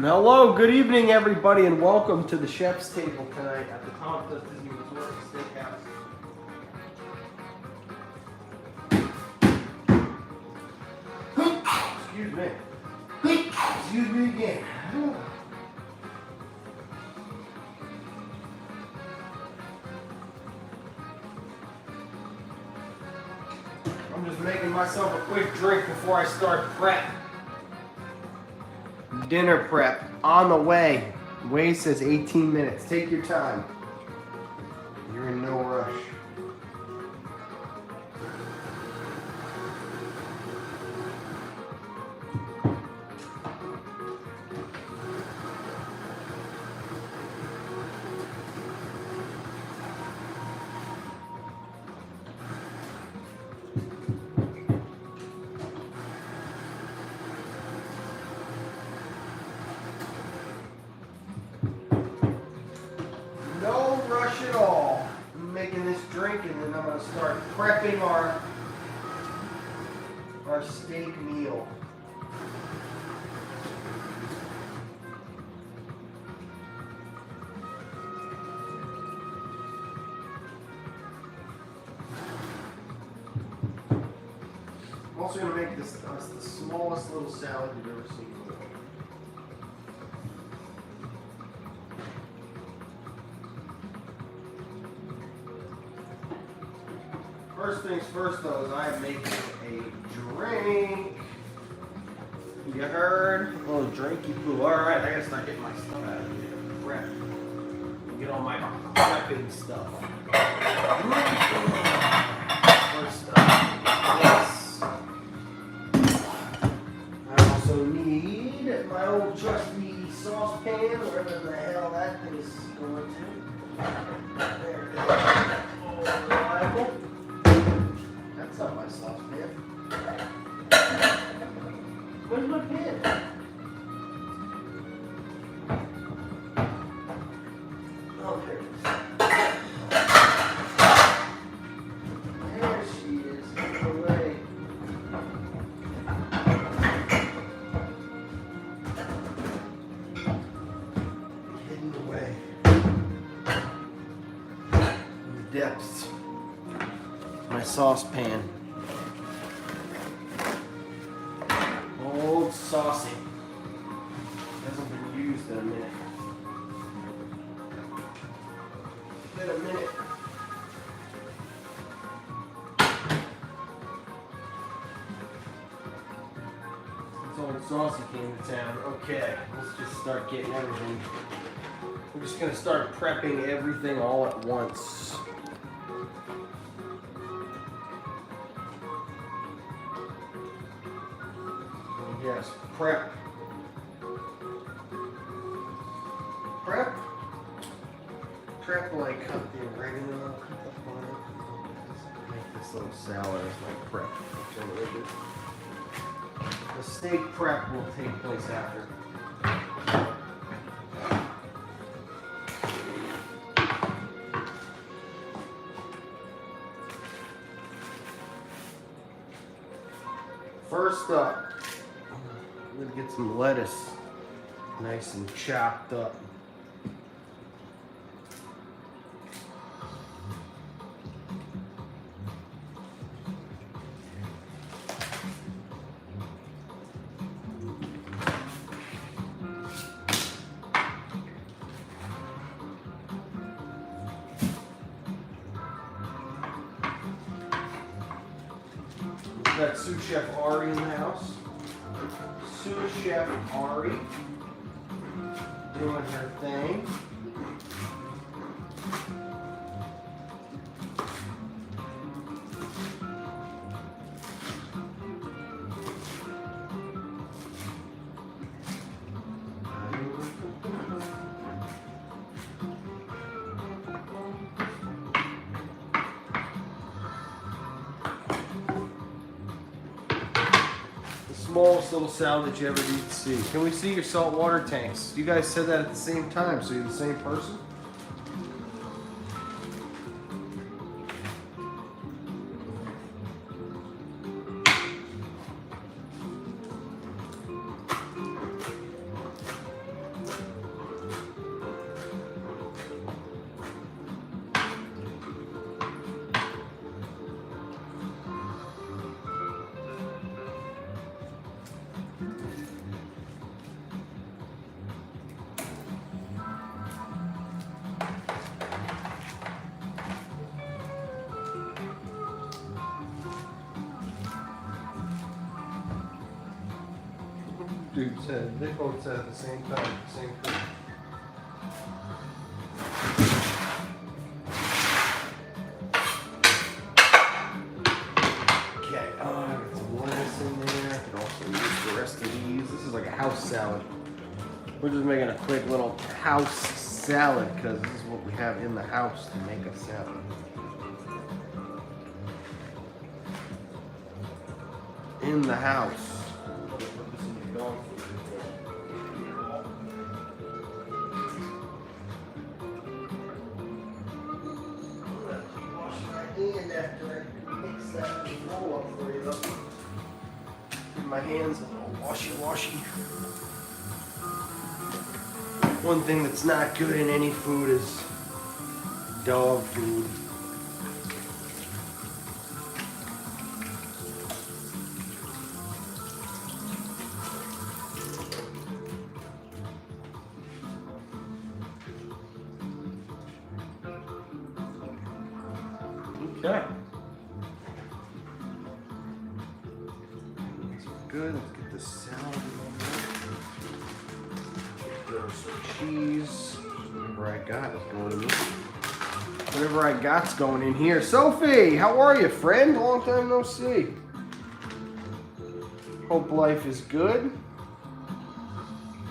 Hello, good evening, everybody, and welcome to the chef's table tonight at the Tom Disney Resort Steakhouse. Excuse me. Excuse me again. I'm just making myself a quick drink before I start prep. Dinner prep on the way. Way says 18 minutes. Take your time. You're in no rush. No rush at all. I'm making this drink and then I'm going to start prepping our steak meal. I'm also going to make this the smallest little salad you've ever seen. First things first, though, is I'm making a drink. You heard? A little drinky poo. Alright, I gotta start getting my stuff out of here. Prep. Get all my prepping stuff. First this. I also need my old trusty saucepan, wherever the hell that thing is going to. There it is. Oh, reliable. That's not my saucepan. Where's my pan? Oh, there it is. There she is. Get away. Hidden away. In the depths. My saucepan. Old saucy. Hasn't been used in a minute. It's been a minute. Since old saucy came to town. Okay, let's just start getting everything. We're just gonna start prepping everything all at once. Yes, prep. Prep. Prep like cut the oregano, cut the fire. Make this little salad as my prep. The steak prep will take place after. First up, I'm gonna get some lettuce nice and chopped up. We've got sous chef Ari in the house. Sous chef Ari doing her thing. Smallest little salad that you ever need to see. Can we see your saltwater tanks? You guys said that at the same time, so you're the same person? dude said. They both said at the same time, the same thing. Okay, I got some lettuce in there. I can also use the rest of these. This is like a house salad. We're just making a quick little house salad because this is what we have in the house to make a salad. In the house. And after I mix that roll up for you, get my hands a little washy. One thing that's not good in any food is dog food. Okay. That's good. Let's get the salad in there. Throw some cheese. Whatever I got is going in. Whatever I got's going in here. Sophie, how are you, friend? Long time no see. Hope life is good.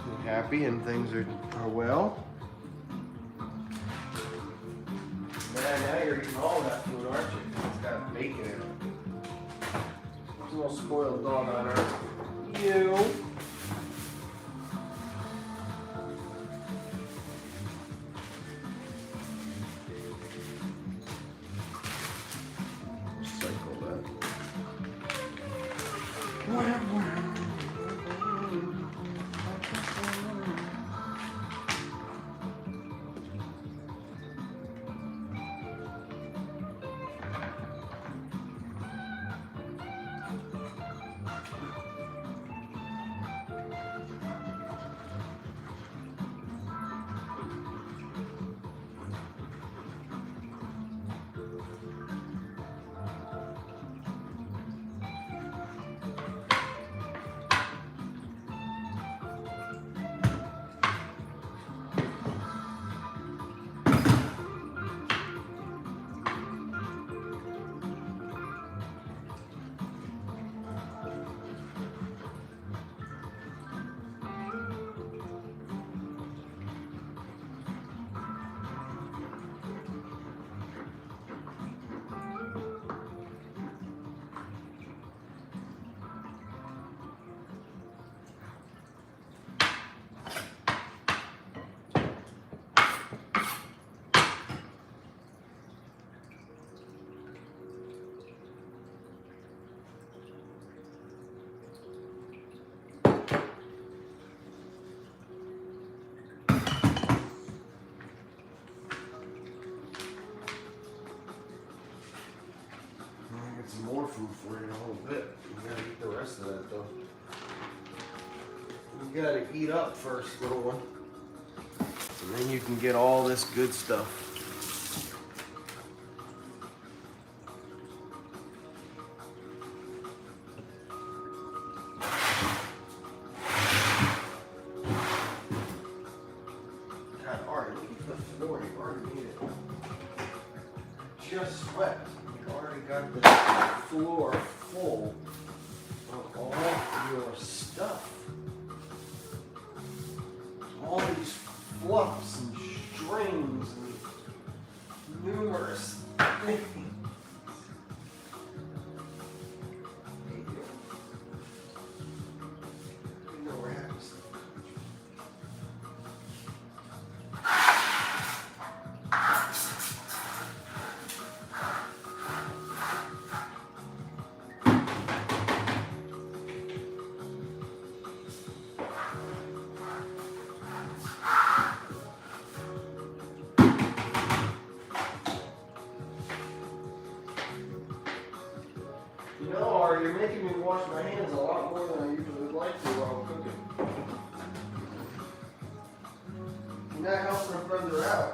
You're happy and things are well. Man, now you're eating all that food, aren't you? It's got bacon in it. There's a little spoiled dog on her. You. Recycle that. Some more food for you in a little bit. You gotta eat the rest of that though. You gotta eat up first, little one. And then you can get all this good stuff. God, Ari, look at the floor. You already made it. Just swept. You already got the floor full of all your stuff. All these fluffs and strings and numerous things. You know where happy stuff. You know, Ari, you're making me wash my hands a lot more than I usually would like to while I'm cooking. You're not helping her brother out.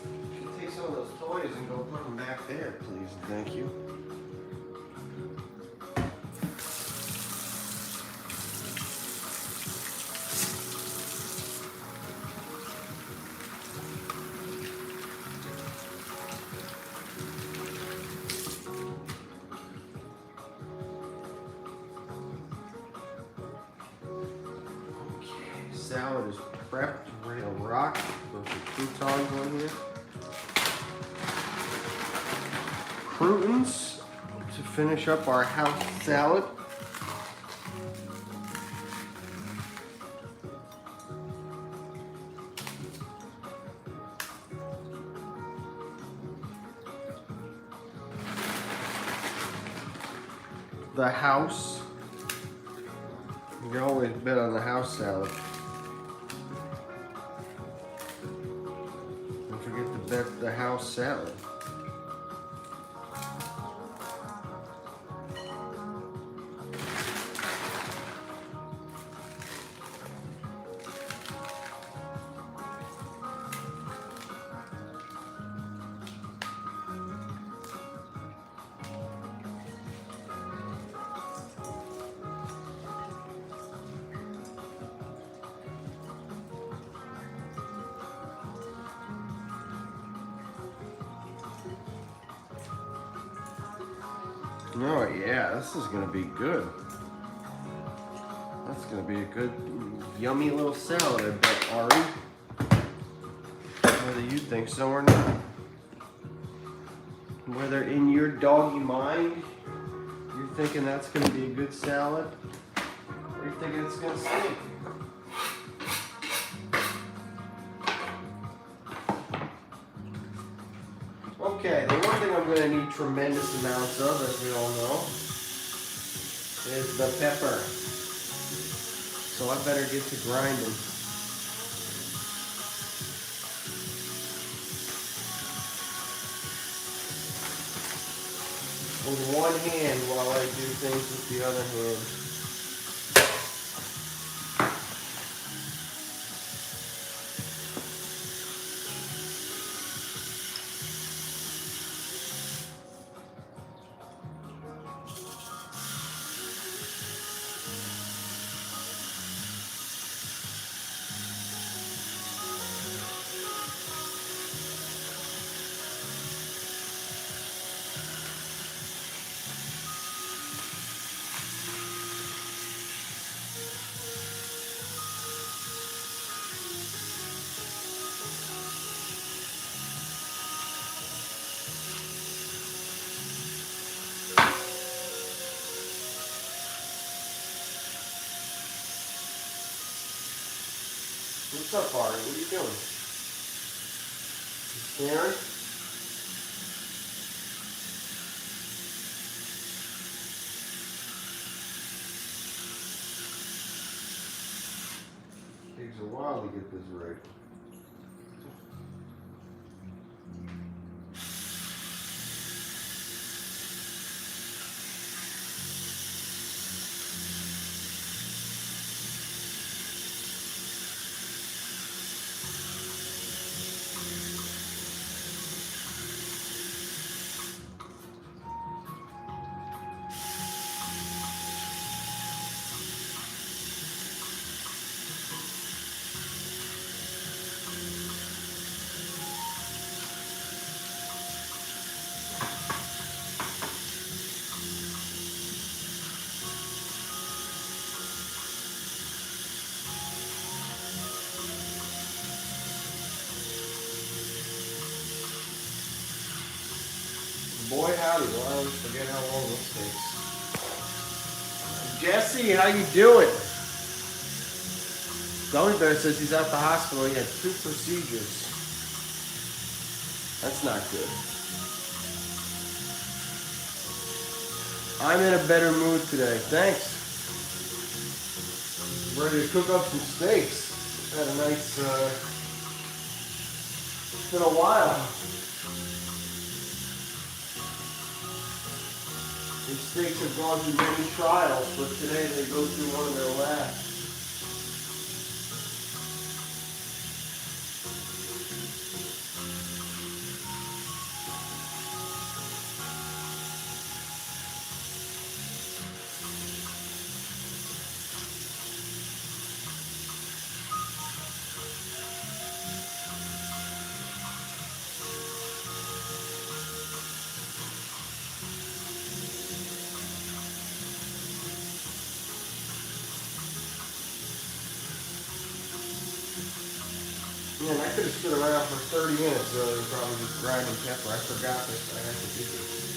You should take some of those toys and go put them back there, please and thank you. salad is prepped, ready to rock. Put some croutons on here. Croutons to finish up our house salad. The house. You can always bet on the house salad. Don't forget to bet the house salad. Oh yeah, this is gonna be good. That's gonna be a good, yummy little salad, I bet, Ari. Whether you think so or not. Whether in your doggy mind, you're thinking that's gonna be a good salad, or you're thinking it's gonna stink. Okay, the one thing I'm going to need tremendous amounts of, as we all know, is the pepper. So I better get to grinding. With one hand while I do things with the other hand. What's up, Ari? What are you doing? You staring? Takes a while to get this right. Boy howdy, well, I always forget how long this takes. Jesse, how you doing? Gummy Bear says he's at the hospital. He had 2 procedures. That's not good. I'm in a better mood today. Thanks. Ready to cook up some steaks. Had a nice, it's been a while. These steaks have gone through many trials, but today they go through one of their last. Man, I could have stood around for 30 minutes earlier, probably just grinding pepper. I forgot that I had to do this.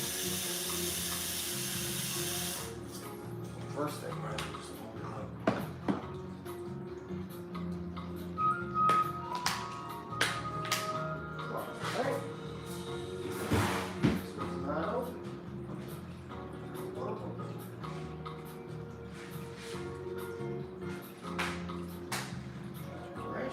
First thing, right? Just hold it up. Alright. This one's not open. Alright.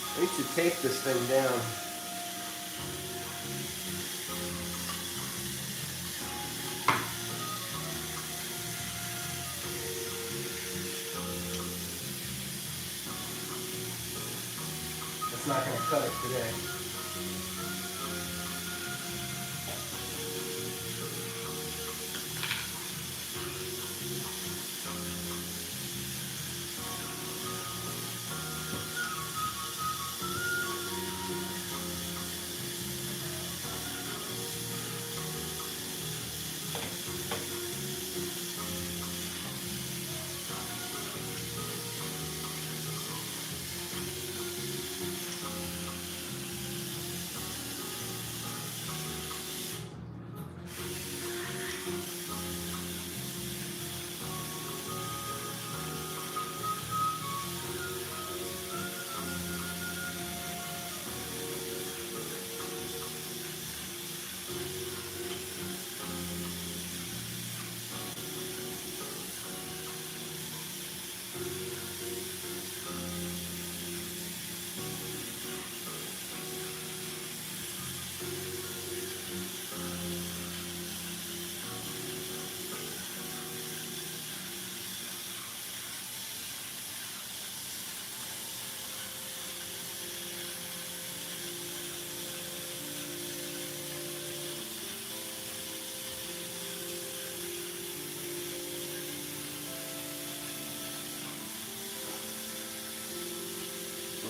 I need to tape this thing down. It's not going to cut it today.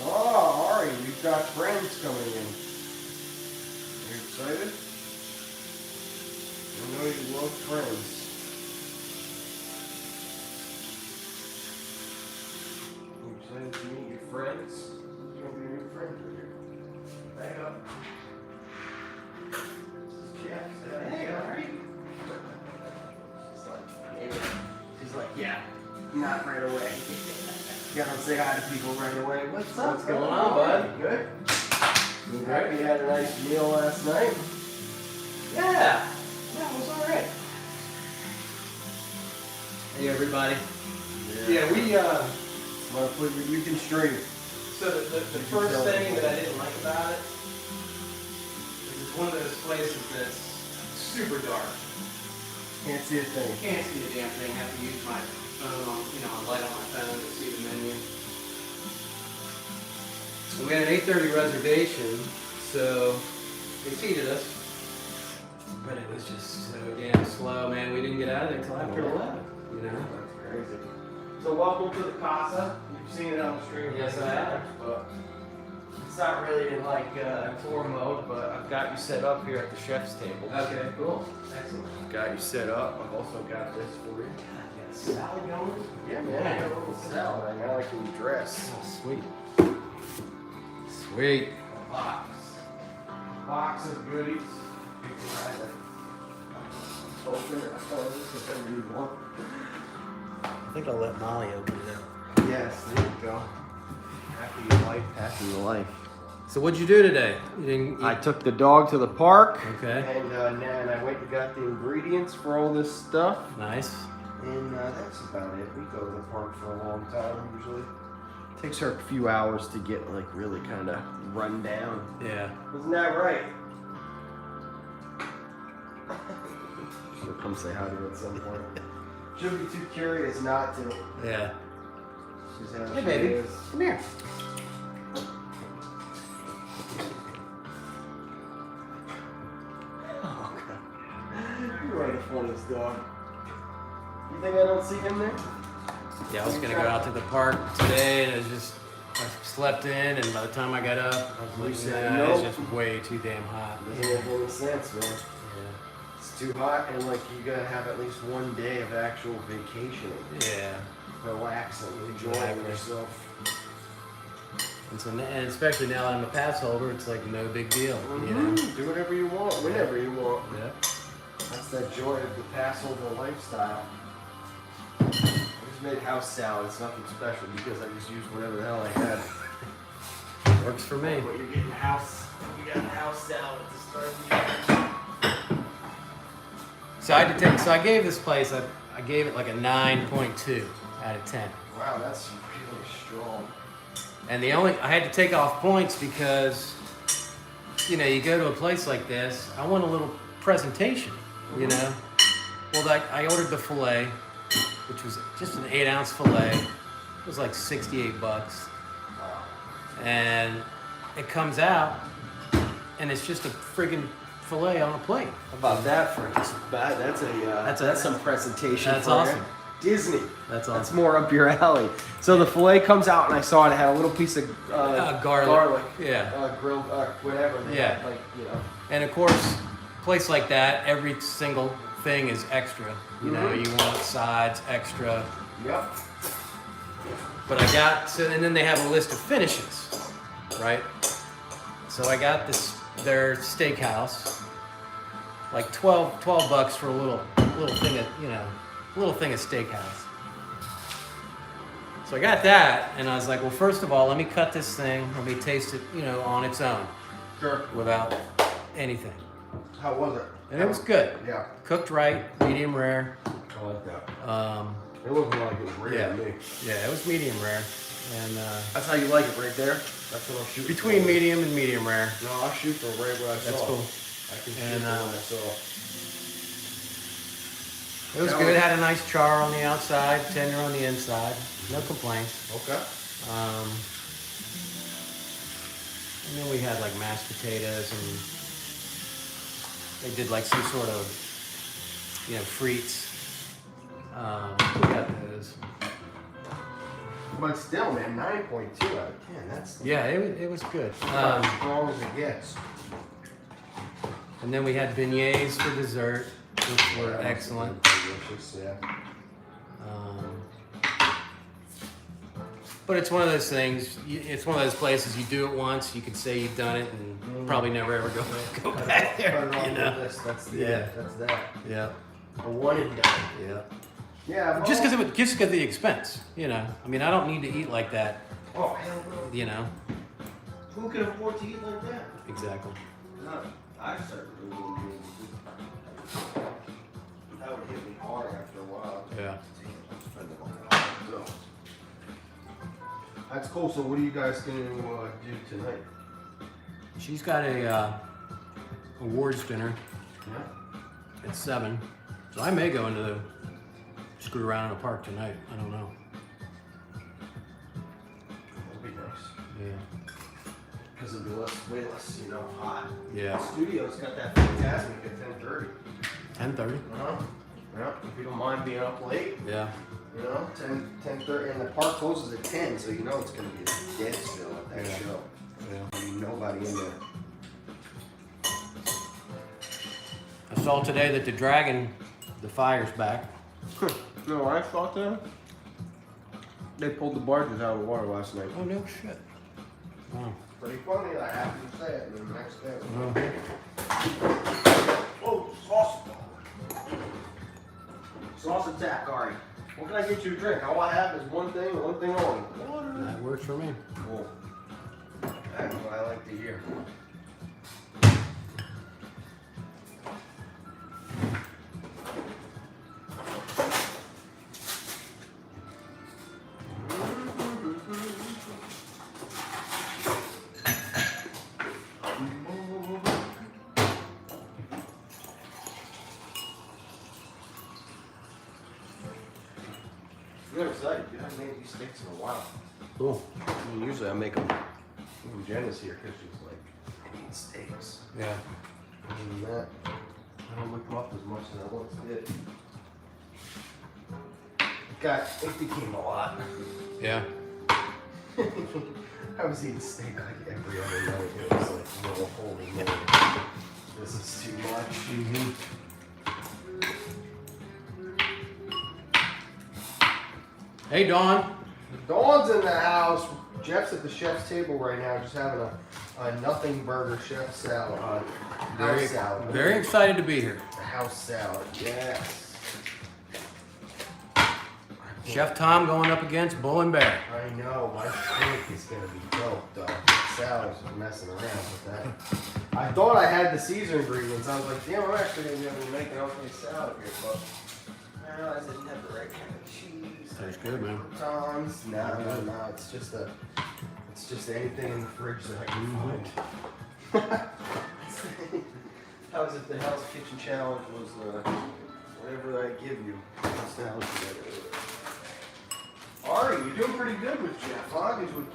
Oh, Ari, we've got friends coming in. Are you excited? I know you love friends. Are you excited to meet your friends? Who's going to be your new friend for you? Back up. This is Jeff. Hey, Ari. She's like, yeah, not right away. You gotta say hi to people right away. What's up? What's going on, bud? Good. Right. You had a nice meal last night. Yeah, it was all right. Hey, everybody. Yeah, we want to put you can straight. So the first thing that I didn't like about it is it's one of those places that's super dark. Can't see a thing. Can't see a damn thing. I have to use my phone, light on my phone to see the menu. We had an 8:30 reservation, so they seated us. But it was just so damn slow, man. We didn't get out of there until after 11. That's crazy. So welcome to the casa. You've seen it on the stream. Yes, I have. But it's not really in like tour mode, but I've got you set up here at the chef's table. Okay, cool. Excellent. I've got you set up. I've also got this for you. Salad going? Yeah, man. I got a little salad. I like when you dress. Oh, sweet. Sweet. A box of goodies. Open it. Whatever you want. I think I'll let Molly open it up. Yes, there you go. Happy life, happy life. So what'd you do today? You didn't eat? I took the dog to the park. Okay. And I went and got the ingredients for all this stuff. Nice. And that's about it. We go to the park for a long time usually. Takes her a few hours to get like really kind of run down. Yeah. Isn't that right? come say hi to her at some point. She'll be too curious not to. Yeah. She's how Hey, she baby. is. Come here. Oh, God. You are the funniest dog. You think I don't see him there? Yeah, I was gonna go out to the park today, and I slept in, and by the time I got up, I was like, nah, it's just way too damn hot. Doesn't make any sense, man. Yeah. It's too hot, and like you gotta have at least one day of actual vacationing, Yeah. relaxing, enjoying Exactly. yourself. And especially now that I'm a pass holder, it's like no big deal. You know? Do whatever you want, whenever you want. Yeah. That's the joy of the Passover lifestyle. I just made house salad. It's nothing special because I just used whatever the hell I had. Works for me. But you're getting house. You got house salad to start the year. So I had to take. So I gave this place. I gave it like a 9.2 out of 10. Wow, that's really strong. And I had to take off points because, you know, you go to a place like this, I want a little presentation, you know? Well, I ordered the filet, which was just an 8-ounce filet. It was like $68. Wow. And it comes out, and it's just a friggin' filet on a plate. How about that for just bad? That's some presentation. That's for awesome. you. Disney. That's That's awesome. more up your alley. So the filet comes out, and I saw it had a little piece of garlic. Yeah. Grilled, whatever. They Yeah. had, like, you know. And of course, place like that, every single thing is extra. You know, you want sides extra. Yep. But I got and then they have a list of finishes, right? So I got their steakhouse, like $12 for a little thing of little thing of steakhouse. So I got that, and I was like, well, first of all, let me cut this thing, let me taste it, on its own, Sure. without anything. How was it? And it was good. Yeah. Cooked right, medium rare. I like that. Um, It looked like it was rare yeah, to me. yeah, it was medium rare, and That's how you like it right there? That's what I'll shoot between for. medium and medium rare. No, I'll shoot for right what I saw. That's cool. I can shoot And, for what I saw. It was good. It had a nice char on the outside, tender on the inside. No complaints. Okay. And then we had like mashed potatoes, and they did like some sort of, frites. We got those. But still, man, 9.2 out of 10. That's Yeah, it was good. about as strong as it gets. And then we had beignets for dessert, which were excellent. Delicious, yeah. But it's one of those things. It's one of those places you do it once, you can say you've done it, and probably never ever go back there. Cut it off You know? with this. That's the Yeah. That's that. Yeah, A one and done. yeah. Yeah. Just because of the expense, I mean, I don't need to eat like that, Oh hell no. Who can afford to eat like that? Exactly. No, I certainly wouldn't be able to. That would hit me hard after a while. Yeah. So, that's cool. So what are you guys gonna do tonight? She's got a awards dinner Yeah. at 7, so I may go into the screw around in the park tonight. I don't know. That'd be nice. Yeah. Because it'll be way less, hot. Yeah. The studio's got that fantastic at 10:30. 10:30. Yeah. If you don't mind being up late, Yeah. 10:30, and the park closes at 10, so it's gonna be dead still at that Yeah. show. Yeah. There'll be nobody in there. I saw today that the fire's back. No, I thought that. They pulled the barges out of the water last night. Oh no shit. Wow. Pretty funny. I happened to say it, and the next day. Oh. Whoa, sauce. Sauce attack, Ari. What can I get you to drink? All I have is one thing and one thing only. Water. That works for me. Cool. That's what I like to hear. excited, dude. I haven't made these steaks in a while. Cool. I mean, usually I make them when Jenna's here because she's like, I need steaks. Yeah. Other than that, I don't whip them up as much as I once did. It became a lot. Yeah. I was eating steak like every other night. It was like, oh, holy moly. This is too much. Mm-hmm. Hey, Dawn. Dawn's in the house. Jeff's at the chef's table right now, just having a nothing burger chef salad. House salad. Very excited to be here. A house salad, yes. Chef Tom going up against Bull and Bear. I know, my steak is gonna be dope though. Salad's just messing around with that. I thought I had the Caesar ingredients. I was like, damn, I'm actually gonna be able to make an okay salad here, but I realized I didn't have the right kind of cheese. Tastes good, man. Croutons. No. It's just anything in the fridge that I can find. How was it? The Hell's Kitchen Challenge was whatever I give you. Salad together. Ari, you're doing pretty good with Jeff. Huh? He's with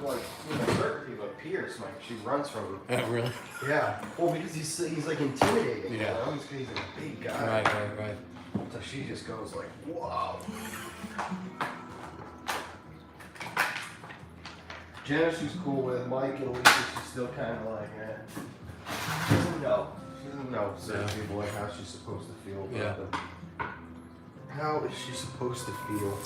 certain people. Like Pierce, she runs from him. Oh, really? Yeah. Well, because he's like intimidating. Yeah. You know? He's like a big guy. Right. So she just goes like, whoa. Jenna, she's cool with. Mike and Lisa, she's still kind of like, She doesn't know. She doesn't know certain people like how she's supposed to feel about them. How is she supposed to feel?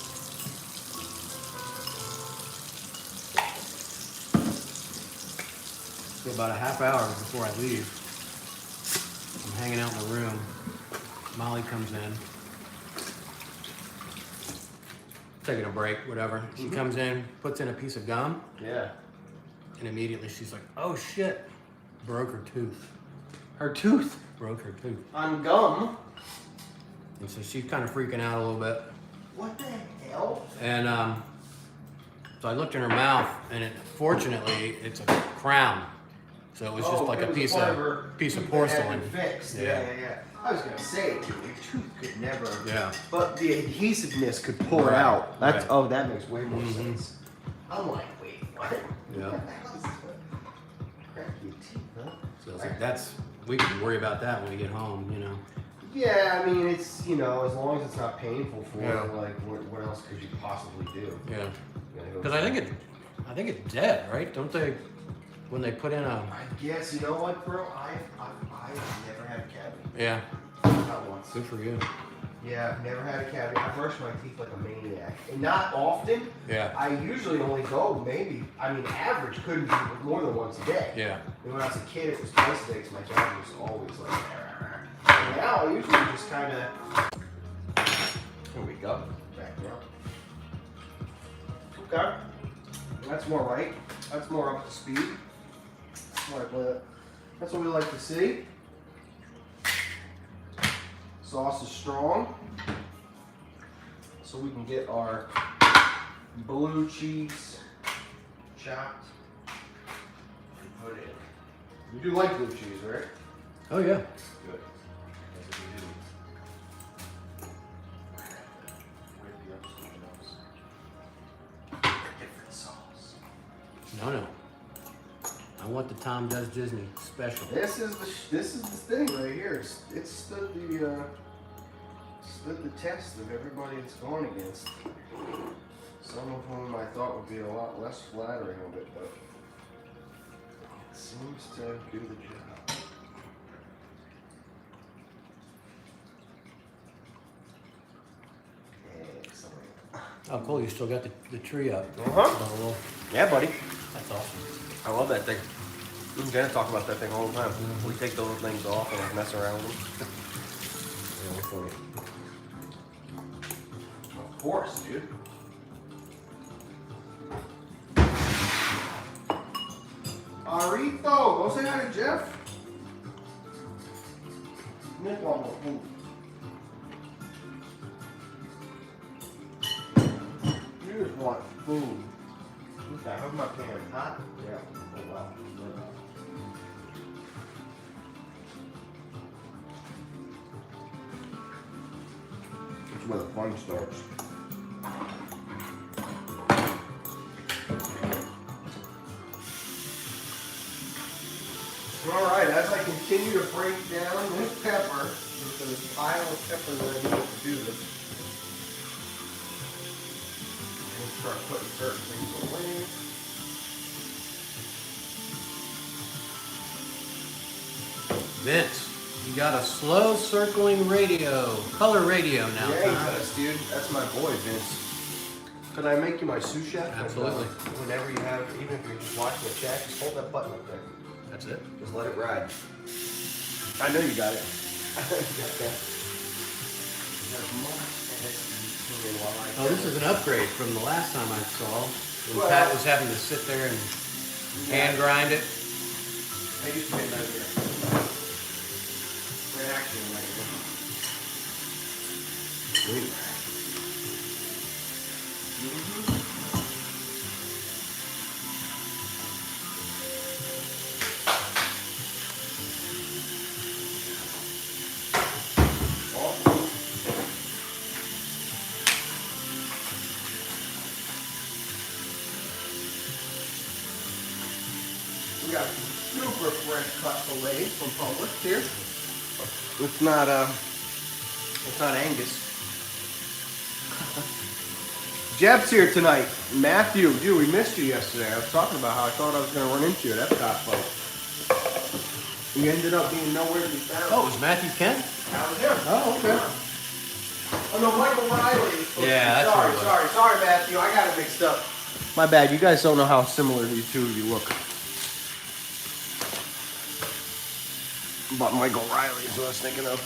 So about a half hour before I leave, I'm hanging out in the room. Molly comes in. Taking a break, whatever. She comes in, puts in a piece of gum. Yeah. And immediately she's like, oh shit. Broke her tooth. Her tooth? Broke her tooth. On gum? And so she's kind of freaking out a little bit. What the hell? And so I looked in her mouth, and fortunately, it's a crown. So it was just like a piece of porcelain. Fixed. Yeah. I was gonna say, dude, your tooth could never. Yeah. But the adhesiveness could pull it out. That's that makes way more sense. I'm like, wait, what? Yeah. What the hell is this? Crack your teeth, huh? So it's like we can worry about that when we get home, you know. Yeah, I mean, it's, as long as it's not painful for you, like, what else could you possibly do? Yeah. Because I think it's dead, right? Don't they? When they put in a. I guess, you know what, bro? I've never had a cavity. Yeah. Not once. Good for you. Yeah, I've never had a cavity. I brush my teeth like a maniac. And not often. Yeah. I usually only go average couldn't be more than once a day. Yeah. And when I was a kid, it was twice a day because my dad was always like, and now I usually just kind of, here we go, back down. Okay. That's more right. That's more up to speed. That's what we like to see. Sauce is strong, so we can get our blue cheese chopped and put in. You do like blue cheese, right? Oh yeah. Good. Different sauce. No. I want the Tom Does Disney special. This is the thing right here. It's stood the test of everybody it's gone against. Some of whom I thought would be a lot less flattering of it, but it seems to do the job. Excellent. Oh, cool. You still got the tree up. Uh-huh. Yeah, buddy. That's awesome. I love that thing. Me and Jenna talk about that thing all the time. We take the little things off and like mess around with them. Yeah, we're funny. Of course, dude. Arito, go say hi to Jeff. Nick one more food. You just want food. Okay, how's my pan? Hot? Yeah. Oh, wow. That's where the fun starts. as I continue to break down this pepper into this pile of pepper that I need to do this, and start putting certain things away. Vince, you got a slow circling radio, color radio now. Yeah, he does, dude. That's my boy, Vince. Could I make you my sous chef? Absolutely. Whenever you have, even if you're just watching the chat, just hold that button up there. That's it. Just let it ride. I know you got it. Oh, this is an upgrade from the last time I saw when Well, Pat was having to sit there and hand grind it. I used to make that here. Reaction right here. Sweet. We got super fresh cut filet from Publix here. It's not Angus. Jeb's here tonight. Matthew, dude, we missed you yesterday. I was talking about how I thought I was going to run into you at Epcot, but he ended up being nowhere to be found. Oh, it was Matthew Kent? That was him. Oh, okay. Oh no, Michael Riley. Yeah, that's what it was. Sorry, Matthew. I got it mixed up. My bad. You guys don't know how similar these two of you look. But Michael Riley is what I was thinking of.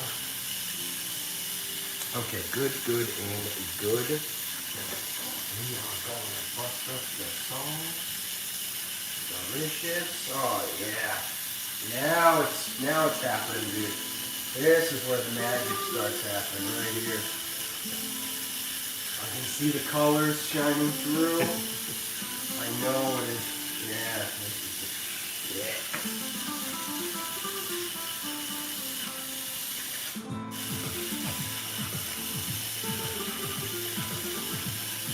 Okay, good, and good. We are going to bust up the sauce. Delicious. Oh yeah. Now it's happening, dude. This is where the magic starts happening, right here. I can see the colors shining through. I know it is. Yeah, this is the shit.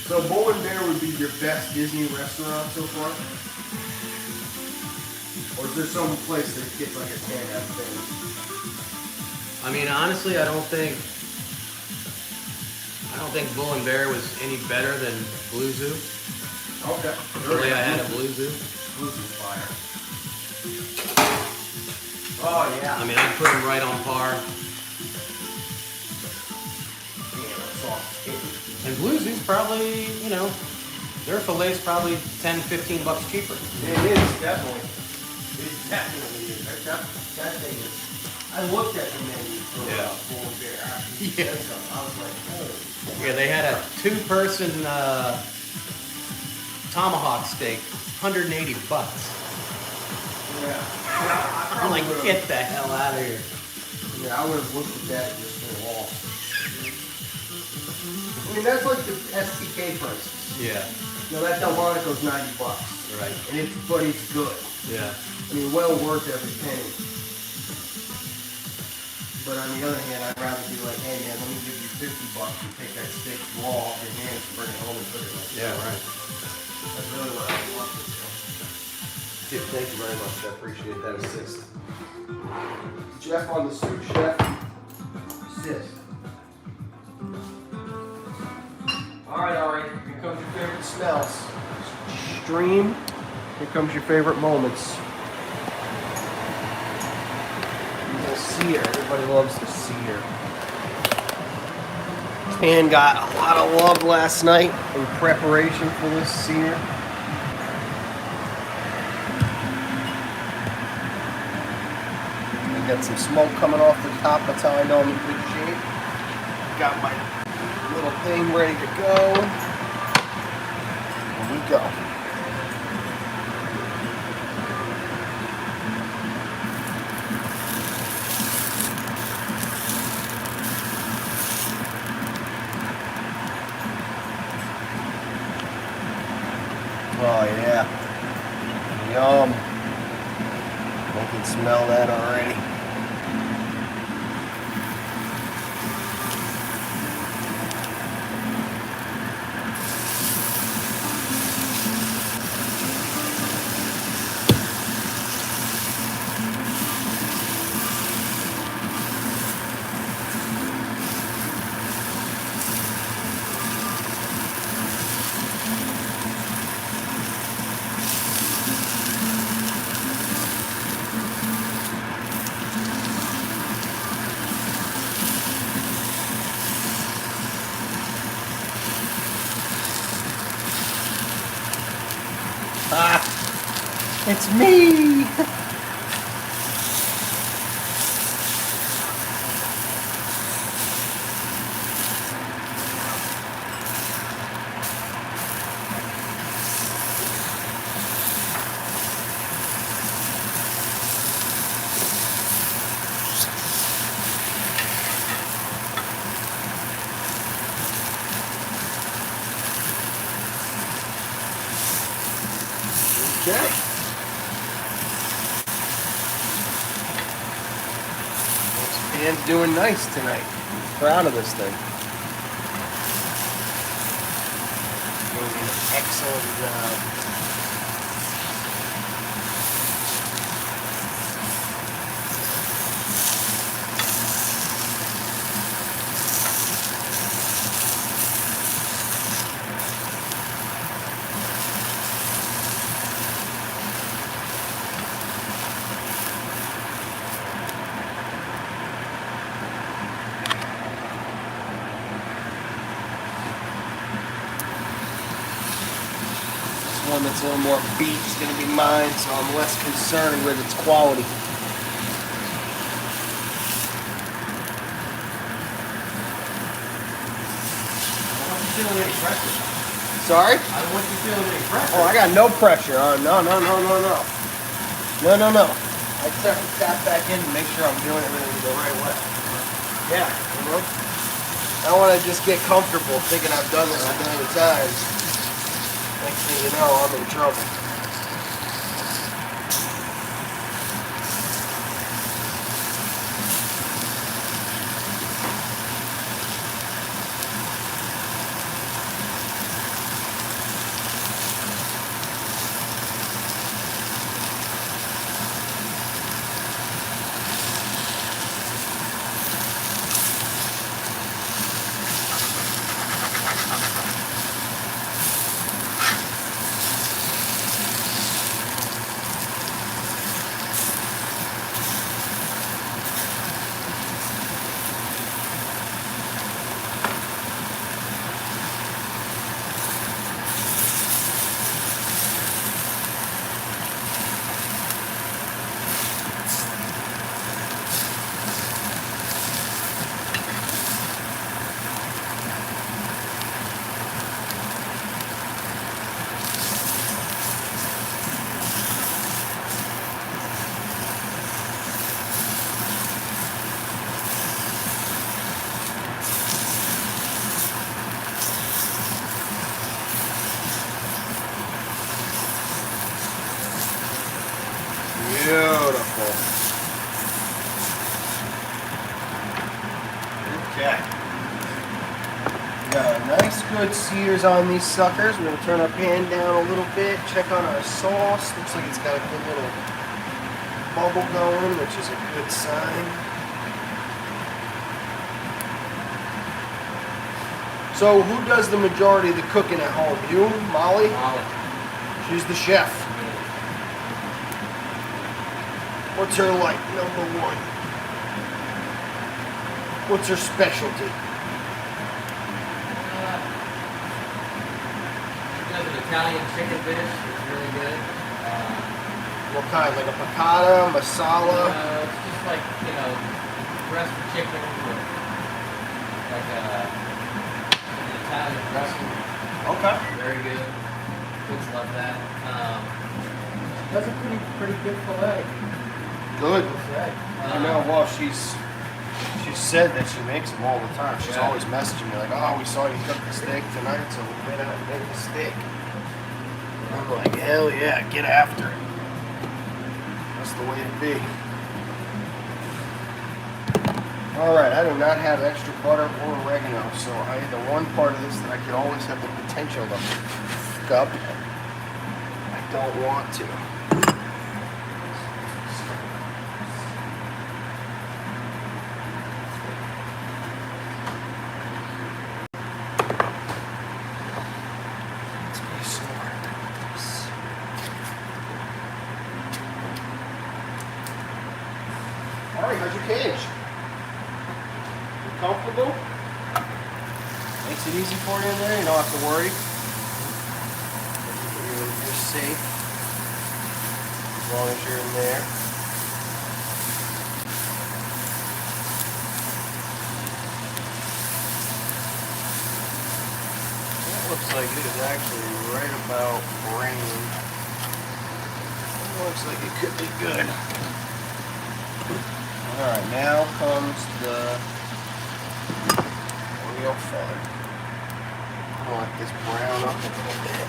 So Bull and Bear would be your best Disney restaurant so far? Or is there some place that gets like a 10 out of 10? I mean, honestly, I don't think Bull and Bear was any better than Blue Zoo. Okay. Really, I had a Blue Zoo. Blue Zoo's fire. Oh yeah. I mean, I'd put them right on par. Yeah, that's soft. And Blue Zoo's probably, their filet's probably $10, $15 cheaper. It is, definitely. It definitely is. That thing is. I looked at the menu for Bull and Bear. Yeah. I was like, oh. Yeah, they had a 2-person tomahawk steak, $180. Yeah. I'm like, get the hell out of here. Yeah, I would have looked at that just for lost. I mean, that's like the STK prices. Yeah. That Delmonico's $90. Right. But it's good. Yeah. I mean, well worth every penny. But on the other hand, I'd rather be like, hey man, let me give you $50 and take that steak raw off your hands and bring it home and cook it like Yeah, right. That's really what I want to do. Dude, thank you very much. I appreciate that assist. Jeff on the sous chef. Assist. Alright, Ari. Here comes your favorite smells. Stream. Here comes your favorite moments. You're gonna sear. Everybody loves to sear. Pan got a lot of love last night in preparation for this sear. I got some smoke coming off the top. That's how I know I'm in good shape. Got my little thing ready to go. Here we go. Oh yeah. Yum. I can smell that already. It's me! Okay. This pan's doing nice tonight. Proud of this thing. Doing an excellent job. One that's a little more beat is going to be mine, so I'm less concerned with its quality. I don't want you feeling any pressure. Sorry? I don't want you feeling any pressure. Oh, I got no pressure. Oh, no. No. I just have to tap back in and make sure I'm doing everything the right way. Yeah, I don't want to just get comfortable thinking I've done this a million times. Next thing you know, I'm in trouble. Beautiful. Okay. Got a nice good sears on these suckers. We're going to turn our pan down a little bit, check on our sauce. Looks like it's got a good little bubble going, which is a good sign. So who does the majority of the cooking at home? You, Molly? Molly. She's the chef. What's her like, number one? What's her specialty? She does an Italian chicken dish. It's really good. What kind? Like a piccata, masala? It's just like, breast of chicken with like an Italian dressing. Okay. Very good. Kids love that. That's a pretty good fillet. Good. I Well, she said that she makes them all the time. She's Yeah. always messaging me like, oh, we saw you cook the steak tonight, so we went out and made the steak. And I'm like, hell yeah, get after it. That's the way to be. Alright, I do not have extra butter or oregano, so the one part of this that I could always have the potential to fuck up, I don't want to. Alright, how's your cage? You comfortable? Makes it easy for you in there, you don't have to worry. You're safe. as long as you're in there. That looks like it is actually right about brain. It looks like it could be good. Alright, now comes the real fun. I want this brown up a little bit.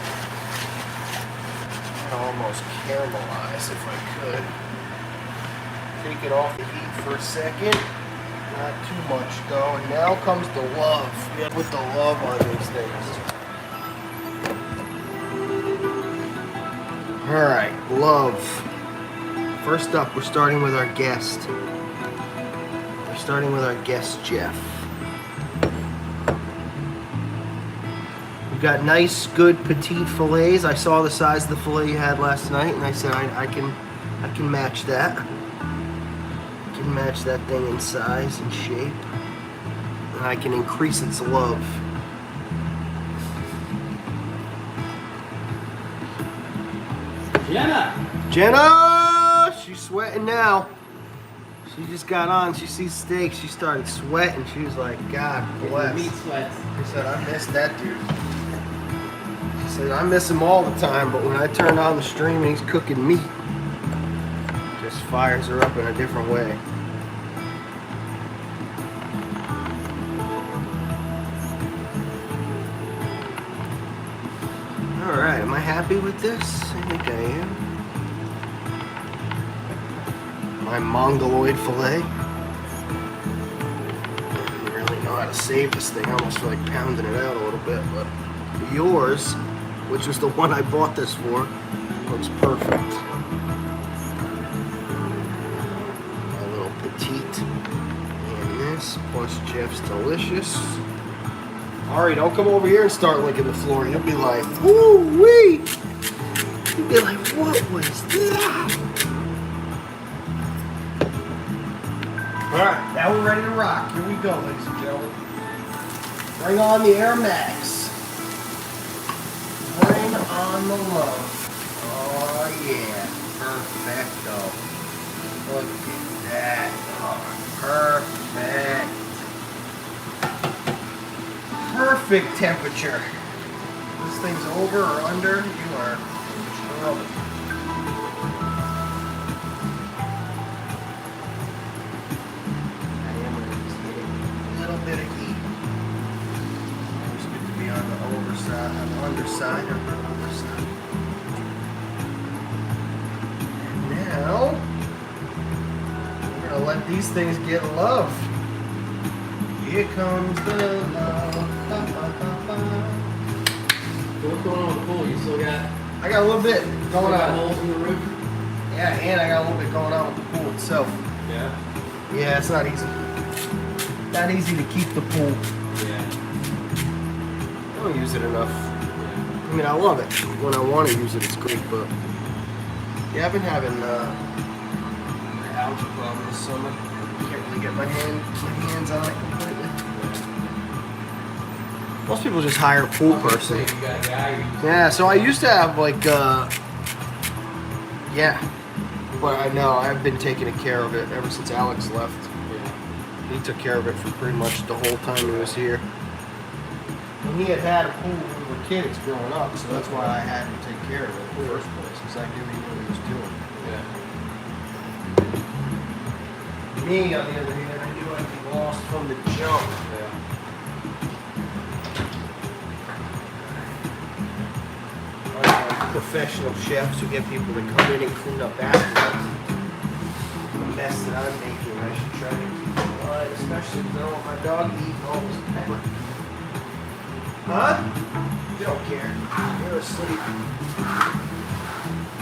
I'd almost caramelize if I could. Take it off the heat for a second. Not too much though. And now comes the love. We have to put the love on these things. Alright, love. First up, we're starting with our guest. We're starting with our guest, Jeff. We've got nice, good, petite fillets. I saw the size of the fillet you had last night, and I said I can match that. I can match that thing in size and shape, and I can increase its love. Jenna! She's sweating now. She just got on. She sees steak. She started sweating. She was like, God bless. Meat sweats. She said, I miss that dude. She said, I miss him all the time, but when I turn on the stream and he's cooking meat, it just fires her up in a different way. Alright, am I happy with this? I think I am. My mongoloid fillet. I don't really know how to save this thing. I almost feel like pounding it out a little bit, but yours, which was the one I bought this for, looks perfect. A little petite. And this, plus Jeff's delicious. Ari, don't come over here and start licking the floor. You'll be like, woo-wee! You'll be like, what was that? Alright, now we're ready to rock. Here we go, ladies and gentlemen. Bring on the Air Max. Bring on the love. Oh yeah, perfecto. Look at that. Oh, perfect. Perfect temperature. This thing's over or under, you are in trouble. Bit of heat. It's good to be on the overside, on the underside or the overside. And now we're gonna let these things get love. Here comes the love. So what's going on with the pool? You still got? I got a little bit going on. Holes in the roof. Yeah, and I got a little bit going on with the pool itself. Yeah. Yeah, it's not easy. Not easy to keep the pool. Yeah. I don't use it enough. I mean, I love it. When I want to use it, it's great, but yeah, I've been having algae problem this summer. Can't really get my hands on it completely. Most people just hire a pool person. You got a guy. Yeah, so I used to have like, yeah, but I know I've been taking care of it ever since Alex left. He took care of it for pretty much the whole time he was here. And he had a pool when we were kids growing up, so that's why I had to take care of it in the first place, because I knew he knew what he was doing. Yeah. Me, on the other hand, I knew I'd be lost from the jump. Yeah. Professional chefs who get people to come in and clean up afterwards. The mess that I'm making, I should try to keep it alive, especially because I don't want my dog to eat all this pepper. Huh? You don't care. You're asleep.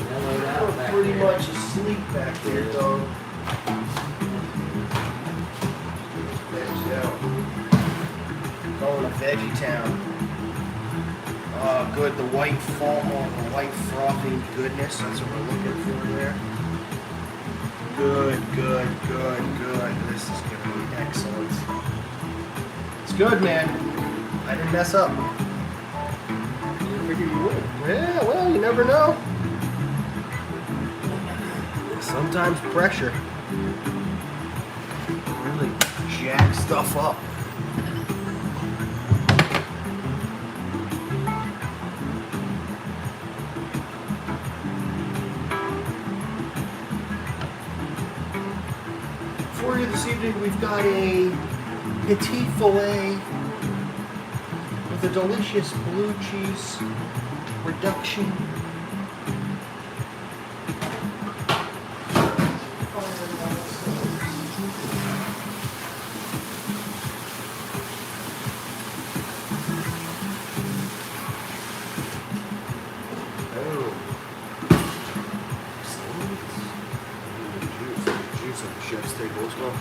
You're pretty much asleep back there, dog. Veg out. Going to Veggie Town. Oh, good. The white foam, the white frothy goodness. That's what we're looking for there. Good, good, good, good. This is going to be excellent. It's good, man. I didn't mess up. I figured you would. Yeah, well, you never know. Sometimes pressure really jacks stuff up. For you this evening, we've got a petite filet with a delicious blue cheese reduction. Chef's table as well.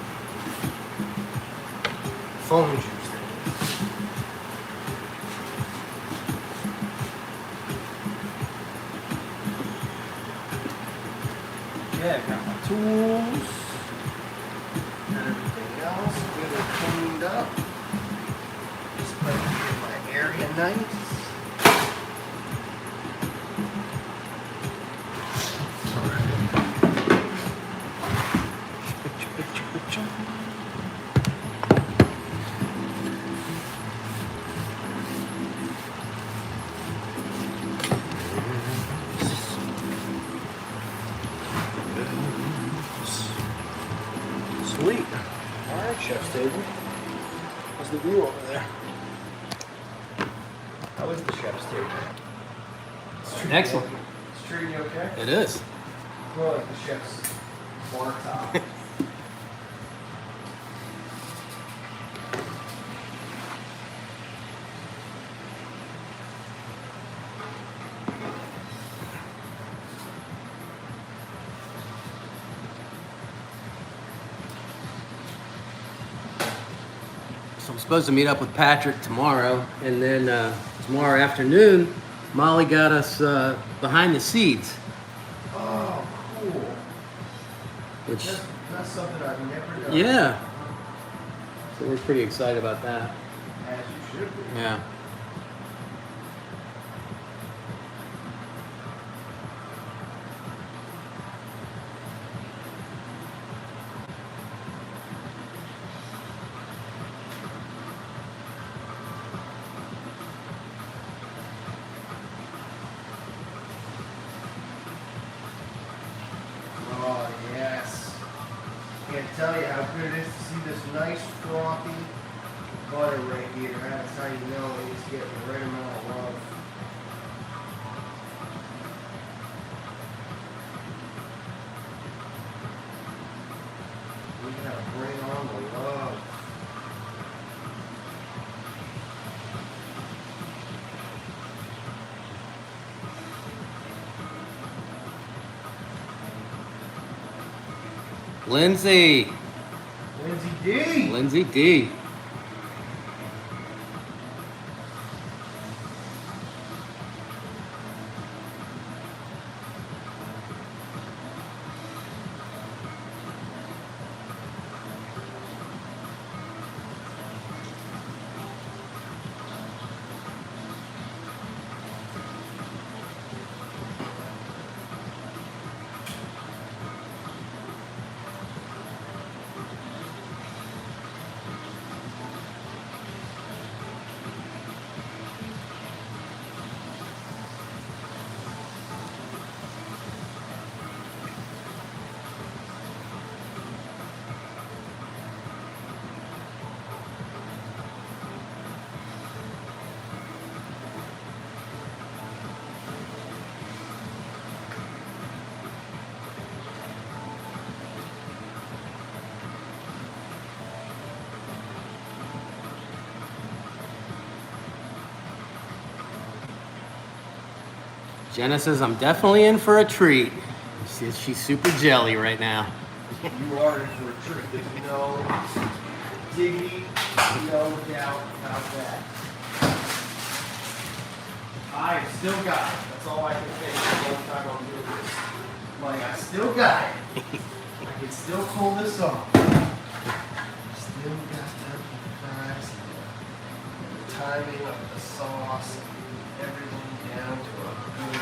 Phone juice. Yeah, I got my tools and everything else. Get it cleaned up. Just making my area nice. Sweet. Alright, chef's table. How's the view over there? How is the chef's table? Excellent. It's treating you okay? It is. More like the chef's bar top. So I'm supposed to meet up with Patrick tomorrow, and then tomorrow afternoon, Molly got us behind the seeds, Oh, cool. which, That's something I've never done. yeah. So we're pretty excited about that. As you should be. Yeah. Oh, yes. Can't tell you how good it is to see this nice frothy butter right here. That's how you know it's getting the right amount of love. We gotta bring on the love. Lindsay. Lindsay D. Lindsay D. Jenna says, I'm definitely in for a treat. She's super jelly right now. You are in for a treat. There's no diggity, no doubt about that. I still got it. That's all I can say the whole time I'm doing this. Like, I still got it. I can still pull this off. Still got that fries, the timing of the sauce, everything down to a good.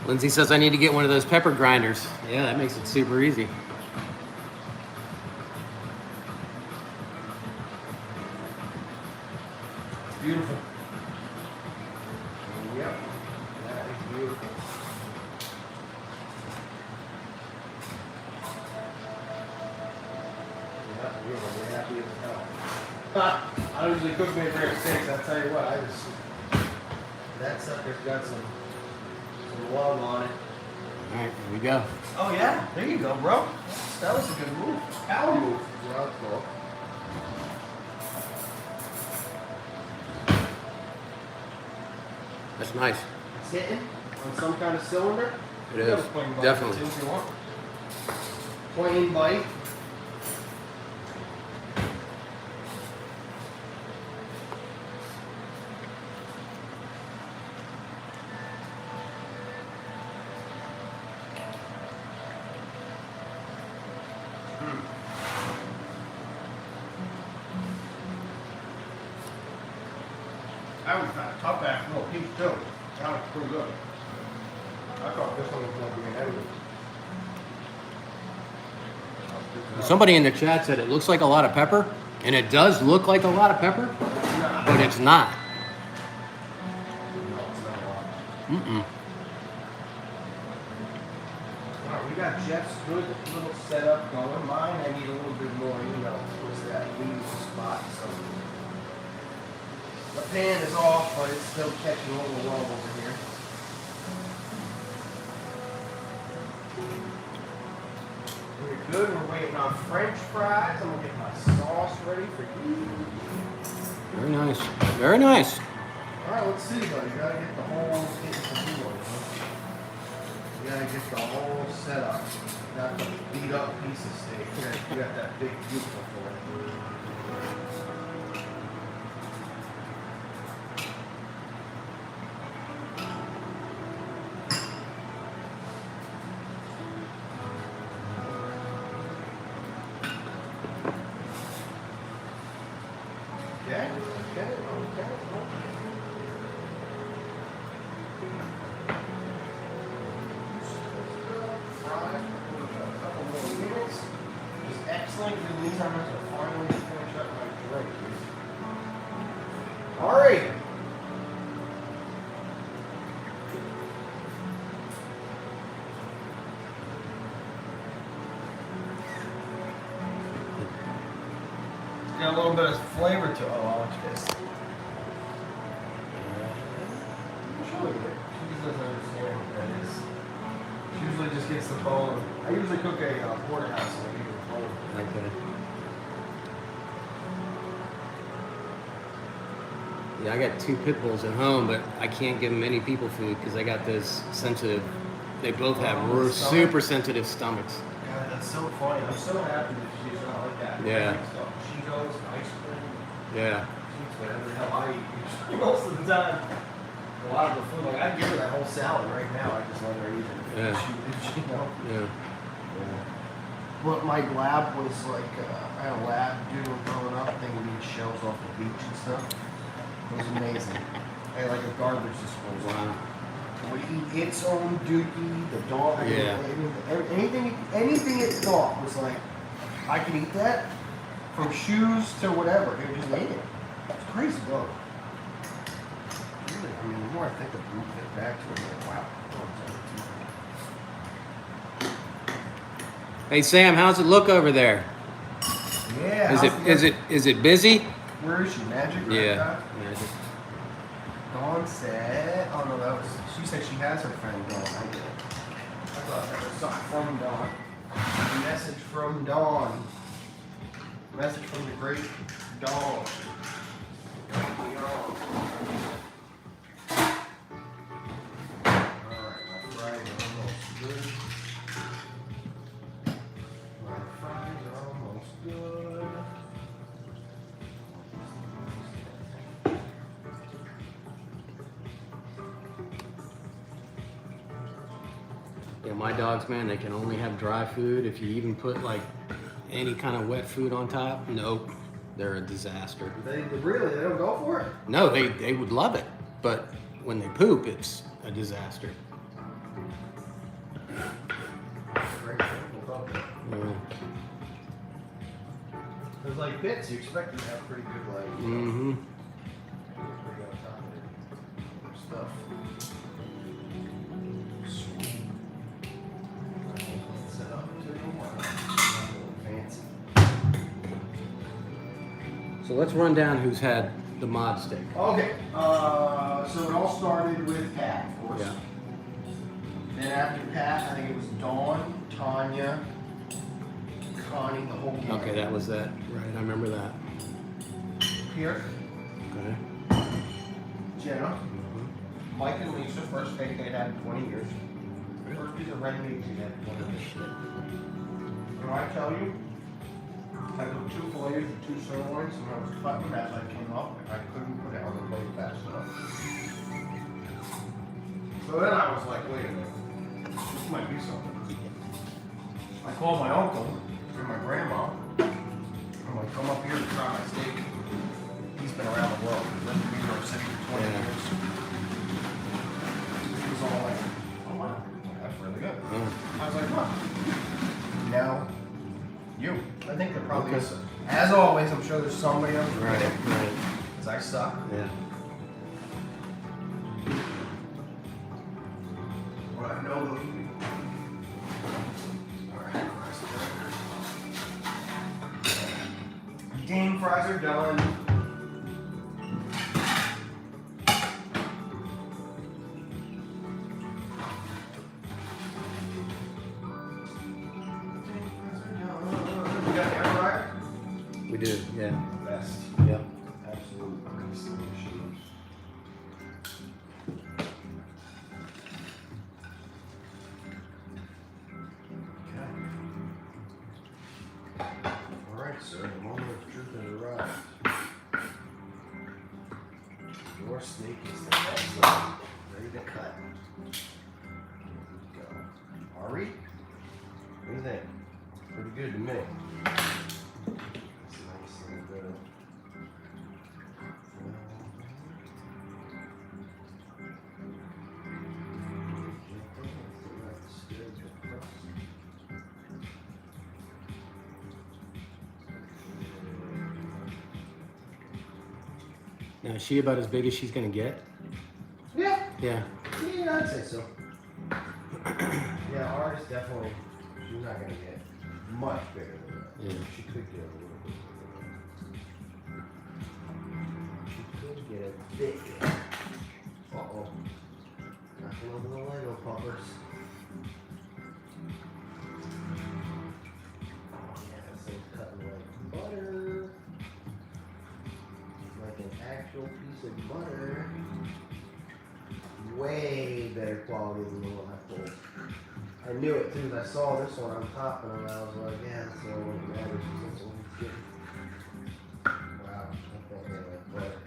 Lindsay says I need to get one of those pepper grinders. Yeah, that makes it super easy. Beautiful. Yep. That is beautiful. Yeah, we're really happy as hell. I don't usually cook my favorite steaks. I'll tell you what, that sucker's got some love on it. All right, here we go. Oh yeah, there you go, bro. That was a good move. Power move. Well, that's cool. That's nice. It's hitting on some kind of cylinder. It is, definitely. If you want. Plain bite. That was not a tough ass little piece too. That was pretty good. I thought this one was going to be an edible. Somebody in the chat said it looks like a lot of pepper, and it does look like a lot of pepper, but it's not. No, it's not a lot. Mm-mm. Alright, we got Jeff's good little setup going. Mine, I need a little bit more, what's that? Leave spot. So the pan is off, but it's still catching all the love over here. We're good. We're waiting on French fries. I'm gonna get my sauce ready for you. Very nice. Very nice. Alright, let's see, buddy. You gotta get the whole You gotta get the whole setup. Not the beat up piece of steak. You got that big beautiful for it. Okay. Fry for a couple more minutes. It's excellent. In the meantime, I'm going to finally finish up my drink. All right. Got a little bit of flavor to it. Oh, I like this. She doesn't understand what that is. She usually just gets the bone. I usually cook a porterhouse and I give her the bone. Okay. Yeah, I got 2 pit bulls at home, but I can't give them any people food because I got this sensitive. They both have super sensitive stomachs. God, that's so funny. I'm so happy that she's not like that. Yeah. Cheetos, ice cream. Yeah. She's whatever the hell I eat most of the time. A lot of the food, like I'd give her that whole salad right now. I just let her eat it. Yeah. She Yeah. But my lab was like, I had a lab dude growing up, thing would eat shells off the beach and stuff. It was amazing. I had like a garbage disposal. Wow. It would eat its own dookie, the dog. Yeah. Anything it thought was like, I can eat that. From shoes to whatever. It would just ate it. It's crazy though. Really, I mean, the more I think of it back to it, I'm like, wow. Hey Sam, how's it look over there? Yeah. Is it busy? Where is she? Magic? Yeah. Magic. Dawn said, oh no, that was, she said she has her friend Dawn. I did. I thought that was something from Dawn. A message from Dawn. Message from the great Dawn. Alright, my fries are almost good. My fries are almost good. Yeah, my dogs, man, they can only have dry food. If you even put like any kind of wet food on top, nope, they're a disaster. They don't go for it? No, they would love it, but when they poop, it's a disaster. very simple, don't they? Yeah. Because like bits, you expect them to have pretty good like. Mm-hmm. Pretty on top of it. Stuff. Sweet. Set up too. Fancy. So let's run down who's had the mod stick. Okay. So it all started with Pat, of course. Yeah. Then after Pat, I think it was Dawn, Tanya, Connie, the whole gang. Okay, that was that. Right, I remember that. Here, Okay. Jenna, Mike and Lisa, first cake they had in 20 years. First piece of renegades they had in 20 years. When I tell you, I took 2 fillets and 2 sirloins, and I was cutting them as I came up, and I couldn't put it on the plate fast enough. So then I was like, wait a minute, this might be something. I called my uncle and my grandma. I'm like, come up here to try my steak. He's been around the world. He's lived in New York City for 20 years. He was all like, oh wow, that's really good. I was like, huh. Now, you. I think there probably is. As always, I'm sure there's somebody else. Right, right. Because I suck. Yeah. But I know those people. Game fries are done. We got the air fryer? We do, yeah. Best. Yep. Absolute best machine. Alright, sir, the moment of truth has arrived. Your steak is the next one. Ready to cut. Here we go. Ari? What do you think? Pretty good to me. It's nice and good. Now, is she about as big as she's gonna get? Yeah. Yeah. Yeah, I'd say so. Yeah, ours definitely, she's not going to get much bigger than that. Yeah. She could get a little bit bigger. She could get a bit. Uh-oh. Knocking over the Lego poppers. Oh yeah, this thing's cutting like butter. Like an actual piece of butter. Way better quality than the one I pulled. I knew it too. I saw this one on top and I was like, yeah, that's the only one that matters. That's the one he's getting. Wow, I thought they like butter.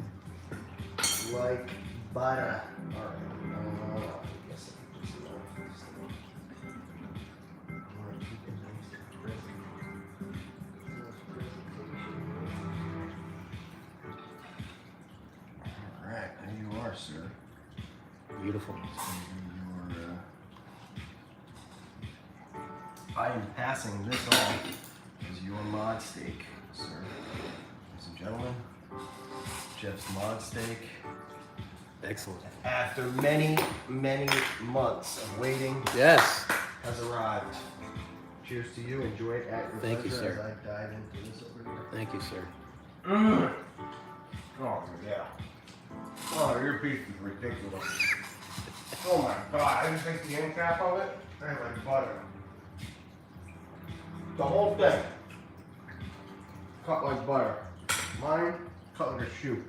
Like butter. Alright, I guess I can just love this thing. I want to keep it nice and crispy. Nice presentation. Alright, there you are, sir. Beautiful. I am passing this off as your mod steak, sir. Ladies and gentlemen, Jeff's mod steak. Excellent. After many, many months of waiting, Yes. has arrived. Cheers to you. Enjoy it at your Thank you, pleasure sir. as I dive into this over here. Thank you, sir. Oh, yeah. Oh, your piece is ridiculous. Oh my god, I just take the end cap of it, and like butter. The whole thing. Cut like butter. Mine, cut like a shoe.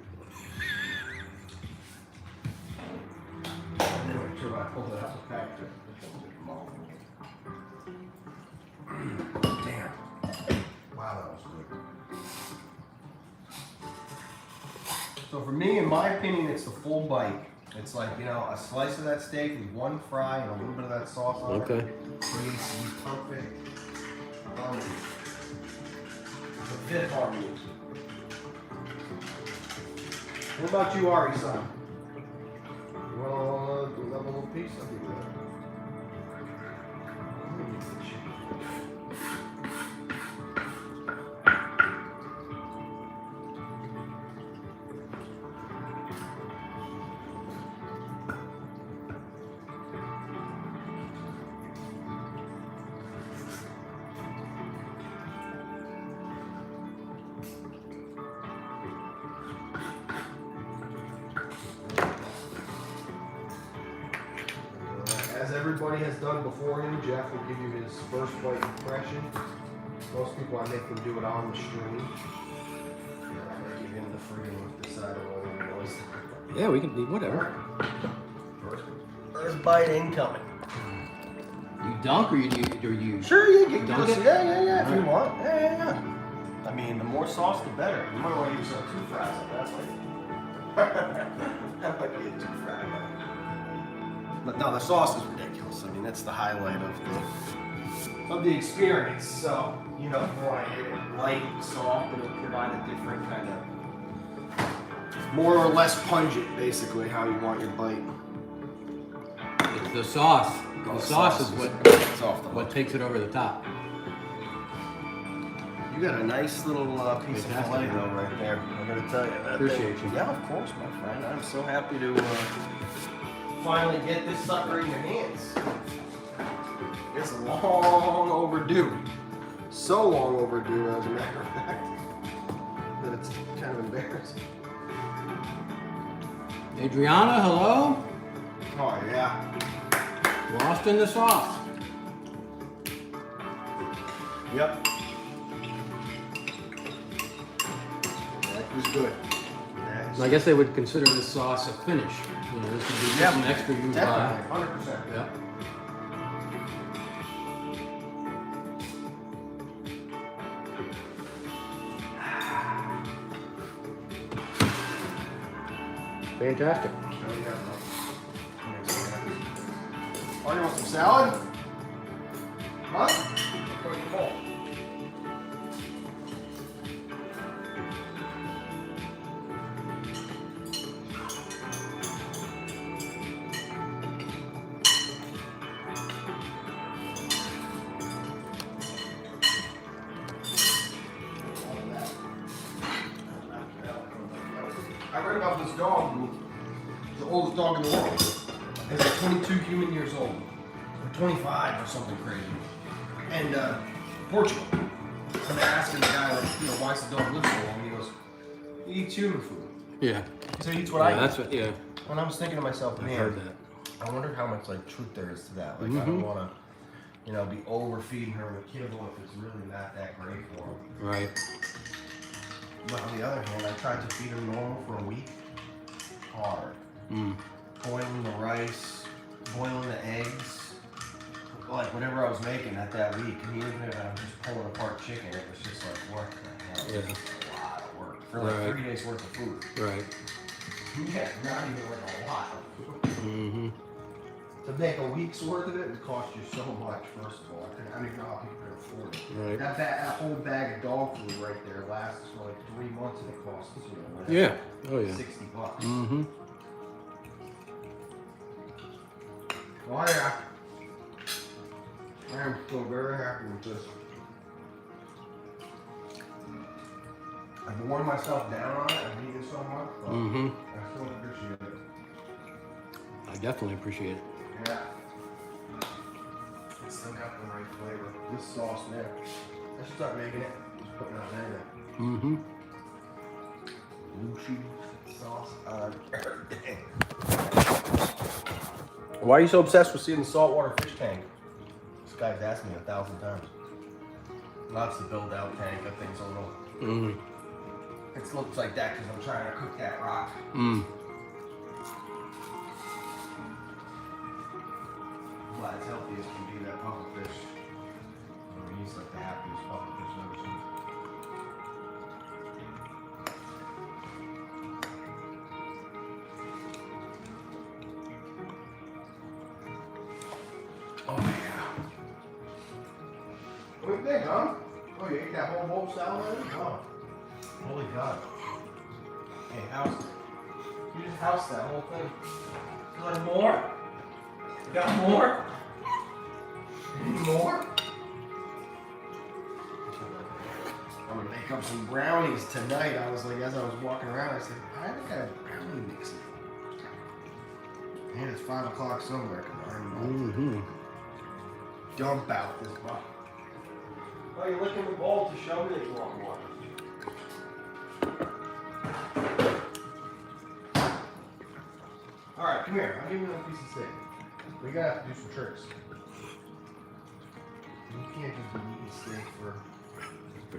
Anyway, sure, I pulled it out the package. Damn. Wow, that was good. So for me, in my opinion, it's the full bite. It's like, you know, a slice of that steak with one fry and a little bit of that sauce on Okay. it. Creates some perfect harmony. The fifth harmony. What about you, Ari-san? You want another little piece? I'll give you that. as everybody has done before him, Jeff will give you his first bite impression. Most people, I make them do it on the stream. And I'm gonna give him the freedom of deciding whether he knows. Yeah, we can do whatever. First bite incoming. You dunk or you? Sure, you can dunk it. it? Yeah, if you want. Yeah. I mean, the more sauce, the better. You might want to use some two fries on that one. That might be a two fry. But no, the sauce is ridiculous. I mean, that's the highlight of the experience. So, you know, if you want to hit it light, soft, it'll provide a different kind of more or less pungent, basically, how you want your bite. It's the sauce. Oh, The sauce is it's off the what takes it over the top. You got a nice little piece of filet though right there. I'm gonna tell you that. Appreciate you. Yeah, of course, my friend. I'm so happy to finally get this sucker in your hands. It's long overdue. So long overdue, as a matter of fact, that it's kind of embarrassing. Adriana, hello. Oh yeah. Lost in the sauce. Yep. That was good. I guess they would consider this sauce a finish. You know, this would be just an extra you buy. Definitely, 100%. Yep. Fantastic. Oh, you want some salad? Huh? Pretty cool. I read about this dog. It's the oldest dog in the world. It's like 22 human years old. Or 25 or something crazy. And Portugal. So they're asking the guy, like, you know, why does the dog live so long? He goes, he eats human food. Yeah. So he eats what I eat. That's what. Yeah. And I was thinking to myself, I man, heard that. I wonder how much like truth there is to that. Like I don't want to, you know, be overfeeding her with kibble if it's really not that great for him. Right. But on the other hand, I tried to feed her normal for a week. Hard. Boiling the rice, boiling the eggs, like whatever I was making that week. And even if I was just pulling apart chicken, it was just like, what the hell? Yeah. It's a lot of work for like 3 days worth of food. Right. Yeah, not even like a lot of food. Mm-hmm. To make a week's worth of it would cost you so much, first of all. I don't even know how people can afford it. Right. That whole bag of dog food right there lasts for like 3 months and it costs, you know, like Yeah. Oh yeah. $60. Mm-hmm. Oh yeah. I am so very happy with this. I've worn myself down on it. I've eaten so much, but I still appreciate it. I definitely appreciate it. Yeah. It's still got the right flavor. This sauce, man. I should start making it. Just putting it on there. Blue cheese sauce on everything. Why are you so obsessed with seeing the saltwater fish tank? This guy's asked me 1,000 times. Lots to build out tank. That thing's a little. It looks like that because I'm trying to cook that rock. Well, as healthy as can be, that pufferfish. I mean, he's like the happiest pufferfish I've ever seen. Oh yeah. What do you think, huh? Oh, you ate that whole bowl salad already? Oh. Holy God. Hey, house. You just housed that whole thing. You like more? You got more? You need more? I'm gonna make up some brownies tonight. I was like, as I was walking around, I said, I think I have brownie mix. And it's 5 o'clock somewhere. Dump out this bottle. Oh, you're licking the bowl to show me that you want more. Alright, come here. I'll give you another piece of steak. We gotta have to do some tricks. You can't just be eating steak for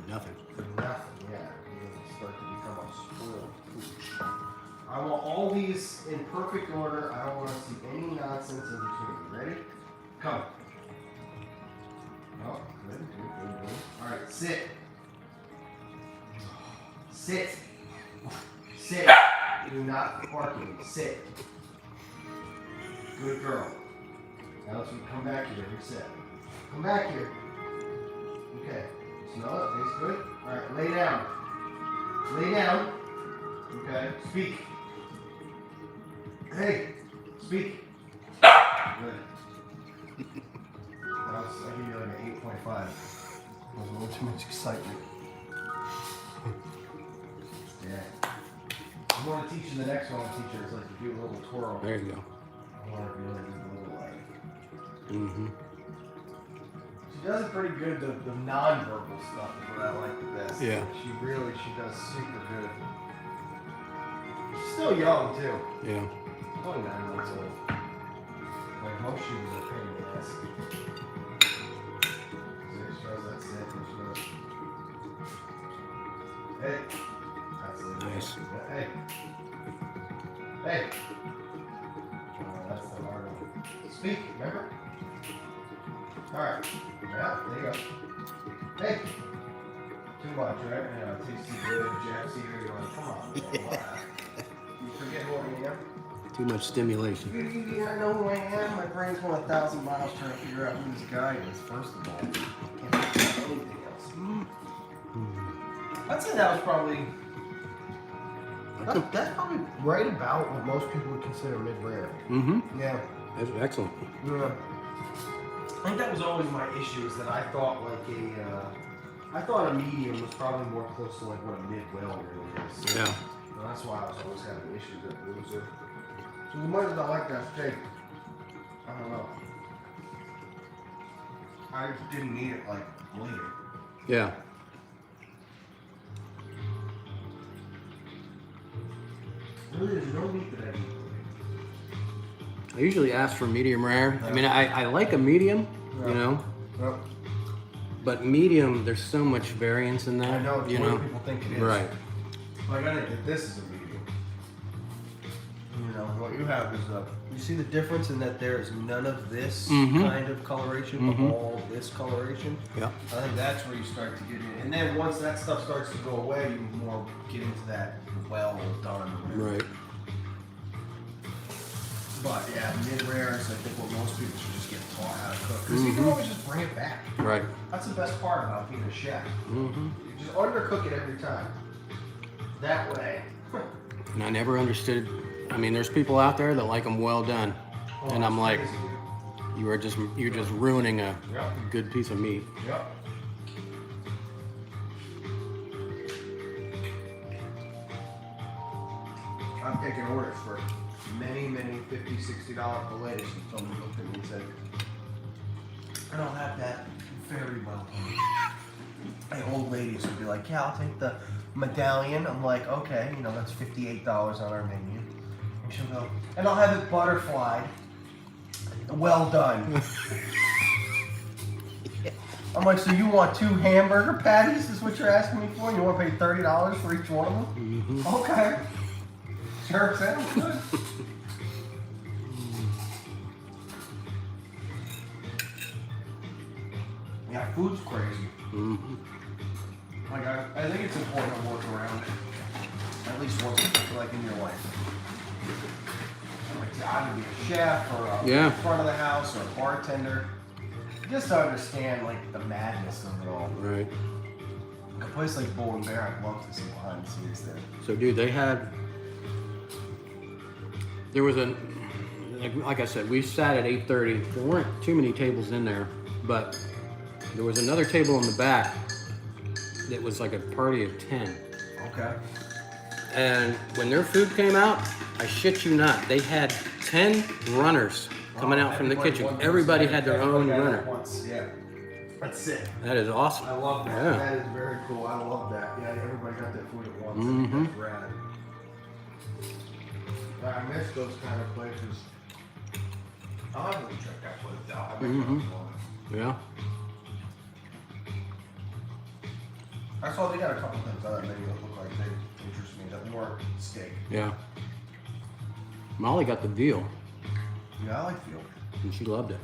nothing. nothing, yeah. You're gonna start to become a spoiled pooch. I want all these in perfect order. I don't want to see any nonsense in between. Ready? Come. Oh, good. All right, sit. Sit. Sit. Do not barking. Sit. Good girl. Now let's come back here. Reset. Come back here. Okay. Smell it. Tastes good. All right. Lay down. Lay down. Okay. Speak. Hey. Speak. Good. I give you like an 8.5. That was a little too much excitement. Yeah. I want to teach you the next one. I teach her. It's like you do a little twirl. There you go. I want to really do a little like. Mm-hmm. She does it pretty good. The non-verbal stuff is what I like the best. Yeah. She does super good. She's still young too. Yeah. 29 months old. Like most shoes are pain in the ass. She shows that sit and she goes. Hey. That's it. Nice. Hey. Hey. Oh, that's the hard one. Speak, remember? Alright. Yeah, there you go. Hey. Too much, right? Yeah, it tastes too good. Jack's here. You're like, come on. Man, you forget who I am? Too much stimulation. I know who I am. My brain's going 1,000 miles trying to figure out who this guy is, first of all. I can't figure out anything else. I'd say that was probably... That's probably right about what most people would consider mid-rare. Mm-hmm. Yeah. That's excellent. Yeah. I think that was always my issue, is that I thought like I thought a medium was probably more close to like what a mid-well really is. So, Yeah. so that's why I was always having issues with it. So as much as I like that steak, I don't know. I just didn't eat it like later. Yeah. Really, there's no meat that I eat. I usually ask for medium rare. I mean, I like a medium, you know, Yep. but medium, there's so much variance in that. I know, it's you what know. people think it is. Right. Like I think this is a medium. You know, what you have is you see the difference in that there is none of this kind of coloration, but all this coloration. Yeah. I think that's where you start to get in. And then once that stuff starts to go away, you more get into that well done. Right. But yeah, mid-rare is I think what most people should just get taught how to cook. Because you can always just bring it back. Right. That's the best part about being a chef. Mm-hmm. You just undercook it every time. That way. And I never understood. I mean, there's people out there that like them well done, and I'm like, you're just ruining a good piece of meat. Yep. I'm taking orders for many $50, $60 fillets. And someone looked at me and said, I don't have that very well done. Hey, old ladies would be like, yeah, I'll take the medallion. I'm like, okay, you know, that's $58 on our menu. And she'll go, and I'll have it butterflied. Well done. I'm like, so you want 2 hamburger patties is what you're asking me for? And you want to pay $30 for each one of them? Mm-hmm. Okay. Sure, sounds good. Yeah, food's crazy. Mm-hmm. Like, I think it's important to work around it. At least once, like in your life. Like, to either be a chef or a front of the house or a bartender. Just to understand, like, the madness of it all. Right. A place like Bull and Bear, I'd love to see behind the scenes there. So, dude, there was a, like I said, we sat at 8:30. There weren't too many tables in there, but there was another table in the back that was like a party of 10. Okay. And when their food came out, I shit you not, they had 10 runners coming out from the kitchen. Everybody had their own runner. Yeah. That's sick. That is awesome. I love that. Yeah. That is very cool. I love that. Yeah, everybody got their food at once. Mhm. That's rad. I miss those kind of places. I'll have to check that footage out. Yeah. I saw they got a couple things on that video that look like they interest me that weren't steak. Yeah. Molly got the veal, Yeah, I like veal. and she loved it.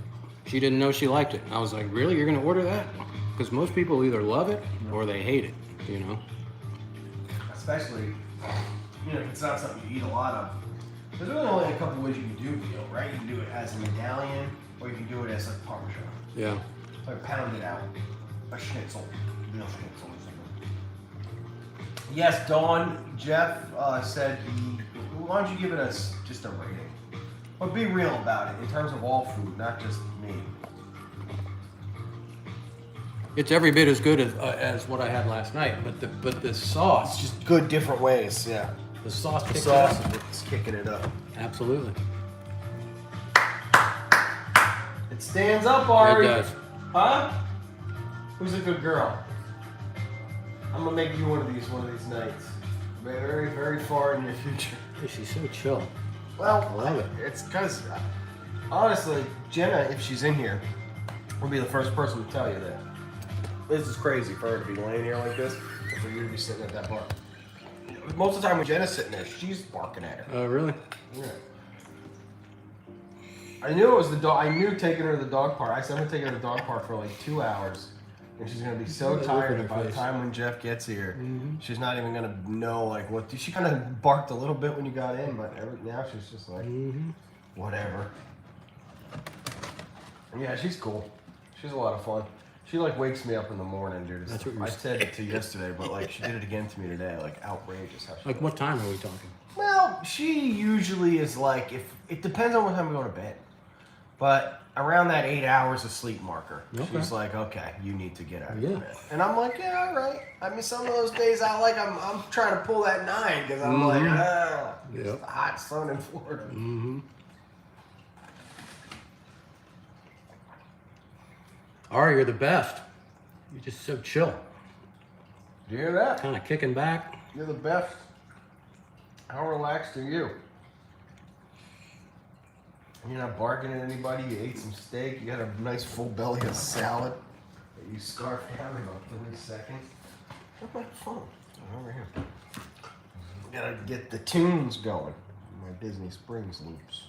She didn't know she liked it. I was like, really? You're gonna order that? Because most people either love it or they hate it, you know? Especially, you know, if it's not something you eat a lot of. There's really only a couple ways you can do veal, right? You can do it as a medallion, or you can do it as like Parmesan. Yeah. Like pound it out. A schnitzel. Veal schnitzel or something. Yes, Dawn, Jeff said why don't you give it just a rating? But be real about it in terms of all food, not just me. It's every bit as good as what I had last night, but the sauce, Just good different ways, yeah. the sauce The kicks it sauce up. is kicking it up. Absolutely. It stands up, Ari. It does. Huh? Who's a good girl? I'm gonna make you one of these nights. Very, very far in the future. Hey, she's so chill. Well, I love it. It's because, honestly, Jenna, if she's in here, will be the first person to tell you that. This is crazy for her to be laying here like this, and for you to be sitting at that bar. Most of the time when Jenna's sitting there, she's barking at her. Oh, really? Yeah. I knew it was the dog. I knew taking her to the dog park. I said I'm gonna take her to the dog park for like 2 hours, and she's gonna be so tired by the time when Jeff gets here. She's not even gonna know like what. She kind of barked a little bit when you got in, but now she's just like whatever. Yeah, she's cool. She's a lot of fun. She like wakes me up in the morning, dude. That's what I said it to you yesterday, but like she did it again to me today. Like outrageous how she. Like, what time are we talking? Well, she usually is like, if it depends on what time we go to bed, but around that 8 hours of sleep marker, she's like, okay, you need to get out of bed. And I'm like, yeah, all right. I mean, some of those days I'm trying to pull that 9 because I'm like, it's the hot sun in Florida. Ari, you're the best. You're just so chill. Do you hear that? Kind of kicking back. You're the best. How relaxed are you? You're not barking at anybody. You ate some steak. You got a nice full belly of salad that you scarfed down in about 3 seconds. Where's my phone? Oh, over here. Gotta get the tunes going. My Disney Springs loops.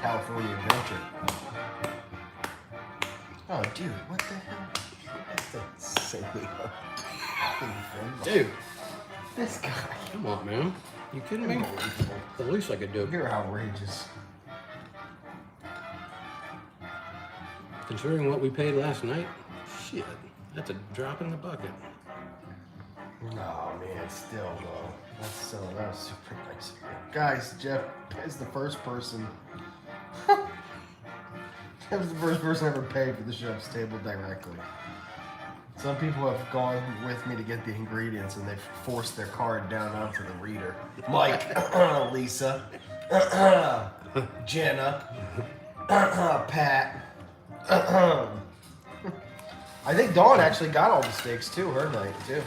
California Adventure. Oh, dude, what the hell? That's the silly Dude, this guy. come on, man. You kidding me? The least I could do. You're outrageous. Considering what we paid last night, shit, that's a drop in the bucket. Oh man, still though. That was super nice. Guys, Jeff is the first person. Jeff was the first person ever paid for the chef's table directly. Some people have gone with me to get the ingredients and they've forced their card down onto the reader. Mike, Lisa, Jenna, Pat. I think Dawn actually got all the steaks too, her night too.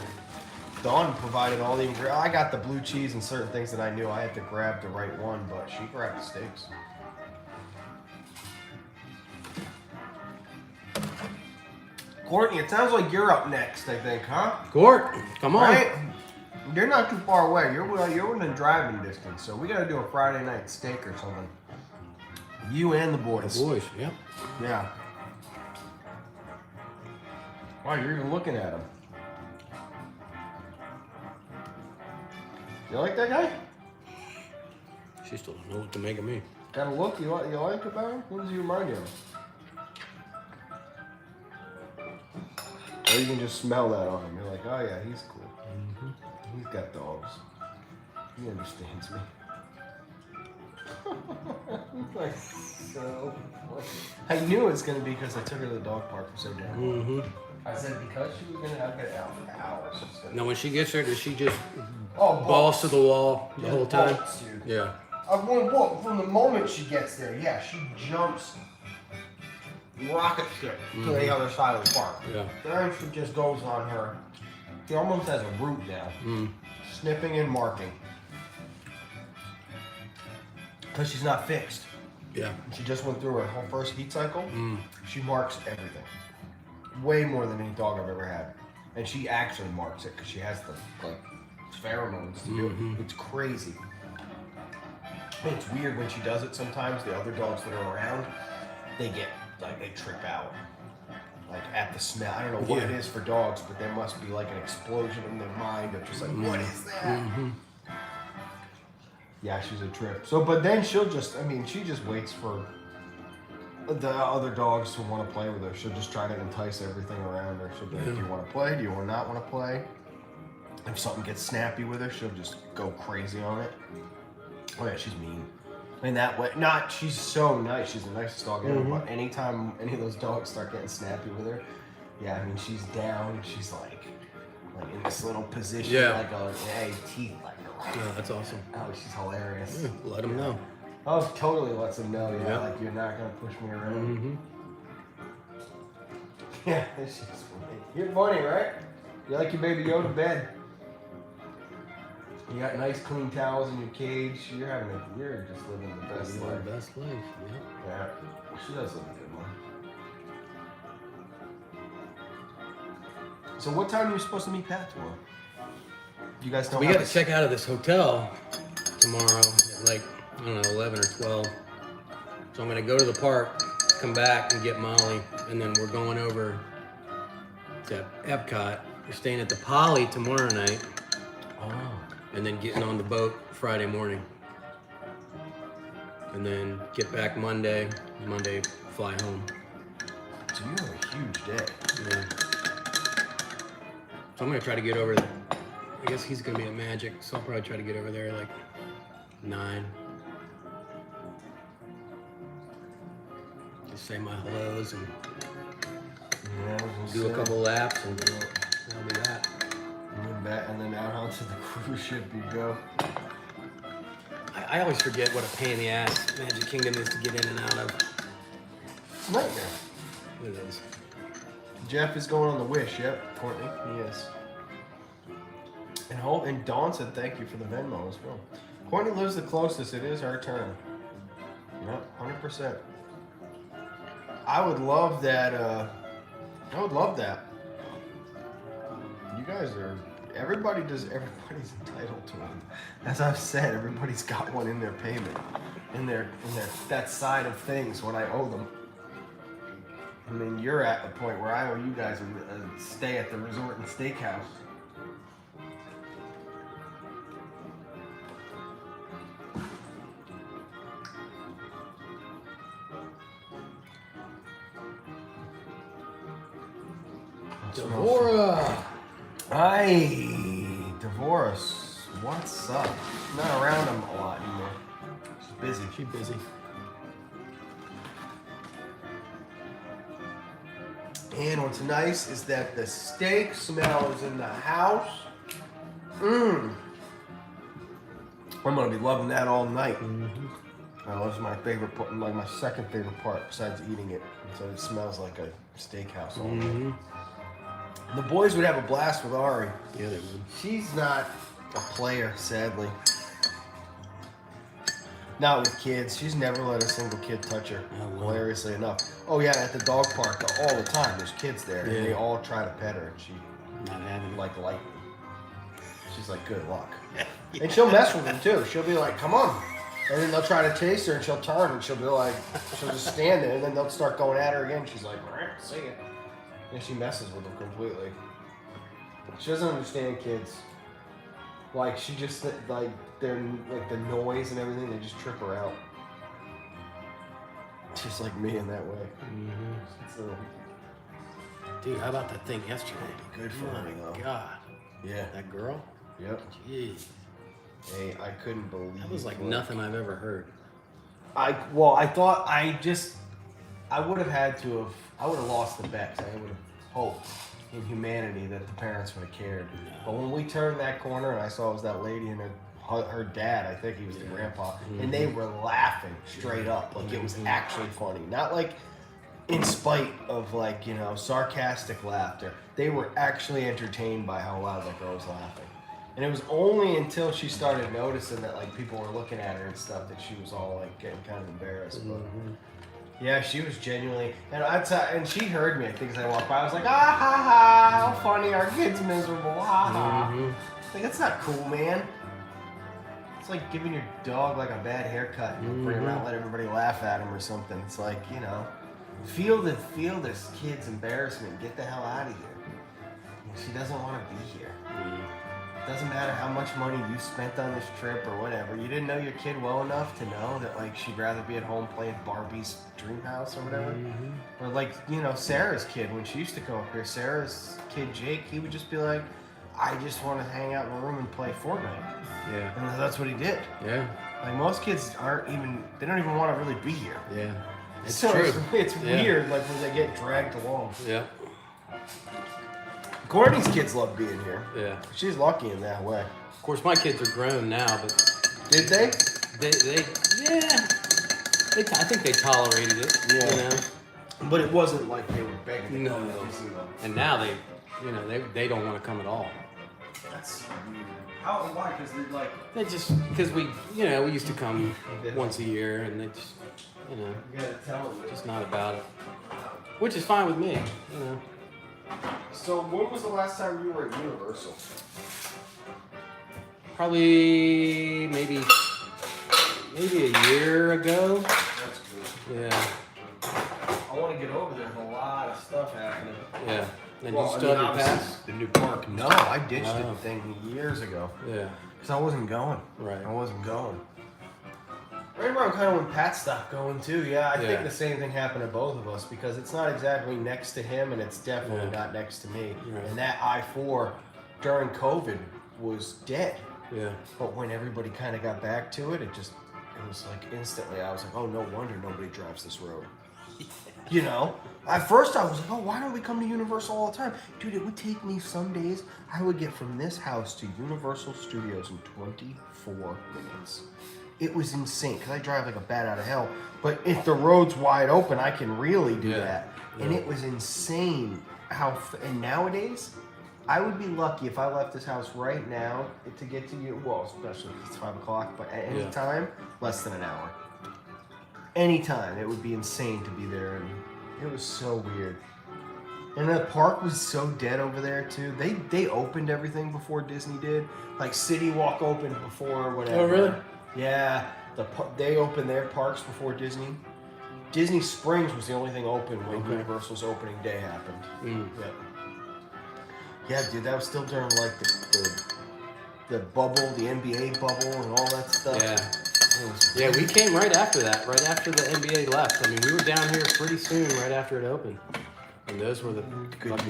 Dawn provided all the ingredients. I got the blue cheese and certain things that I knew I had to grab the right one, but she grabbed the steaks. Courtney, it sounds like you're up next, I think, huh? Court, come on. Right? You're not too far away. You're within driving distance, so we gotta do a Friday night steak or something. You and the boys. The boys, yeah. Yeah. Wow, you're even looking at him. You like that guy? She still don't know what to make of me. Got a look you like about him? What does he remind you of? Or you can just smell that on him. You're like, oh yeah, he's cool. He's got dogs. He understands me. Like, so funny. I knew it was going to be because I took her to the dog park for so damn long. I said because she was going to have to get out for hours. Now, when she gets there, does she just balls balls to the wall the whole time? Bolts, dude. Yeah. From the moment she gets there, yeah, she jumps rocket ship to the other side of the park. Yeah. Then she just goes on her. She almost has a route now. Sniffing and marking. because she's not fixed. Yeah. She just went through her whole first heat cycle. She marks everything. Way more than any dog I've ever had. And she actually marks it because she has the like pheromones to do it. It's crazy. It's weird when she does it sometimes. The other dogs that are around, they get, like, they trip out. Like, at the smell. I don't know what it is for dogs, but there must be, like, an explosion in their mind of just like, what is that? Yeah, she's a trip. So, but then she'll just, I mean, she just waits for the other dogs to want to play with her. She'll just try to entice everything around her. She'll be like, do you want to play? Do you not want to play? If something gets snappy with her, she'll just go crazy on it. Oh yeah, she's mean. In that way, she's so nice. She's the nicest dog ever. But anytime any of those dogs start getting snappy with her, yeah, I mean, she's down. She's like in this little position, like teeth like. Yeah, that's awesome. Oh, she's hilarious. Yeah, let them know. Oh, totally lets them know. Yeah, like you're not gonna push me around. Yeah, this is funny. You're funny, right? You like your baby Yoda bed. You got nice clean towels in your cage. You're just living the best life. The best life, Yeah, she does live a good one. So what time are you supposed to meet Pat tomorrow? You guys don't. We got to check out of this hotel tomorrow at like, I don't know, 11 or 12. So I'm gonna go to the park, come back and get Molly, and then we're going over to Epcot. We're staying at the Poly tomorrow night. Oh. And then getting on the boat Friday morning. And then get back Monday fly home. So you have a huge day. Yeah. So I'm gonna try to get over there. I guess he's gonna be at Magic, so I'll probably try to get over there like 9. Just say my hellos and do a couple laps and that'll be that. And then out onto the cruise ship you go. I always forget what a pain in the ass Magic Kingdom is to get in and out of. It's a nightmare. It is. Jeff is going on the Wish, yep, Courtney. He is. And Dawn said thank you for the Venmo as well. Courtney lives the closest. It is her turn. Yep, 100%. I would love that. I would love that. You guys are. Everybody's entitled to one. As I've said, everybody's got one in their payment, in their that side of things when I owe them. I mean, you're at the point where I owe you guys a stay at the resort and steakhouse. Devora! Hi, Divorce. What's up? Not around him a lot anymore. She's busy. She's busy. And what's nice is that the steak smell is in the house. I'm gonna be loving that all night. That's my favorite part, like my second favorite part besides eating it. So it smells like a steakhouse all night. The boys would have a blast with Ari. Yeah, they would. She's not a player, sadly. Not with kids. She's never let a single kid touch her, hilariously enough. Oh yeah, at the dog park all the time. There's kids there, and they all try to pet her, and she not having it. like lightning. She's like, good luck. And she'll mess with them too. She'll be like, come on. And then they'll try to chase her, and she'll turn, and she'll be like, she'll just stand there, and then they'll start going at her again. She's like, see ya. And she messes with them completely. She doesn't understand kids. Like, she just, like, they're, like, the noise and everything, they just trip her out. Just like me in that way. So, dude, how about that thing yesterday? Good for me, though. God. Yeah. That girl? Yep. Jeez. Hey, I couldn't believe That was like nothing I've ever heard. I would have lost the bet. I would have hoped in humanity that the parents would have cared. But when we turned that corner and I saw it was that lady and her dad, I think he was the grandpa, and they were laughing straight up. Like it was actually funny. Not like in spite of like, you know, sarcastic laughter. They were actually entertained by how loud that girl was laughing. And it was only until she started noticing that like people were looking at her and stuff that she was all like getting kind of embarrassed. But yeah, she was genuinely, and she heard me. I think as I walked by, I was like, ah ha ha, how funny, our kid's miserable, ha ha. Like that's not cool, man. It's like giving your dog like a bad haircut and bring him out, and let everybody laugh at him or something. It's like, you know, feel this kid's embarrassment. Get the hell out of here. She doesn't want to be here. It doesn't matter how much money you spent on this trip or whatever. You didn't know your kid well enough to know that like she'd rather be at home playing Barbie's dream house or whatever. Or like, you know, Sarah's kid, when she used to come up here, Sarah's kid Jake, he would just be like, I just want to hang out in the room and play Fortnite. Yeah. And that's what he did. Yeah. Like most kids they don't even want to really be here. Yeah. It's true. It's weird, like when they get dragged along. Yeah. Courtney's kids love being here. Yeah. She's lucky in that way. Of course, my kids are grown now, but... Did they? Yeah. I think they tolerated it, you know? But it wasn't like they were begging to come. And now they don't want to come at all. That's weird. Why? Because they're like... They just... Because we used to come once a year, and they just, you know... You gotta tell them. Just not about it. Which is fine with me, you know? So when was the last time you were at Universal? Probably maybe a year ago. That's good. Yeah. I want to get over there. There's a lot of stuff happening. Yeah. And you still have your pass? The new park. No, I ditched the thing years ago. Yeah. Because I wasn't going. Right. I wasn't going. Right around kind of when Pat stopped going too. Yeah, I think the same thing happened to both of us because it's not exactly next to him and it's definitely not next to me. Right. And that I-4 during COVID was dead. Yeah. But when everybody kind of got back to it, it was like instantly I was like, oh, no wonder nobody drives this road. You know? At first I was like, oh, why don't we come to Universal all the time? Dude, it would take me some days. I would get from this house to Universal Studios in 24 minutes. It was insane because I drive like a bat out of hell. But if the road's wide open, I can really do that. Yeah. And it was insane how. And nowadays, I would be lucky if I left this house right now to get to you. Well, especially if it's 5 o'clock, but at any time, less than an hour. Anytime, it would be insane to be there, and it was so weird. And the park was so dead over there too. They opened everything before Disney did. Like City Walk opened before whatever. Oh really? Yeah, they opened their parks before Disney. Disney Springs was the only thing open when Universal's opening day happened. Yep. Yeah, dude, that was still during like the bubble, the NBA bubble, and all that stuff. Yeah. We came right after that, right after the NBA left. I mean, we were down here pretty soon, right after it opened. And those were the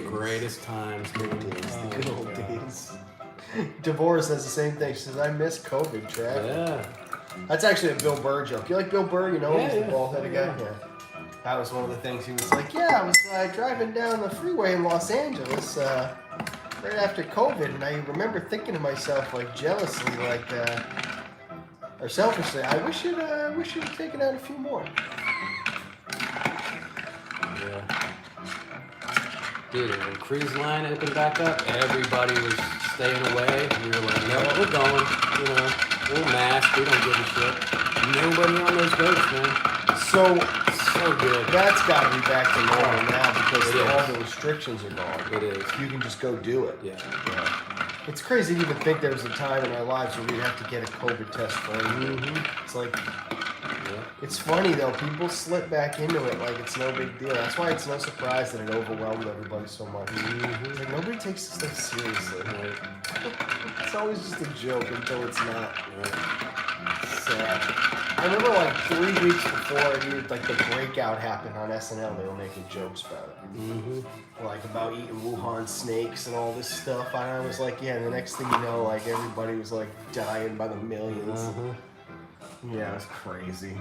greatest times. Good days, the good old days. Devorah says the same thing. She says, I miss COVID, Trav. Yeah. That's actually a Bill Burr joke. You like Bill Burr? You know, he's the bald-headed guy. Yeah. That was one of the things he was like, I was driving down the freeway in Los Angeles right after COVID, and I remember thinking to myself, like, jealously, like, or selfishly, I wish you'd have taken out a few more. Yeah. Dude, and when Cruise Line opened back up, everybody was staying away. We were like, no, we're going. You know, we'll mask. We don't give a shit. Nobody on those boats, man. So good. That's got to be back to normal now because all the restrictions are gone. It is. You can just go do it. Yeah. It's crazy to even think there was a time in our lives where we'd have to get a COVID test for anything. It's like, it's funny though, people slip back into it like it's no big deal. That's why it's no surprise that it overwhelmed everybody so much. It's like nobody takes this stuff seriously. It's always just a joke until it's not. Sad. I remember like 3 weeks before like the breakout happened on SNL, they were making jokes about it. Like about eating Wuhan snakes and all this stuff. And I was like, the next thing you know, like everybody was like dying by the millions. Yeah, it was crazy.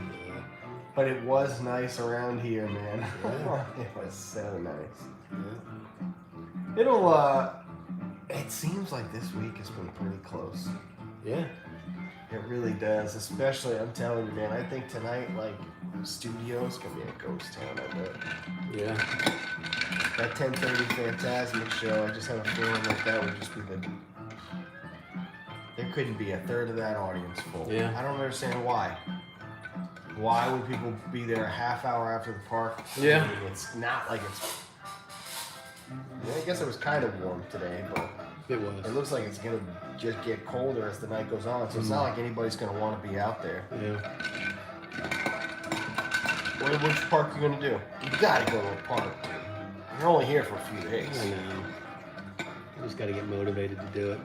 But it was nice around here, man. It was so nice. It seems like this week has been pretty close. Yeah. It really does, especially, I'm telling you, man, I think tonight, like, studio's gonna be a ghost town, I bet. Yeah. That 10:30 Phantasmic show, I just have a feeling like that would just be there couldn't be a third of that audience full. Yeah. I don't understand why. Why would people be there a half hour after the park? Yeah. I mean, it's not like it's... I guess it was kind of warm today, but It was. it looks like it's going to just get colder as the night goes on, so it's not like anybody's going to want to be out there. Yeah. Which park are you going to do? You got to go to a park. You're only here for a few days. I know. I just got to get motivated to do it.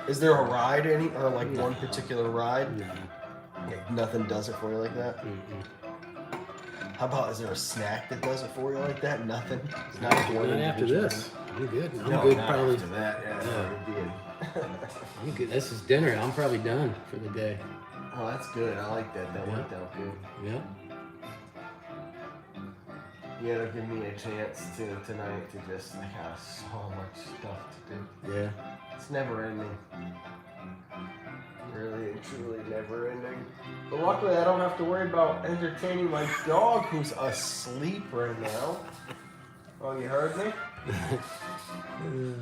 Is there a ride or like one particular ride? No. Like nothing does it for you like that? Mm-mm. How about, is there a snack that does it for you like that? Nothing? It's Not after individual this. I'm good. I'm No, good not probably. after that. Yeah. I'm good. This is dinner. I'm probably done for the day. Oh, that's good. I like that. That worked out good. Yep. Yeah, it'll give me a chance tonight to just, I got so much stuff to do. Yeah. It's never ending. Really and truly never ending. But luckily I don't have to worry about entertaining my dog who's asleep right now. Oh, you heard me? You're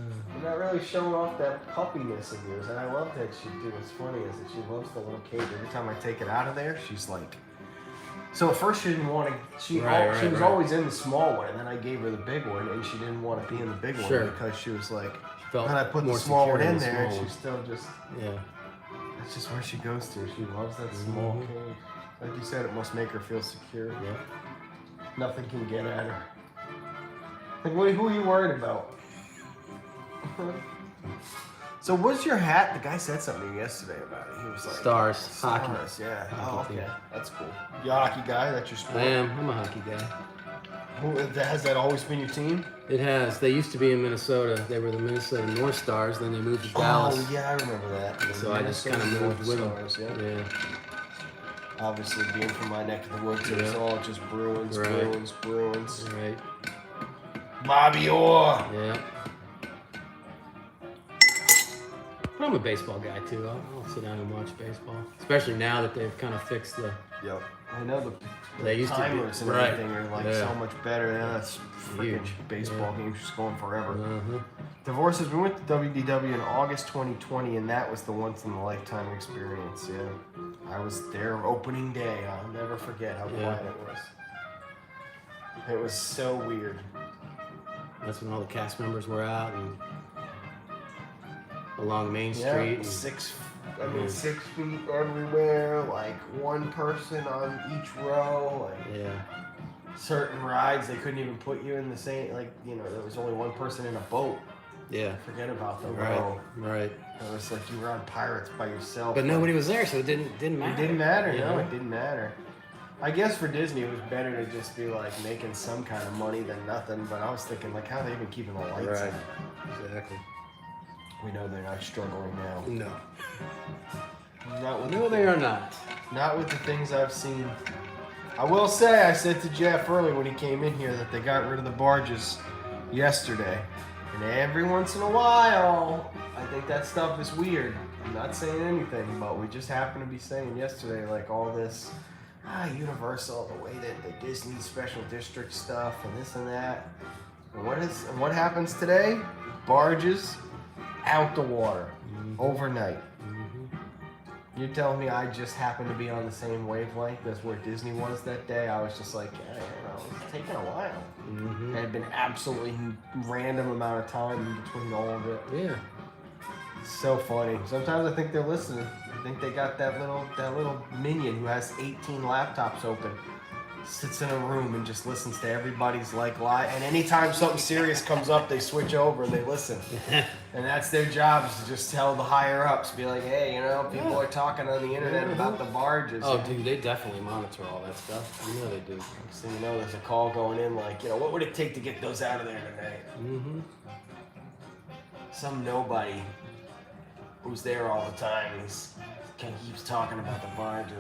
not really showing off that puppiness of yours, and I love that she do. What's funny is that she loves the little cage. Every time I take it out of there, she's like... So at first she didn't want to... She was always in the small one, and then I gave her the big one, and she didn't want to be in the big one because she was like... Felt and I put the more small one secure in the there, and small she's still just... Yeah. That's just where she goes to. She loves that small cage. Like you said, it must make her feel secure. Yeah. Nothing can get at her. Like, who are you worried about? So what's your hat? The guy said something to you yesterday about it. He was like... Stars. Hockey. Yeah. Hockey Oh, okay. team. That's cool. You a hockey guy? That's your sport? I am. I'm a hockey guy. Has that always been your team? It has. They used to be in Minnesota. They were the Minnesota North Stars. Then they moved to Dallas. Oh, yeah, I remember that. So I just kind of moved with them. Stars, Yeah. Obviously, being from my neck of the woods, it was all just Bruins, Right. Bruins. Right. Bobby Orr. Yeah. But I'm a baseball guy too. I'll sit down and watch baseball, especially now that they've kind of fixed the. Yep. I know the They used to be- timers and right. everything are like Yeah. so much better. Yeah, that's freaking Huge. baseball Yeah. games just going forever. Uh-huh. Divorces. We went to WDW in August 2020, and that was the once in a lifetime experience. Yeah, I was there opening day. I'll never forget how quiet it was. It was so weird. That's when all the cast members were out and along Main Yeah, Street. And, 6 feet everywhere, like one person on each row. Like yeah. certain rides, they couldn't even put you in the same. Like there was only one person in a boat. Yeah. Forget about the Right. row. Right. It was like you were on Pirates by yourself. But nobody was there, so it didn't matter. It didn't matter. you No, know? it didn't matter. I guess for Disney, it was better to just be like making some kind of money than nothing. But I was thinking, like, how are they even keeping the lights Right. on? Exactly. We know they're not struggling now. No. Not with No, the, they are not. Not with the things I've seen. I will say, I said to Jeff early when he came in here that they got rid of the barges yesterday. And every once in a while, I think that stuff is weird. I'm not saying anything, but we just happened to be saying yesterday, like all this, Universal, the way that the Disney Special District stuff and this and that. And what happens today? Barges out the water overnight. You're telling me I just happened to be on the same wavelength as where Disney was that day? I was just like, it's taking a while. It had been absolutely random amount of time in between all of it. Yeah. It's so funny. Sometimes I think they're listening. I think they got that little minion who has 18 laptops open, sits in a room and just listens to everybody's live. And anytime something serious comes up, they switch over and they listen. And that's their job, is to just tell the higher ups, be like, hey, people are talking on the internet about the barges. Oh, dude, they definitely monitor all that stuff. You know they do. So there's a call going in like, what would it take to get those out of there tonight? Some nobody who's there all the time, keeps talking about the barges.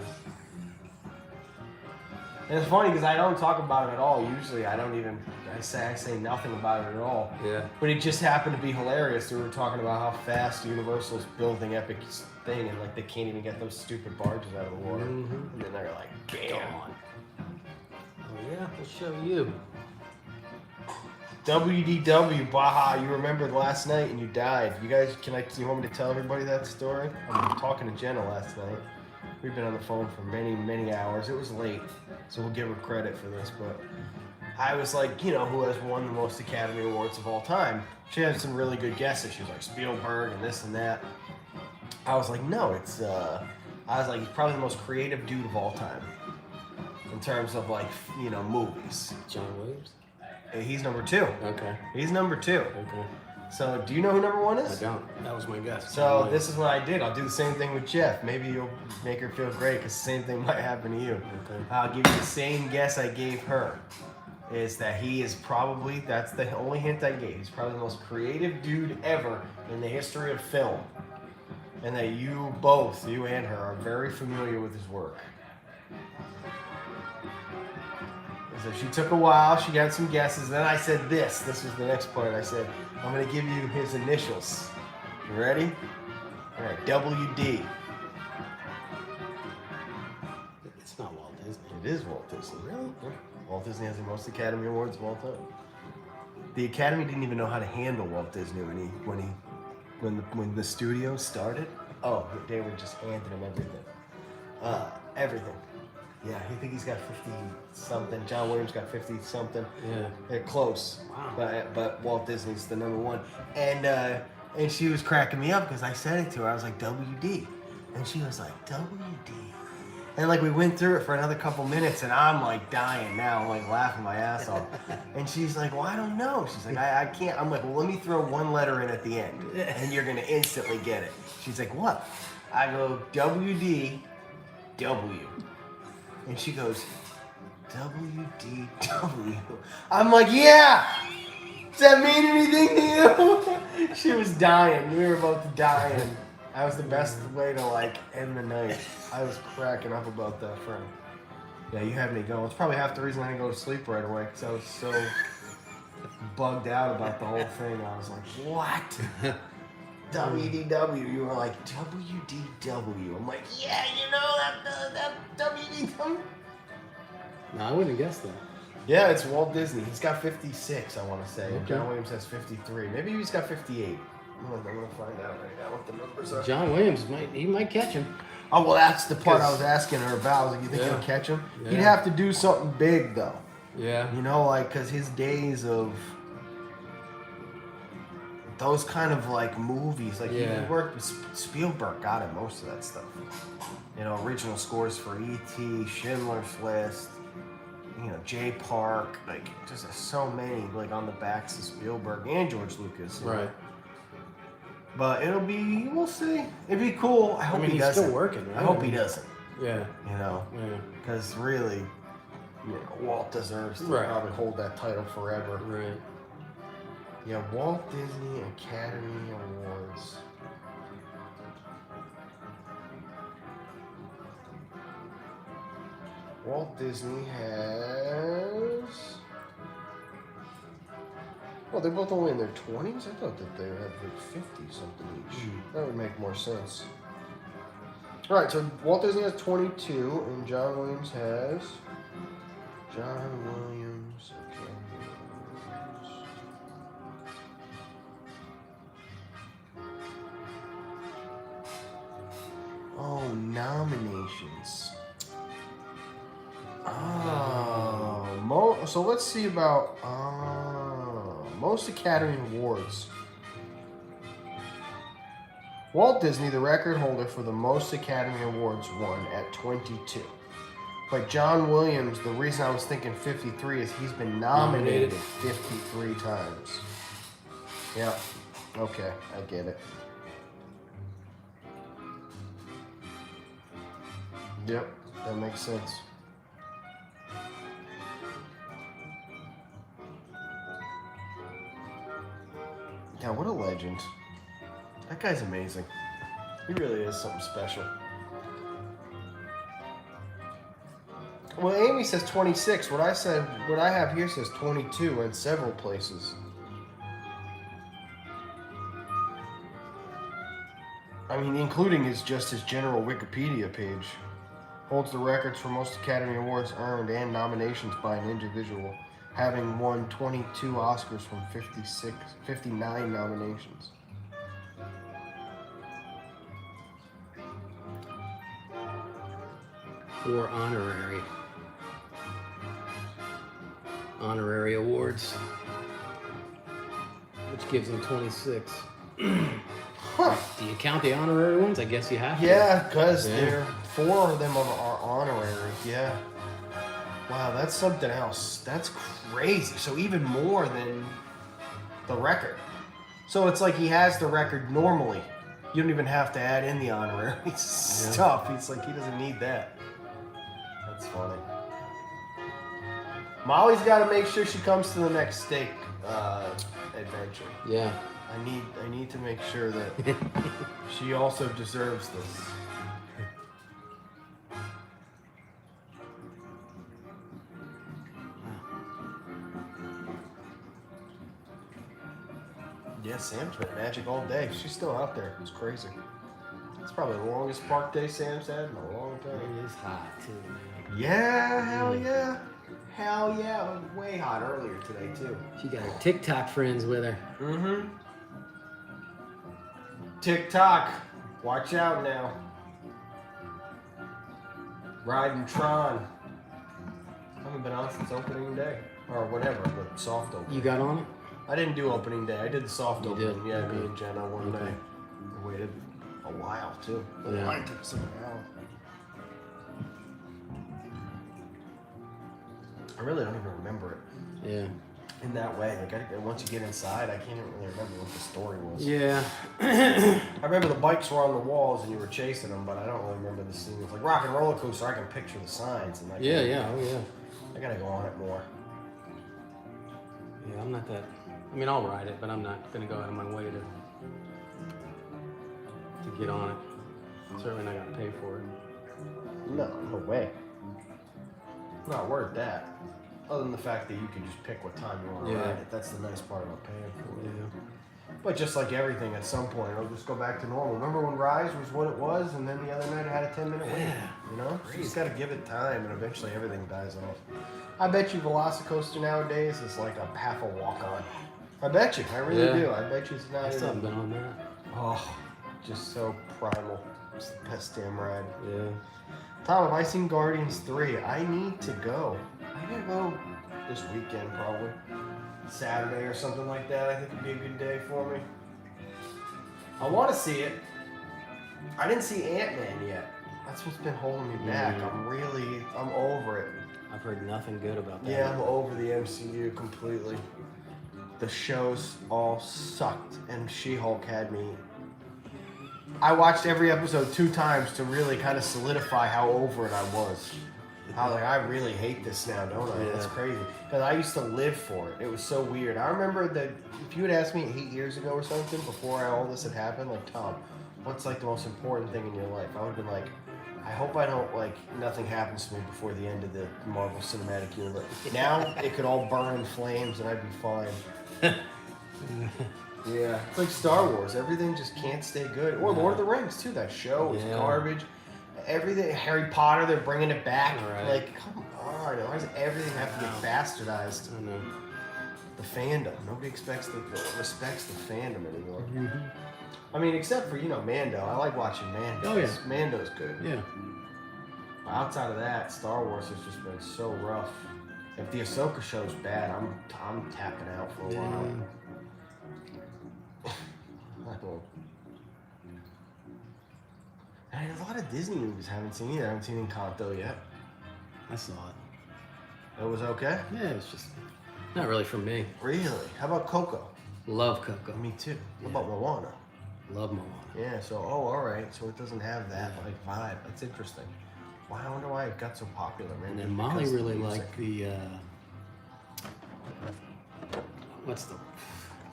And it's funny because I don't talk about it at all. Usually I say nothing about it at all. Yeah. But it just happened to be hilarious. We were talking about how fast Universal's building Epic's thing, and like they can't even get those stupid barges out of the water. And then they're like, damn. Oh yeah, we'll show you. WDW, Baja, you remembered last night and you died. You guys, do you want me to tell everybody that story? I'm talking to Jenna last night. We've been on the phone for many, many hours. It was late, so we'll give her credit for this, but I was like, who has won the most Academy Awards of all time? She had some really good guesses. She was like Spielberg and this and that. I was like, no, he's probably the most creative dude of all time in terms of movies. John Williams? He's number 2. Okay. He's number 2. Okay. So, do you know who number 1 is? I don't. That was my guess. So, this is what I did. I'll do the same thing with Jeff. Maybe you'll make her feel great because the same thing might happen to you. Okay. I'll give you the same guess I gave her. Is that he is probably, that's the only hint I gave. He's probably the most creative dude ever in the history of film. And that you both, you and her, are very familiar with his work. So she took a while, she got some guesses, then I said this was the next part. I said, I'm gonna give you his initials. You ready? All right, WD. It's not Walt Disney. It is Walt Disney. Really? Walt Disney has the most Academy Awards of all time. The Academy didn't even know how to handle Walt Disney when the studio started. Oh, they were just handing him everything. Everything. Yeah, I think he's got 50-something. John Williams got 50-something. Yeah. They're close. Wow. But Walt Disney's the number 1. And she was cracking me up because I said it to her. I was like, WD. And she was like, WD. And we went through it for another couple minutes and I'm dying now. I'm laughing my ass off. And she's like, well, I don't know. She's like, I can't. I'm like, well, let me throw one letter in at the end and you're going to instantly get it. She's like, what? I go, WD, W. And she goes, WDW. I'm like, yeah! Does that mean anything to you? She was dying. We were both dying. That was the best way to end the night. I was cracking up about that, friend. Yeah, you had me going. It's probably half the reason I didn't go to sleep right away because I was so bugged out about the whole thing. I was like, what? WDW. You were like, WDW. I'm like, yeah, that WDW. No, I wouldn't have guessed that. Yeah, it's Walt Disney. He's got 56, I want to say. Okay. John Williams has 53. Maybe he's got 58. I'm going to find out right now what the numbers are. John Williams, might catch him. Oh, well, that's the part I was asking her about. I was like, you think he'll catch him? Yeah. He'd have to do something big, though. Yeah. Because his days of those kind of movies, he worked with Spielberg, got him most of that stuff. Original scores for E.T., Schindler's List, Jay Park, just so many on the backs of Spielberg and George Lucas. Right. But we'll see. It'd be cool. I hope he doesn't. He's still working, right? I hope he doesn't. Yeah. Because really, Walt deserves to probably hold that title forever. Right. Yeah, Walt Disney Academy Awards. Walt Disney has... Oh, they're both only in their 20s? I thought that they had 50-something each. That would make more sense. All right, so Walt Disney has 22, and John Williams has... John Williams... Oh, nominations. Oh, so let's see about most Academy Awards. Walt Disney, the record holder for the most Academy Awards, won at 22. But John Williams, the reason I was thinking 53 is he's been nominated 53 times. Yeah, okay, I get it. Yep, that makes sense. Yeah, what a legend. That guy's amazing. He really is something special. Well, Amy says 26. What I have here says 22 in several places. I mean, including his general Wikipedia page. Holds the records for most Academy Awards earned and nominations by an individual. having won 22 Oscars from 59 nominations. Four honorary awards, which gives him 26. Huh. Do you count the honorary ones? I guess you have to. Yeah, because they're 4 of them are honorary. Yeah. Wow, that's something else. That's crazy. So even more than the record. So it's like he has the record normally. You don't even have to add in the honorary stuff. It's like he doesn't need that. That's funny. Molly's got to make sure she comes to the next steak adventure. Yeah. I need to make sure that she also deserves this. Yeah, Sam's been magic all day. She's still out there. It's crazy. It's probably the longest park day Sam's had in a long time. It is hot too, man. Yeah, hell yeah. Hell yeah. It was way hot earlier today too. She got her TikTok friends with her. Mm-hmm. TikTok. Watch out now. Riding Tron. I haven't been on since opening day. Or whatever, the soft opening. You got on it? I didn't do opening day. I did the soft You opening. did? Yeah, Okay. me and Jenna one day. I waited a while too. Yeah. Mine took us an hour. I really don't even remember it Yeah. in that way. Like once you get inside, I can't even really remember what the story was. Yeah. I remember the bikes were on the walls and you were chasing them, but I don't really remember the scene. It's like Rock and Roller Coaster. I can picture the signs and Yeah, yeah, oh yeah. I gotta go on it more. Yeah, I'm not that. I mean, I'll ride it, but I'm not gonna go out of my way to get on it. Certainly not gonna pay for it. No way. Not worth that. Other than the fact that you can just pick what time you want to ride it. That's the nice part about paying for it. Yeah. But just like everything, at some point, it'll just go back to normal. Remember when Rise was what it was, and then the other night it had a 10-minute wait? Yeah. You know? You just gotta give it time, and eventually everything dies off. I bet you Velocicoaster nowadays is like a half a walk-on. I bet you. I really do. I bet you it's not I still haven't even... been on that. Oh, just so primal. It's the best damn ride. Yeah. Tom, have I seen Guardians 3? I need to go. I gotta go this weekend, probably. Saturday or something like that. I think it'd be a good day for me. I want to see it. I didn't see Ant-Man yet. That's what's been holding me back. I'm over it. I've heard nothing good about that. Yeah, I'm over the MCU completely. The shows all sucked, and She-Hulk had me. I watched every episode 2 times to really kind of solidify how over it I was. I was like, I really hate this now, don't I? Yeah. That's crazy. Because I used to live for it. It was so weird. I remember that if you had asked me 8 years ago or something, before all this had happened, like, Tom, what's like the most important thing in your life? I would have been like, I hope I don't, like, nothing happens to me before the end of the Marvel Cinematic Universe. Now, it could all burn in flames and I'd be fine. Yeah. It's like Star Wars. Everything just can't stay good. Or Lord of the Rings, too. That show was garbage. Everything, Harry Potter, they're bringing it back. Right. Like, come on. Why does everything have to get bastardized? I know. The fandom. Nobody respects the fandom anymore. Mm-hmm. I mean, except for, Mando. I like watching Mando. Oh, yeah. Mando's good. Yeah. But outside of that, Star Wars has just been so rough. If the Ahsoka show's bad, I'm tapping out for a while. And a lot of Disney movies I haven't seen either. I haven't seen Encanto yet. I saw it. It was okay? Yeah, it's just not really for me. Really? How about Coco? Love Coco. Me too. What about Moana? Love Moana. Yeah, so, alright. So it doesn't have that, vibe. That's interesting. Wow, I wonder why it got so popular, man. And then Molly really liked the, I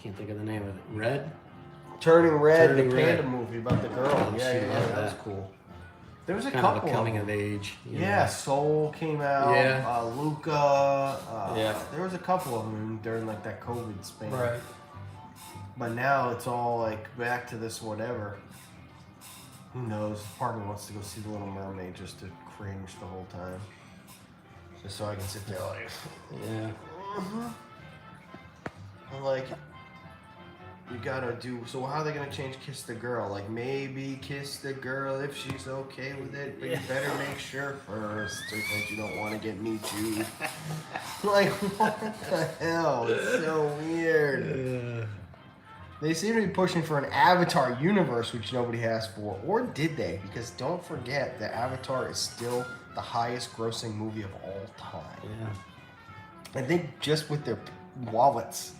can't think of the name of it. Red? Turning Red, Turning the Red. panda movie about the girl. Oh, Yeah, she loved that was that. cool. There was a Kind couple of a coming them. of age. you Yeah, know. Soul came out. Yeah. Luca. Yeah. There was a couple of them during like that COVID span. Right. But now it's all like back to this whatever. Who knows? Part of me wants to go see The Little Mermaid just to cringe the whole time. Just so I can sit there like, Yeah. I'm like, you gotta do. So how are they gonna change "kiss the girl"? Like maybe kiss the girl if she's okay with it, but you better make sure first, because you don't want to get me too. Like what the hell? It's so weird. They seem to be pushing for an Avatar universe, which nobody asked for, or did they? Because don't forget that Avatar is still the highest-grossing movie of all time. Yeah. I think just with their wallets,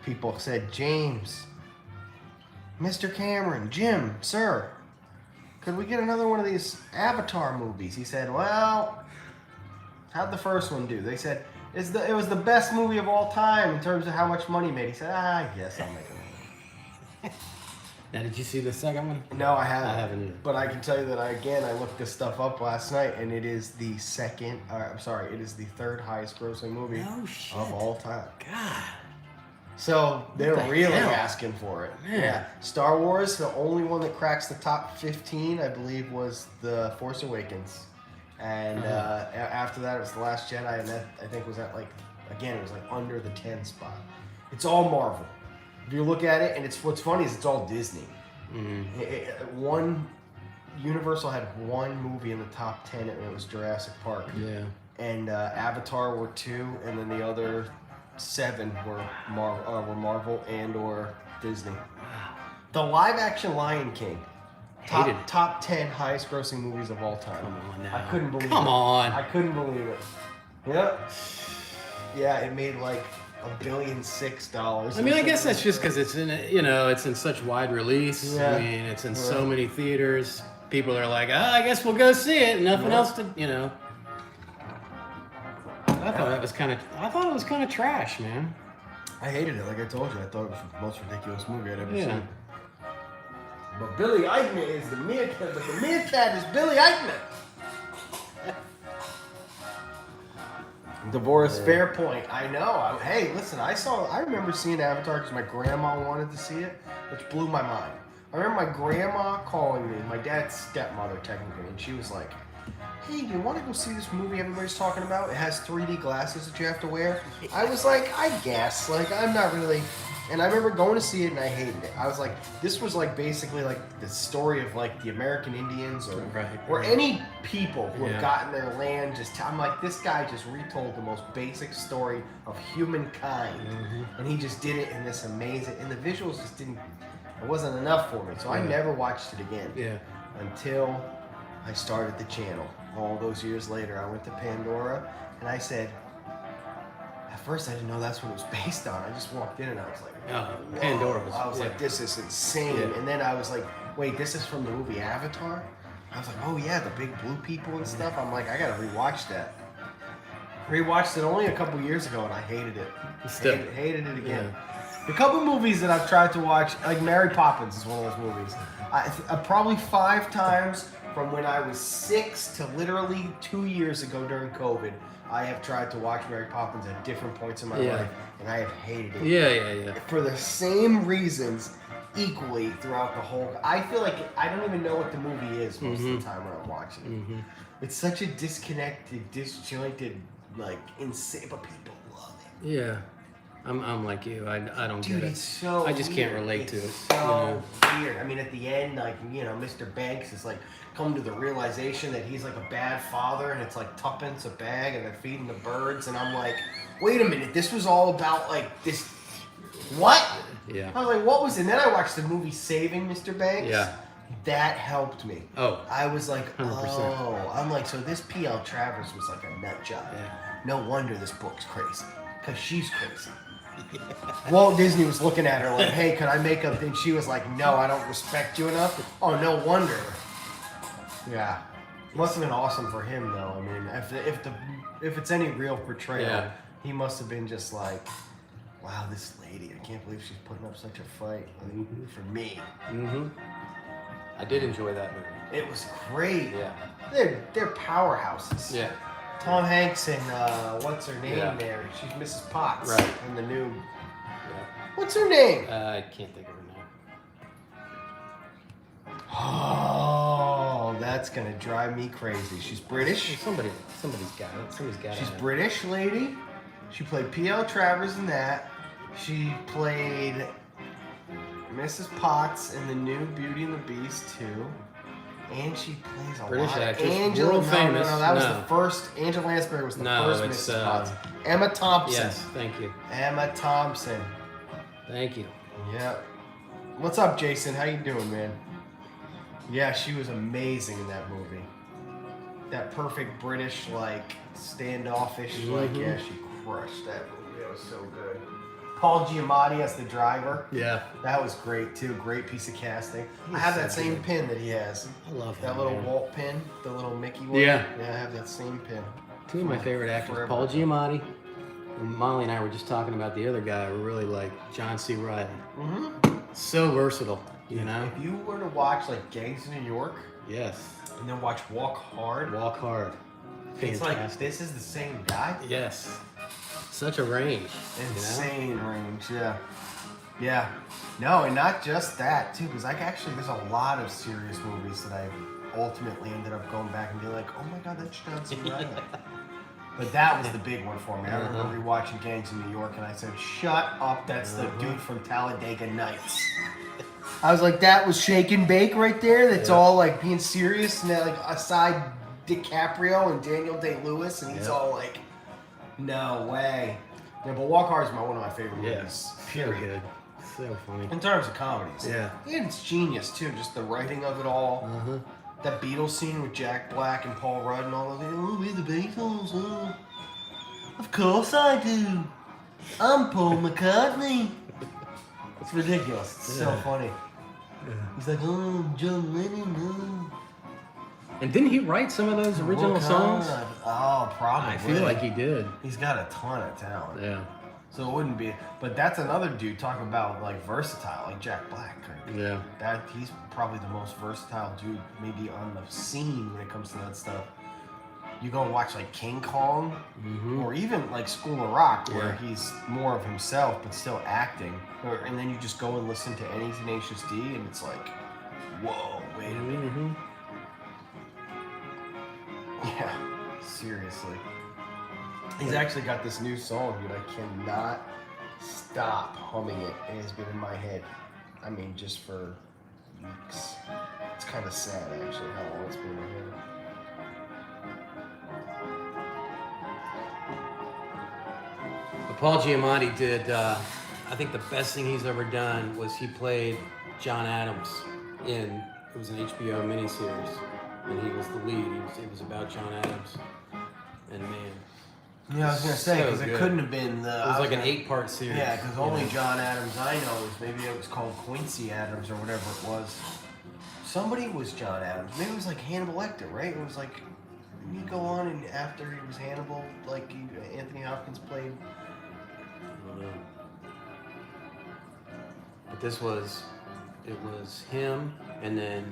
people said, James, Mr. Cameron, Jim, sir, could we get another one of these Avatar movies? He said, well, how'd the first one do? They said, it was the best movie of all time in terms of how much money it made. He said, I guess I'll make it. Now, did you see the second one? No, I haven't. I haven't either. But I can tell you that I looked this stuff up last night, and it is the it is the third highest grossing movie of all time. God. So they're What the really hell? asking for it. Man. Yeah. Star Wars, the only one that cracks the top 15, I believe, was The Force Awakens. And after that, it was The Last Jedi, and that, I think, was at it was like under the 10 spot. It's all Marvel. If you look at it, and what's funny is it's all Disney. Universal had one movie in the top 10, and it was Jurassic Park. Yeah. And Avatar were 2, and then the other 7 were Marvel and or Disney. The live-action Lion King, top 10 highest-grossing movies of all time. Come on now. I couldn't believe it. Come on. I couldn't believe it. Yep. Yeah, it made like $1.6 billion. I mean, I guess that's just because it's it's in such wide release. Yeah. I mean, it's in so many theaters. People are like, I guess we'll go see it. Nothing else to, I thought it was kind of trash, man. I hated it, like I told you. I thought it was the most ridiculous movie I'd ever Yeah. seen. But Billy Eichner is the meerkat, but the meerkat is Billy Eichner. Divorce, fair point. I know. Hey, listen, I remember seeing Avatar because my grandma wanted to see it, which blew my mind. I remember my grandma calling me, my dad's stepmother technically, and she was like, hey, do you want to go see this movie everybody's talking about? It has 3D glasses that you have to wear. I was like, I guess. Like, I'm not really... And I remember going to see it and I hated it. I was like, this was like basically like the story of like the American Indians or any people who have gotten their land. I'm like, this guy just retold the most basic story of humankind. And he just did it in this amazing, and the visuals just it wasn't enough for me. So I never watched it again. Yeah. Until I started the channel. All those years later, I went to Pandora and I said, at first I didn't know that's what it was based on. I just walked in and I was like, whoa. Pandora was, I was like, this is insane. Yeah. And then I was like, wait, this is from the movie Avatar? I was like, oh yeah, the big blue people and stuff. I'm like, I gotta rewatch that. Rewatched it only a couple years ago and I hated it. Hated it again. Yeah. A couple movies that I've tried to watch, like Mary Poppins is one of those movies. I probably 5 times from when I was 6 to literally 2 years ago during COVID, I have tried to watch Mary Poppins at different points in my life, and I have hated it. Yeah. For the same reasons, equally throughout the whole. I feel like I don't even know what the movie is most of the time when I'm watching it. It's such a disconnected, disjointed, like insane, but people love it. Yeah. I'm like you. I don't Dude, get it. it's so I just can't weird. relate to it. It's so weird. I mean, at the end, like, Mr. Banks is like come to the realization that he's like a bad father, and it's like tuppence a bag, and they're feeding the birds, and I'm like, wait a minute, this was all about like this. What? Yeah. I was like, what was it? And then I watched the movie Saving Mr. Banks. Yeah. That helped me. Oh. I was like, 100%. oh. I'm like, so this P.L. Travers was like a nut job. Yeah. No wonder this book's crazy. Because she's crazy. Walt Disney was looking at her like, hey, could I make up? And she was like, no, I don't respect you enough. Oh, no wonder. Yeah. Must have been awesome for him, though. I mean, if it's any real portrayal, he must have been just like, wow, this lady, I can't believe she's putting up such a fight for me. I did enjoy that movie. It was great. Yeah. They're powerhouses. Yeah. Tom Hanks and what's her name there? She's Mrs. Potts in the new. Yeah. What's her name? I can't think of her name. Oh, that's gonna drive me crazy. She's British. Somebody's got it. Somebody's got it. She's British lady. She played P.L. Travers in that. She played Mrs. Potts in the new Beauty and the Beast too. And she plays a British lot. actress, Angela, world famous. No, that was No. the first. Angela Lansbury was the No, first it's, Mrs. Potts. Emma Thompson. Yes, thank you. Emma Thompson. Thank you. Yep. What's up, Jason? How you doing, man? Yeah, she was amazing in that movie. That perfect British, like, standoffish, like, yeah, she crushed that movie. That was so good. Paul Giamatti as the driver. Yeah. That was great, too. Great piece of casting. He's I have so that same good. pin that he has. I love That him, little man. Walt pin, the little Mickey one. Yeah. Yeah, I have that same pin. Two of my favorite actors, Forever. Paul Giamatti. And Molly and I were just talking about the other guy. We really like John C. Reilly. Mm-hmm. So versatile, you know? If you were to watch, like, Gangs of New York, Yes. and then watch Walk Hard, Walk hard. it's like, Fantastic. this is the same guy. Yes. Such a range. Insane range, yeah. Yeah. No, and not just that, too, because there's a lot of serious movies that I ultimately ended up going back and being like, oh my God, that's John C. Reilly. But that was the big one for me. I remember rewatching Gangs in New York, and I said, shut up, that's the dude from Talladega Nights. I was like, that was Shake and Bake right there. That's all like being serious, and then like aside DiCaprio and Daniel Day-Lewis, and he's all like, no way. Yeah, but Walk Hard is one of my favorite movies. Very good. So funny. In terms of comedies. Yeah. And it's genius too, just the writing of it all. That Beatles scene with Jack Black and Paul Rudd and all of it. Oh, we're the Beatles. Oh. Of course I do. I'm Paul McCartney. It's ridiculous. It's so funny. He's like, oh, John Lennon, no. And didn't he write some of those original songs? Oh, probably. I feel like he did. He's got a ton of talent. Yeah. So it wouldn't be. But that's another dude talking about like versatile, like Jack Black. Yeah. That he's probably the most versatile dude maybe on the scene when it comes to that stuff. You go and watch like King Kong, or even like School of Rock, where he's more of himself but still acting. And then you just go and listen to any Tenacious D, and it's like, whoa, wait a minute. Yeah, seriously. He's actually got this new song, dude. I cannot stop humming it. It has been in my head. I mean, just for weeks. It's kind of sad, actually, how long it's been in my head. But Paul Giamatti did, I think the best thing he's ever done was he played John Adams in, it was an HBO miniseries, and he was the lead. It was about John Adams. And man. Yeah, I was going to say, because So it good. couldn't have been the... It was like an 8-part series. Yeah, because only John Adams I know is, maybe it was called Quincy Adams or whatever it was. Somebody was John Adams. Maybe it was like Hannibal Lecter, right? It was like, didn't he go on and after he was Hannibal, like Anthony Hopkins played... I don't know. But this was, it was him, and then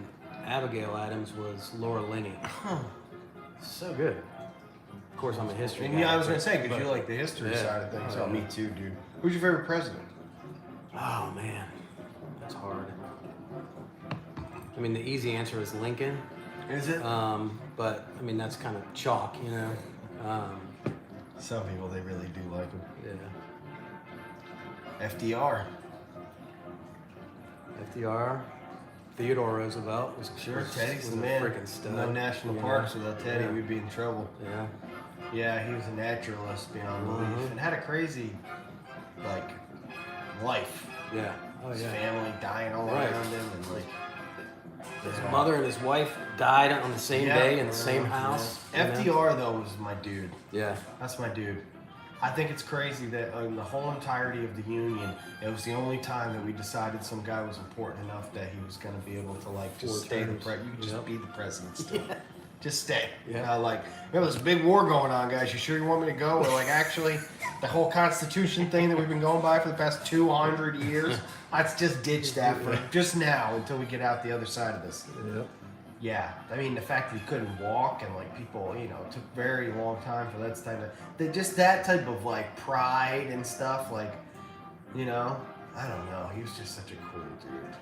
Abigail Adams was Laura Linney. So good. Of course, I'm a history guy. Yeah, I was going to say, because you like the history Yeah. side of things. Oh, me too, dude. Who's your favorite president? Oh, man. That's hard. I mean, the easy answer is Lincoln. Is it? But, I mean, that's kind of chalk, you know? Some people, they really do like him. Yeah. FDR. FDR. Theodore Roosevelt was Teddy's was the a man. freaking stud. No national you parks know? without Teddy, Yeah. we'd be in trouble. Yeah. Yeah, he was a naturalist beyond belief, and had a crazy, like, life. Yeah. Oh, His yeah. family dying all Right. around him, and like His mother and his wife died on the same day in the same house. Yeah. you know? FDR though was my dude. Yeah. That's my dude. I think it's crazy that in the whole entirety of the Union, it was the only time that we decided some guy was important enough that he was going to be able to like just 4 stay the terms. president. You could just Yep. be the president still. Just stay. Yeah. Like, there's a big war going on, guys. You sure you want me to go? Or like, actually, the whole Constitution thing that we've been going by for the past 200 years, let's just ditch that for just now until we get out the other side of this. Yep. Yeah, I mean the fact that he couldn't walk and like people, you know, it took very long time for that just that type of like pride and stuff, like, you know, I don't know. He was just such a cool dude,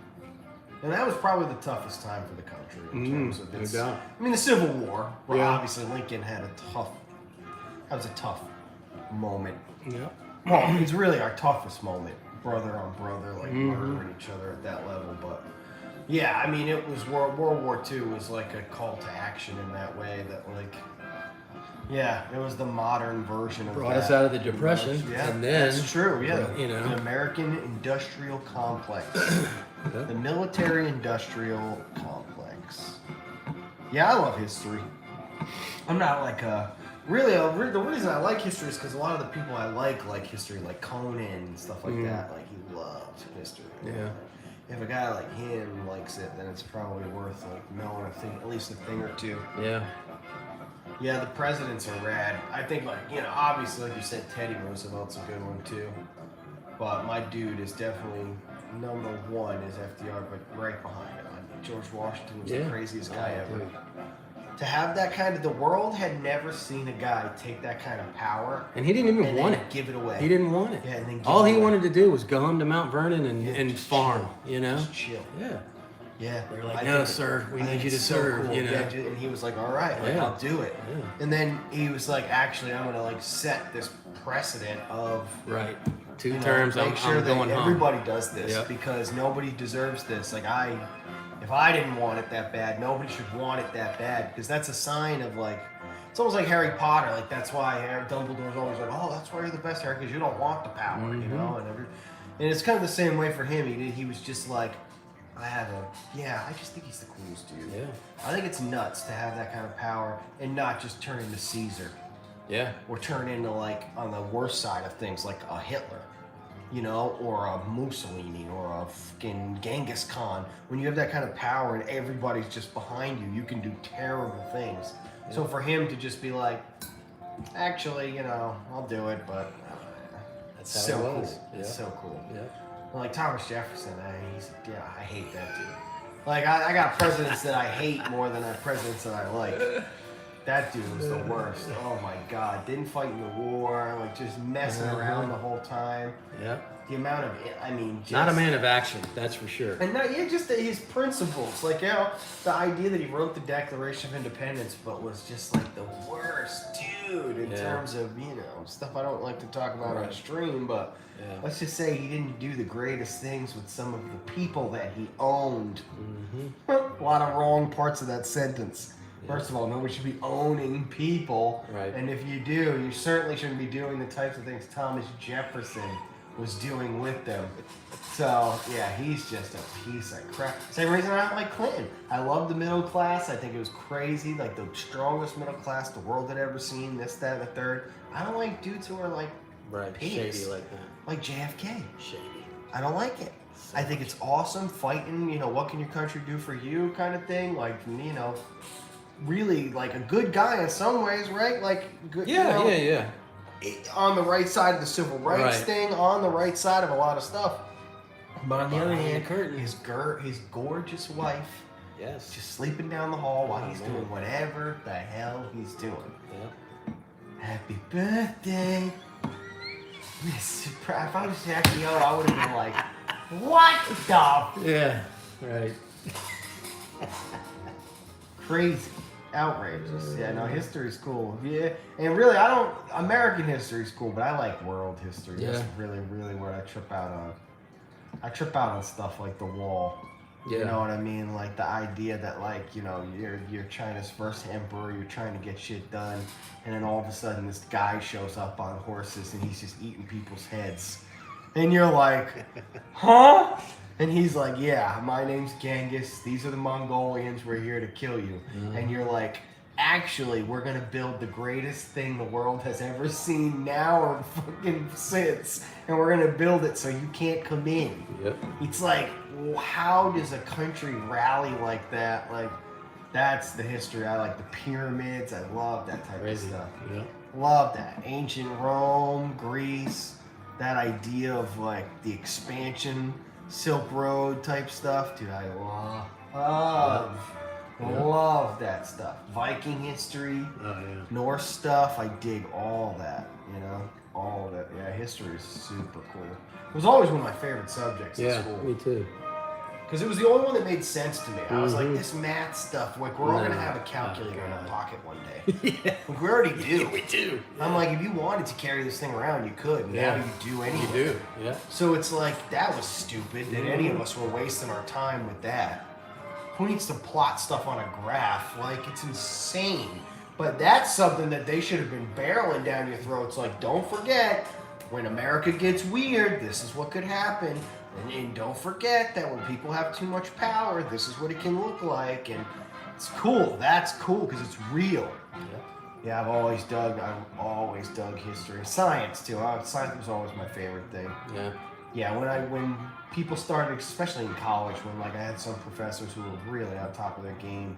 and that was probably the toughest time for the country in terms of its. no doubt. I mean, the Civil War, where Yeah. obviously Lincoln had that was a tough moment. Yeah. Well, it's really our toughest moment, brother on brother, like murdering each other at that level. But yeah, I mean, it was World War II was like a call to action in that way. That like, yeah, it was the modern version of Brought that. us out of the Depression. Yeah, And then, that's true. Yeah, you know, the American industrial complex, yeah. the military industrial complex. Yeah, I love history. I'm not like a. Really, the reason I like history is because a lot of the people I like history, like Conan and stuff like that. Like he loves history. Yeah. If a guy like him likes it, then it's probably worth like knowing at least a thing or two. Yeah. Yeah, the presidents are rad. I think like obviously like you said, Teddy Roosevelt's a good one too. But my dude is definitely number one is FDR, but right behind him, George Washington was the craziest guy ever. Dude. To have that kind of, the world had never seen a guy take that kind of power. And he didn't even and want then it. Give it away. He didn't want it. Yeah, and then all he away. wanted to do was go home to Mount Vernon and just farm, chill. Just chill. Yeah. Yeah. They're like, no, sir, we need you to serve, cool. Yeah, and he was like, all right, like, I'll do it. Yeah. And then he was like, actually, I'm going to like set this precedent of... Right. 2 terms, make I'm sure that going home. everybody does this Yep. because nobody deserves this. Like if I didn't want it that bad, nobody should want it that bad because that's a sign of like, it's almost like Harry Potter. Like that's why Dumbledore's always like, oh, that's why you're the best, Harry, because you don't want the power, and and it's kind of the same way for him. He was just like, I just think he's the coolest dude. Yeah. I think it's nuts to have that kind of power and not just turn into Caesar. Yeah. Or turn into like on the worst side of things, like a Hitler. Or a Mussolini or a fucking Genghis Khan. When you have that kind of power and everybody's just behind you, you can do terrible things. Yeah. So for him to just be like, actually, I'll do it, but that's so how it was. cool. Yeah. It's so cool. Yeah. Like Thomas Jefferson, I hate that dude. Like I got presidents that I hate more than I have presidents that I like. That dude was the worst. Oh my God. Didn't fight in the war, like just messing around the whole time. Yeah. The amount of, just, not a man of action, that's for sure. And just his principles. Like, the idea that he wrote the Declaration of Independence, but was just like the worst dude in terms of, stuff I don't like to talk about on stream, but let's just say he didn't do the greatest things with some of the people that he owned. A lot of wrong parts of that sentence. First of all, nobody should be owning people. Right. And if you do, you certainly shouldn't be doing the types of things Thomas Jefferson was doing with them. So, yeah, he's just a piece of crap. Same reason I don't like Clinton. I love the middle class. I think it was crazy, like the strongest middle class the world had ever seen, this, that, and the third. I don't like dudes who are like pigs. Shady like that. Like JFK. Shady. I don't like it. I think it's awesome fighting, what can your country do for you kind of thing. Like, really like a good guy in some ways, right? Like good. Yeah. On the right side of the civil rights thing, on the right side of a lot of stuff. But on the other hand, his gorgeous wife, just sleeping down the hall while he's doing whatever the hell he's doing. Yeah. Happy birthday, Mr. If I was Jackie O, I would have been like, what the? Yeah. Right. Crazy. Outrageous. Yeah, no, history's cool. Yeah, and really, American history's cool, but I like world history. Yeah. That's really, really what I trip out on. I trip out on stuff like the wall. Yeah. You know what I mean? Like the idea that you're China's first emperor, you're trying to get shit done, and then all of a sudden this guy shows up on horses and he's just eating people's heads. And you're like, huh? And he's like, yeah, my name's Genghis. These are the Mongolians. We're here to kill you. And you're like, actually, we're going to build the greatest thing the world has ever seen now or fucking since. And we're going to build it so you can't come in. Yep. It's like, how does a country rally like that? Like, that's the history. I like the pyramids. I love that type of stuff. Yeah. Love that. Ancient Rome, Greece, that idea of like the expansion, Silk Road type stuff, dude. I love that stuff. Viking history, Norse stuff. I dig all that. All of it. Yeah, history is super cool. It was always one of my favorite subjects in school. Me too. Because it was the only one that made sense to me. I was like, this math stuff, like we're all going to have a calculator in our pocket one day. Yeah. Like we already do. We do. I'm like, if you wanted to carry this thing around, you could. And now you do anyway. You do, yeah. So it's like, that was stupid that any of us were wasting our time with that. Who needs to plot stuff on a graph? Like, it's insane. But that's something that they should have been barreling down your throats. Like, don't forget, when America gets weird, this is what could happen. And don't forget that when people have too much power, this is what it can look like. And it's cool. That's cool because it's real. Yeah, I've always dug history. Science, too. Science was always my favorite thing. Yeah. Yeah, when people started, especially in college, when like I had some professors who were really on top of their game.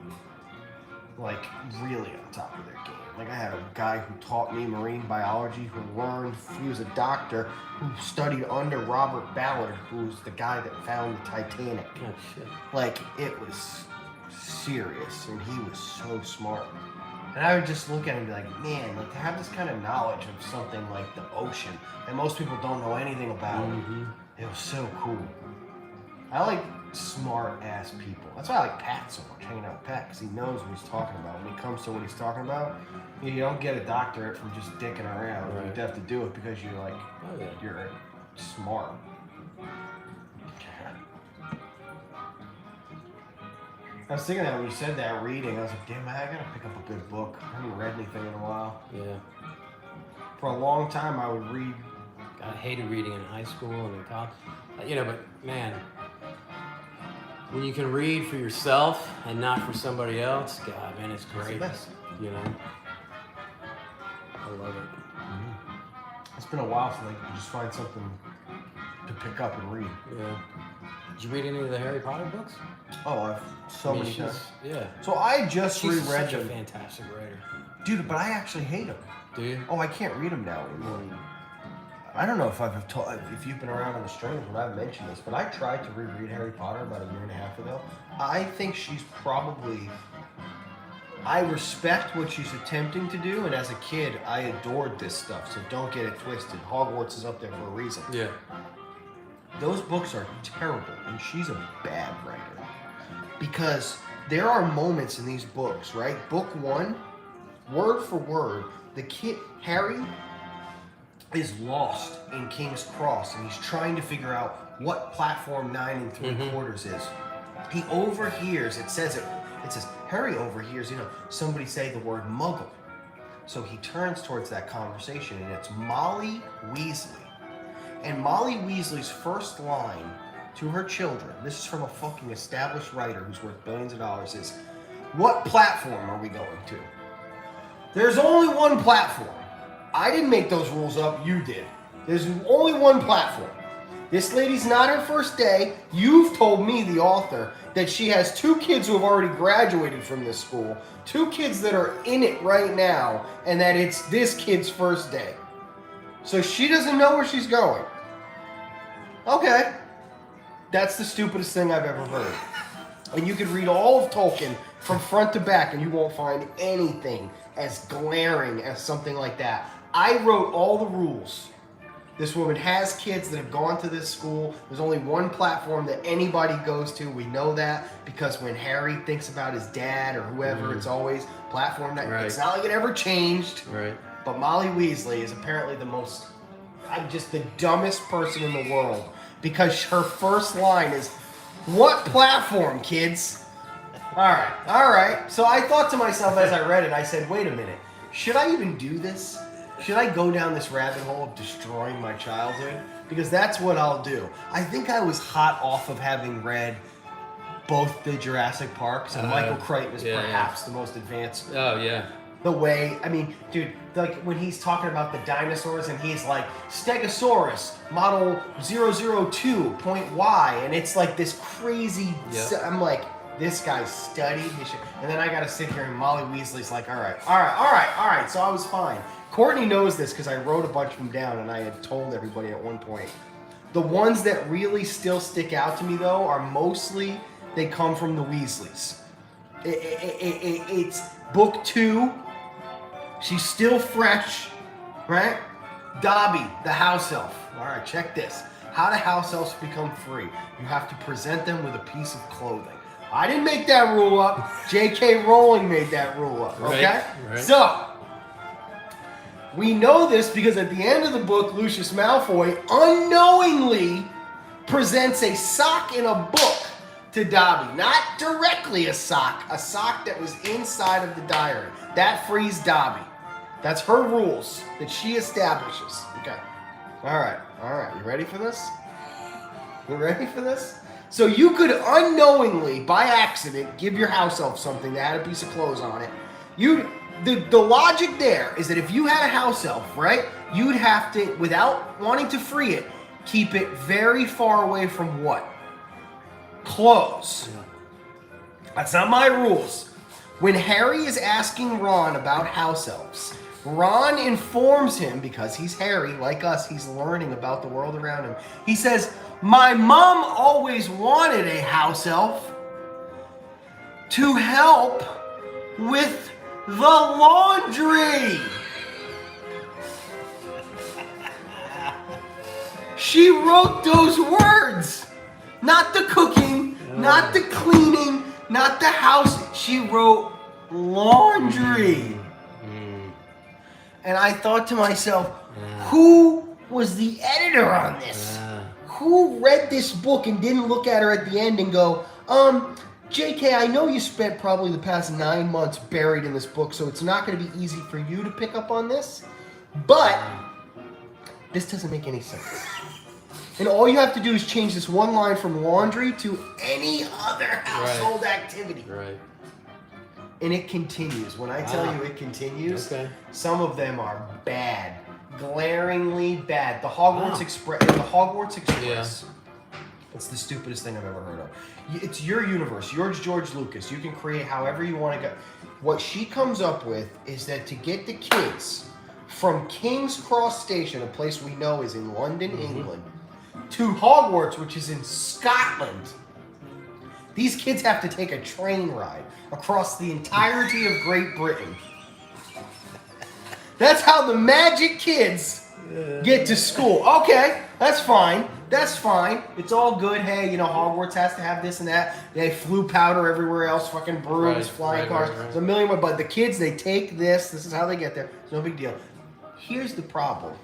Like, really on top of their game. Like, I had a guy who taught me marine biology, he was a doctor who studied under Robert Ballard, who's the guy that found the Titanic. Oh, shit. Like, it was serious, and he was so smart. And I would just look at him and be like, man, like, to have this kind of knowledge of something like the ocean that most people don't know anything about, it was so cool. I like smart-ass people. That's why I like Pat so much, hanging out with Pat, because he knows what he's talking about. When he comes to what he's talking about, you don't get a doctorate from just dicking around. Right. You have to do it because you're like, you're smart. I was thinking that when you said that reading, I was like, damn, I gotta pick up a good book. I haven't read anything in a while. Yeah. For a long time, I would read. I hated reading in high school and in college. You know, but man, when you can read for yourself and not for somebody else, God, man, it's great. It's the best. You know? I love it. It's been a while since I could just find something to pick up and read. Yeah. Did you read any of the Harry Potter books? Oh, I've so many times. Yeah. So I just She's reread such a them. fantastic writer. Dude, but I actually hate them. Do you? Oh, I can't read them now anymore. I don't know if you've been around on the streams when I've mentioned this, but I tried to reread Harry Potter about a year and a half ago. I think she's probably... I respect what she's attempting to do, and as a kid, I adored this stuff, so don't get it twisted. Hogwarts is up there for a reason. Yeah. Those books are terrible, and she's a bad writer. Because there are moments in these books, right? Book 1, word for word, the kid, Harry, is lost in King's Cross, and he's trying to figure out what platform 9 3/4 is. He overhears, it says, Harry overhears, somebody say the word muggle. So he turns towards that conversation, and it's Molly Weasley. And Molly Weasley's first line to her children, this is from a fucking established writer who's worth billions of dollars, is, what platform are we going to? There's only one platform. I didn't make those rules up, you did. There's only one platform. This lady's not her first day. You've told me, the author, that she has 2 kids who have already graduated from this school, 2 kids that are in it right now, and that it's this kid's first day. So she doesn't know where she's going. Okay. That's the stupidest thing I've ever heard. And you could read all of Tolkien from front to back, and you won't find anything as glaring as something like that. I wrote all the rules. This woman has kids that have gone to this school. There's only one platform that anybody goes to. We know that because when Harry thinks about his dad or whoever, it's always platform that. Right. It's not like it ever changed. Right. But Molly Weasley is apparently I'm just the dumbest person in the world because her first line is, what platform, kids? All right. So I thought to myself as I read it, I said, wait a minute. Should I even do this? Should I go down this rabbit hole of destroying my childhood? Because that's what I'll do. I think I was hot off of having read both the Jurassic Parks, and Michael Crichton is perhaps the most advanced. Oh, yeah. The way, I mean, dude, like when he's talking about the dinosaurs and he's like, Stegosaurus, model 002.Y, and it's like this crazy, I'm like, this guy studied his shit. And then I gotta sit here and Molly Weasley's like, all right. So I was fine. Courtney knows this because I wrote a bunch of them down and I had told everybody at one point. The ones that really still stick out to me though are mostly, they come from the Weasleys. It's book 2. She's still fresh, right? Dobby, the house elf. All right, check this. How do house elves become free? You have to present them with a piece of clothing. I didn't make that rule up. J.K. Rowling made that rule up, okay? Right. So, we know this because at the end of the book, Lucius Malfoy unknowingly presents a sock in a book to Dobby. Not directly a sock that was inside of the diary. That frees Dobby. That's her rules that she establishes. Okay. All right. You ready for this? You ready for this? So you could unknowingly, by accident, give your house elf something that had a piece of clothes on it. The logic there is that if you had a house elf, right, you'd have to, without wanting to free it, keep it very far away from what? Clothes. That's not my rules. When Harry is asking Ron about house elves, Ron informs him, because he's Harry, like us, he's learning about the world around him. He says, my mom always wanted a house elf to help with the laundry. She wrote those words. Not the cooking, not the cleaning, not the house. She wrote laundry. And I thought to myself, who was the editor on this? Who read this book and didn't look at her at the end and go, JK, I know you spent probably the past 9 months buried in this book, so it's not going to be easy for you to pick up on this, but this doesn't make any sense. And all you have to do is change this one line from laundry to any other household activity. Right. And it continues. When I tell you it continues, some of them are bad. Glaringly bad. The Hogwarts Express. It's the stupidest thing I've ever heard of. It's your universe. You're George Lucas. You can create however you want to go. What she comes up with is that to get the kids from King's Cross Station, a place we know is in London, England, to Hogwarts, which is in Scotland, these kids have to take a train ride across the entirety of Great Britain. That's how the magic kids get to school. Okay, that's fine. That's fine. It's all good. Hey, Hogwarts has to have this and that. They flew powder everywhere else, fucking brooms, flying cars. There's a million, but the kids, they take this. This is how they get there. It's no big deal. Here's the problem.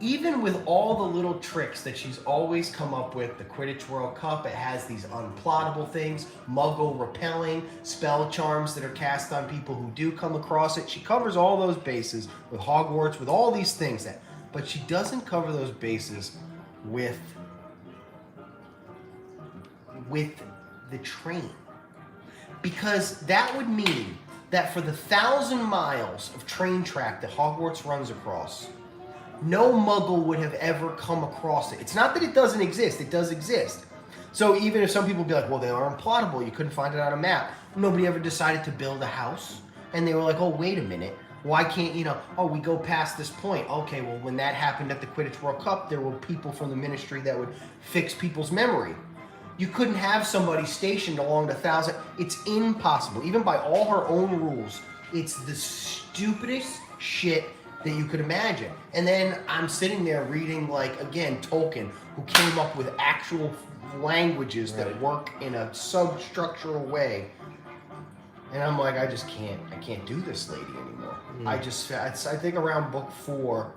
Even with all the little tricks that she's always come up with, the Quidditch World Cup, it has these unplottable things, muggle repelling, spell charms that are cast on people who do come across it. She covers all those bases with Hogwarts, with all these things, but she doesn't cover those bases with the train. Because that would mean that for the 1,000 miles of train track that Hogwarts runs across, no muggle would have ever come across it. It's not that it doesn't exist. It does exist. So even if some people be like, well, they are unplottable. You couldn't find it on a map. Nobody ever decided to build a house. And they were like, oh, wait a minute. Why can't, we go past this point. Okay, well, when that happened at the Quidditch World Cup, there were people from the ministry that would fix people's memory. You couldn't have somebody stationed along the 1,000. It's impossible. Even by all her own rules, it's the stupidest shit that you could imagine. And then I'm sitting there reading, Tolkien, who came up with actual languages that work in a substructural way. And I'm like, I can't do this lady anymore. I think around book 4,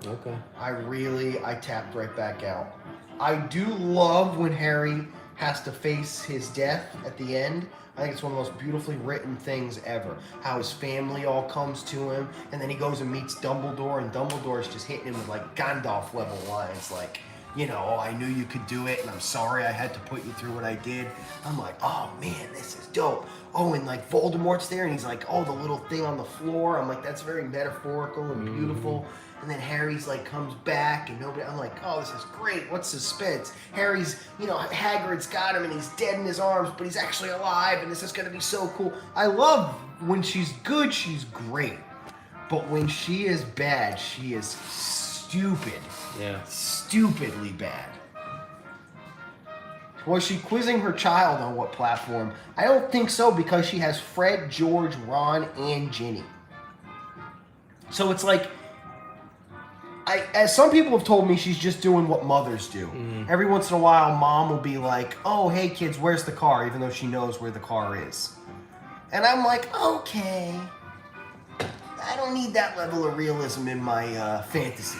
I tapped right back out. I do love when Harry has to face his death at the end. I think it's one of the most beautifully written things ever. How his family all comes to him, and then he goes and meets Dumbledore, and Dumbledore's just hitting him with Gandalf level lines, oh, I knew you could do it, and I'm sorry I had to put you through what I did. I'm like, oh man, this is dope. Oh, and Voldemort's there, and he's like, oh, the little thing on the floor. I'm like, that's very metaphorical and beautiful. And then Harry's comes back, and nobody. I'm like, oh, this is great. What suspense? Harry's, Hagrid's got him, and he's dead in his arms, but he's actually alive, and this is gonna be so cool. I love when she's good, she's great, but when she is bad, she is stupid. Yeah. Stupidly bad. Was she quizzing her child on what platform? I don't think so, because she has Fred, George, Ron, and Ginny. So it's As some people have told me, she's just doing what mothers do. Every once in a while, mom will be like, "Oh, hey kids, where's the car?" Even though she knows where the car is. And I'm like, okay, I don't need that level of realism in my fantasy.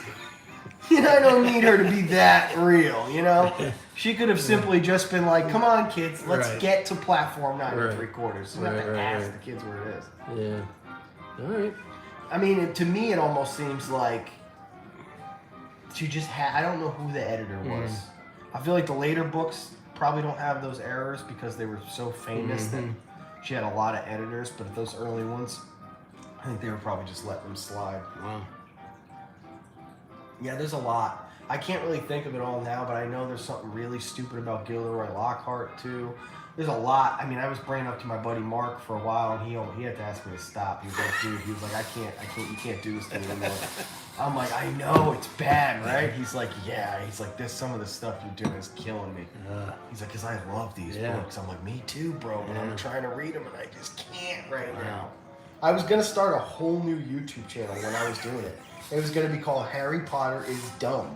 You know, I don't need her to be that real, you know? She could have simply just been like, "Come on, kids, let's get to platform 9 3/4. So not to ask the kids where it is." Yeah. All right. I mean, to me, it almost seems like she just had, I don't know who the editor was. I feel like the later books probably don't have those errors because they were so famous that she had a lot of editors, but those early ones, I think they were probably just letting them slide. Wow. Yeah, there's a lot. I can't really think of it all now, but I know there's something really stupid about Gilderoy Lockhart too. There's a lot. I mean, I was bringing up to my buddy Mark for a while, and he had to ask me to stop. He was like, "Dude," he was like, I can't, you can't do this to me anymore." I'm like, "I know, it's bad, right?" He's like, "Yeah." He's like, some of the stuff you're doing is killing me." He's like, "Cause I love these books." I'm like, "Me too, bro, but I'm trying to read them, and I just can't right now." I was gonna start a whole new YouTube channel when I was doing it. It was gonna be called Harry Potter is Dumb.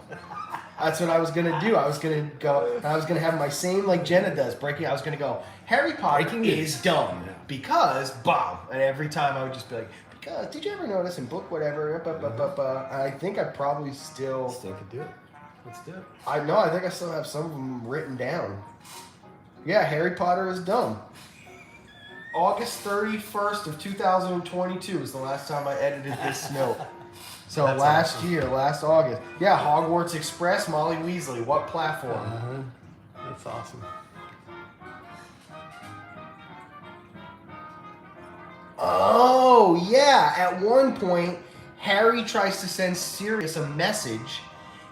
That's what I was gonna do. I was gonna go, and I was gonna have my same like Jenna does, I was gonna go, "Harry Potter is dumb because bomb," and every time I would just be like, "Because did you ever notice in book whatever?" I think I probably still could do it. Let's do it. I know. I think I still have some of them written down. Yeah, Harry Potter is dumb. August 31st of 2022 is the last time I edited this note. So That's last awesome. year, last August. Yeah, Hogwarts Express, Molly Weasley. What platform? That's awesome. Oh, yeah. At one point, Harry tries to send Sirius a message.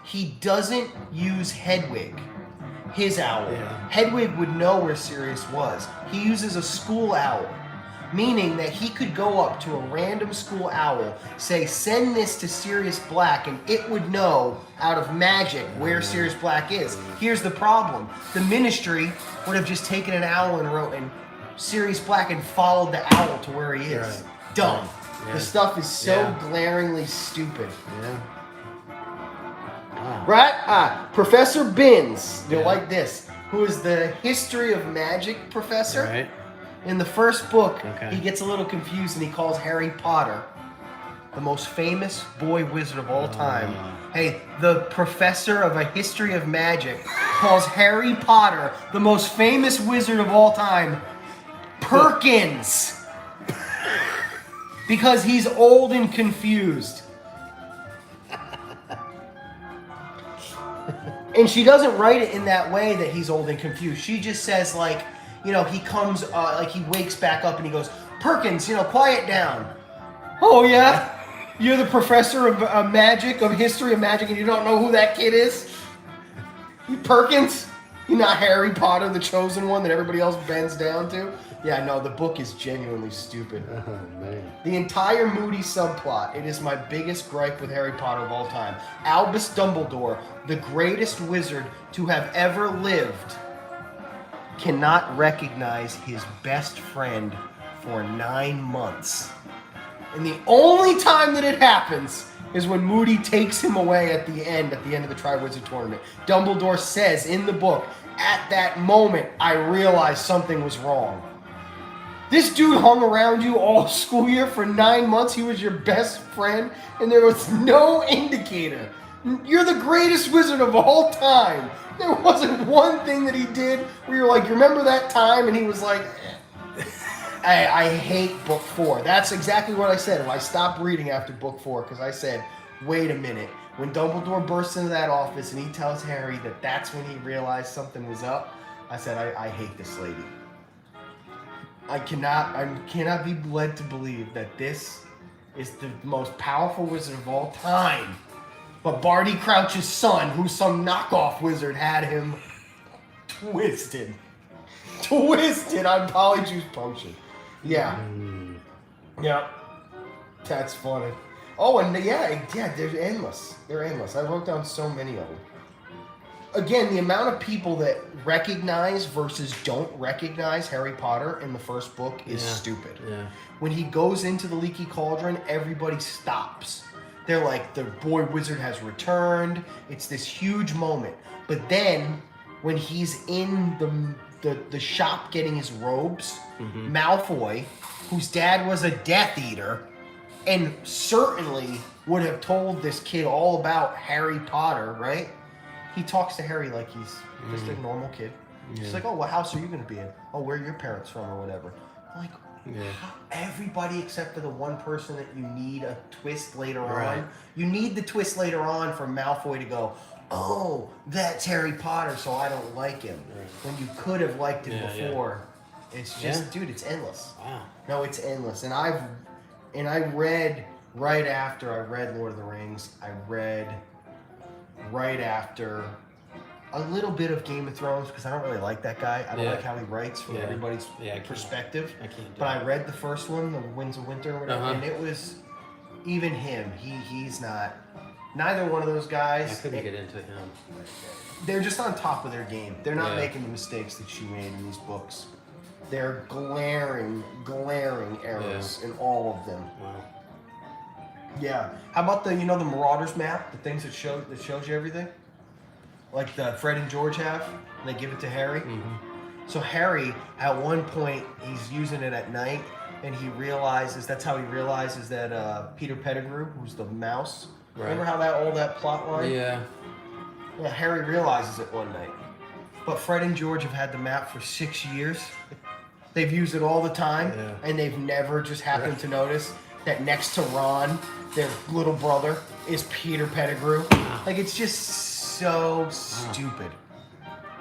He doesn't use Hedwig, his owl. Yeah. Hedwig would know where Sirius was. He uses a school owl, meaning that he could go up to a random school owl, say, "Send this to Sirius Black," and it would know out of magic where Sirius Black is. Here's the problem. The Ministry would have just taken an owl and wrote in Sirius Black and followed the owl to where he is. Right. Dumb. Yeah. The stuff is so Yeah. glaringly stupid. Yeah. Wow. Right? Professor Binns, you'll like this, who is the history of magic professor. Right. In the first book, Okay. he gets a little confused and he calls Harry Potter the most famous boy wizard of all time. Hey, the professor of a history of magic calls Harry Potter the most famous wizard of all time, Perkins. Because he's old and confused. And she doesn't write it in that way that he's old and confused. She just says, like, you know, he comes, like he wakes back up and he goes, "Perkins, you know, quiet down." "Oh, yeah? You're the professor of magic, of history of magic, and you don't know who that kid is? You Perkins? You're not Harry Potter, the chosen one that everybody else bends down to?" Yeah, no, the book is genuinely stupid. Oh, man. The entire Moody subplot, it is my biggest gripe with Harry Potter of all time. Albus Dumbledore, the greatest wizard to have ever lived, cannot recognize his best friend for 9 months. And the only time that it happens is when Moody takes him away at the end of the Triwizard Tournament. Dumbledore says in the book, "At that moment, I realized something was wrong." This dude hung around you all school year for 9 months. He was your best friend, and there was no indicator. You're the greatest wizard of all time. There wasn't one thing that he did where you're like, "You remember that time?" And he was like, I hate book 4. That's exactly what I said. And I stopped reading after book 4 because I said, wait a minute. When Dumbledore bursts into that office and he tells Harry that that's when he realized something was up, I said, I hate this lady. I cannot be led to believe that this is the most powerful wizard of all time. But Barty Crouch's son, who's some knockoff wizard, had him twisted on Polyjuice Potion. Yeah. Yeah. That's funny. Oh, and yeah, they're endless. They're endless. I wrote down so many of them. Again, the amount of people that recognize versus don't recognize Harry Potter in the first book is stupid. Yeah. When he goes into the Leaky Cauldron, everybody stops. They're like, the boy wizard has returned. It's this huge moment. But then, when he's in the shop getting his robes, Malfoy, whose dad was a Death Eater, and certainly would have told this kid all about Harry Potter, right? He talks to Harry like he's just a normal kid. He's like, oh, what house are you going to be in? Oh, where are your parents from or whatever. I'm like, everybody except for the one person that you need a twist later on. You need the twist later on for Malfoy to go, oh, that's Harry Potter, so I don't like him. When you could have liked him before. It's just, dude, it's endless. Wow. No, it's endless. And I read right after I read Lord of the Rings. I read right after a little bit of Game of Thrones because I don't really like that guy. I don't like how he writes from everybody's perspective. I can't do I read the first one, The Winds of Winter or whatever, and it was even him. He's not. Neither one of those guys. I couldn't get into him. They're just on top of their game. They're not making the mistakes that she made in these books. They're glaring errors in all of them. Wow. Yeah. How about the the Marauders map, the things that shows you everything, like the Fred and George have, and they give it to Harry. So Harry, at one point, he's using it at night, and he realizes that's how he realizes that Peter Pettigrew, who's the mouse. Remember how all that plot line? Yeah. Yeah. Harry realizes it one night, but Fred and George have had the map for 6 years. They've used it all the time, and they've never just happened to notice that next to Ron, their little brother, is Peter Pettigrew. Like, it's just so stupid.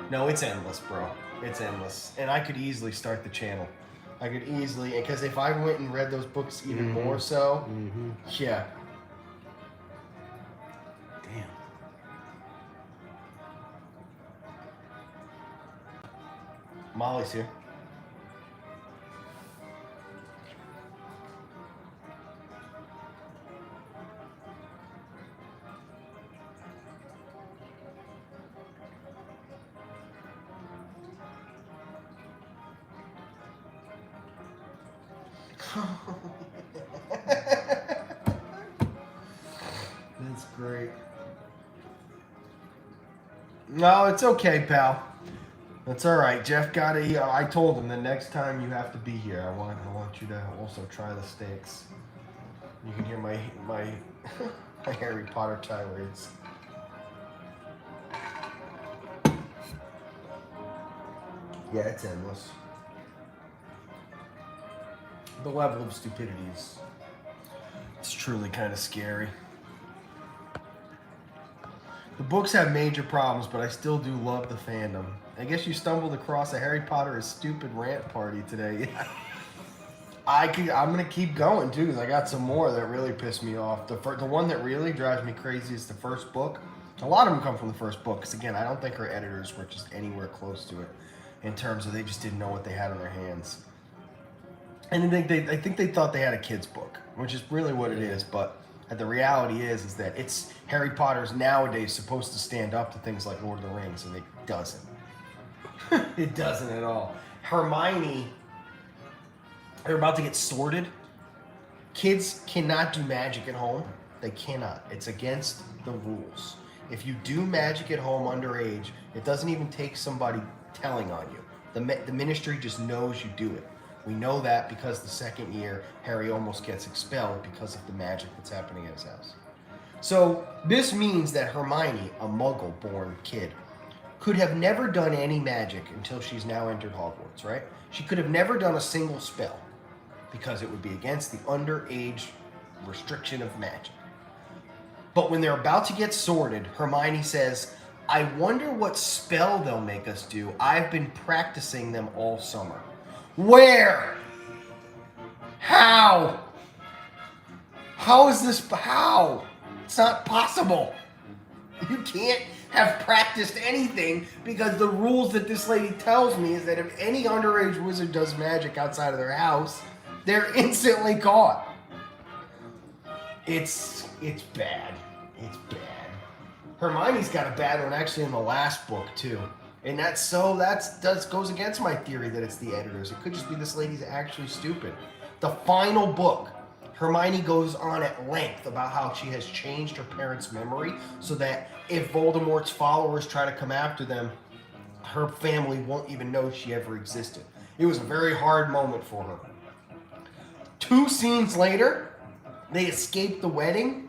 No, it's endless, bro. It's endless. And I could easily start the channel. I could easily, because if I went and read those books even more so, yeah. Damn. Molly's here. That's great. No, it's okay, pal. That's all right. Jeff got it. I told him the next time you have to be here, I want you to also try the steaks. You can hear my my Harry Potter tirades. Yeah, it's endless. The level of stupidity it's truly kind of scary. The books have major problems, but I still do love the fandom. I guess you stumbled across a Harry Potter is stupid rant party today. I'm gonna keep going too, because I got some more that really piss me off. The one that really drives me crazy is the first book. A lot of them come from the first book, because again, I don't think her editors were just anywhere close to it, in terms of they just didn't know what they had in their hands. And I think they thought they had a kid's book, which is really what it is. But the reality is that it's Harry Potter's nowadays supposed to stand up to things like Lord of the Rings, and it doesn't. It doesn't at all. Hermione, they're about to get sorted. Kids cannot do magic at home. They cannot. It's against the rules. If you do magic at home underage, it doesn't even take somebody telling on you. The ministry just knows you do it. We know that because the second year, Harry almost gets expelled because of the magic that's happening at his house. So this means that Hermione, a Muggle-born kid, could have never done any magic until she's now entered Hogwarts, right? She could have never done a single spell because it would be against the underage restriction of magic. But when they're about to get sorted, Hermione says, I wonder what spell they'll make us do. I've been practicing them all summer. Where? How? How is this? How? It's not possible. You can't have practiced anything because the rules that this lady tells me is that if any underage wizard does magic outside of their house, they're instantly caught. It's bad. It's bad. Hermione's got a bad one actually in the last book too. And that goes against my theory that it's the editors. It could just be this lady's actually stupid. The final book, Hermione goes on at length about how she has changed her parents' memory so that if Voldemort's followers try to come after them, her family won't even know she ever existed. It was a very hard moment for her. 2 scenes later, they escape the wedding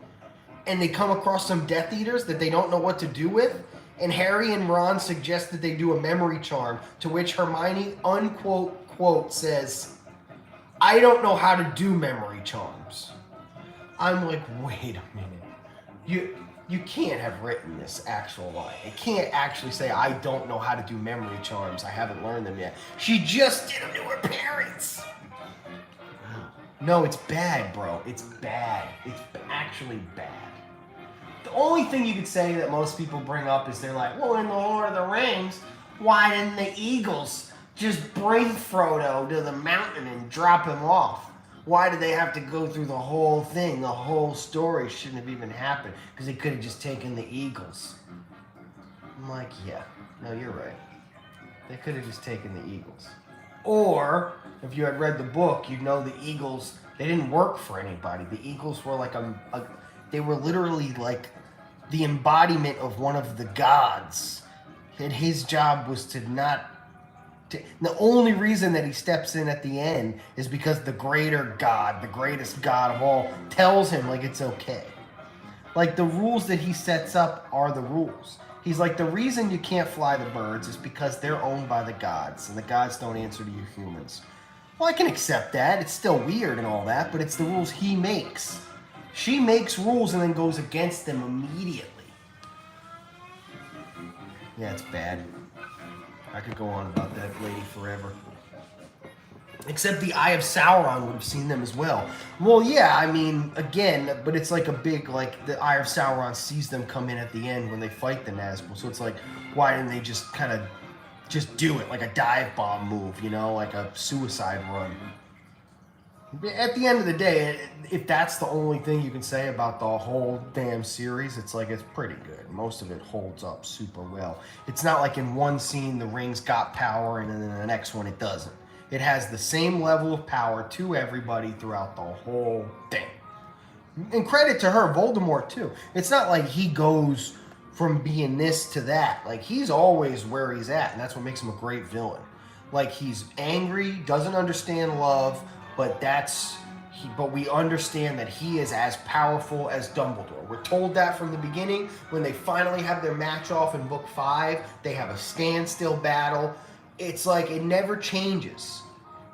and they come across some Death Eaters that they don't know what to do with. And Harry and Ron suggest that they do a memory charm, to which Hermione, unquote, quote, says, I don't know how to do memory charms. I'm like, wait a minute. You can't have written this actual line. It can't actually say, I don't know how to do memory charms. I haven't learned them yet. She just did them to her parents. No, it's bad, bro. It's bad. It's actually bad. The only thing you could say that most people bring up is they're like, well, in the Lord of the Rings, why didn't the Eagles just bring Frodo to the mountain and drop him off? Why did they have to go through the whole thing? The whole story shouldn't have even happened because they could have just taken the Eagles. I'm like, yeah, no, you're right. They could have just taken the Eagles. Or, if you had read the book, you'd know the Eagles, they didn't work for anybody. The Eagles were like they were literally like the embodiment of one of the gods. And his job was to not... The only reason that he steps in at the end is because the greater god, the greatest god of all, tells him like it's okay. Like the rules that he sets up are the rules. He's like, the reason you can't fly the birds is because they're owned by the gods, and the gods don't answer to you humans. Well, I can accept that. It's still weird and all that, but it's the rules he makes. She makes rules and then goes against them immediately. Yeah, it's bad. I could go on about that lady forever. Except the Eye of Sauron would have seen them as well. Well, yeah, I mean, again, but it's like a big, like, the Eye of Sauron sees them come in at the end when they fight the Nazgul. So it's like, why didn't they just kind of just do it, like a dive bomb move, you know, like a suicide run? At the end of the day, if that's the only thing you can say about the whole damn series, it's like, it's pretty good. Most of it holds up super well. It's not like in one scene the rings got power and then in the next one it doesn't. It has the same level of power to everybody throughout the whole thing. And credit to her, Voldemort too. It's not like he goes from being this to that. Like, he's always where he's at, and that's what makes him a great villain. Like, he's angry, doesn't understand love, but but we understand that he is as powerful as Dumbledore. We're told that from the beginning. When they finally have their match off in book 5, they have a standstill battle. It's like, it never changes.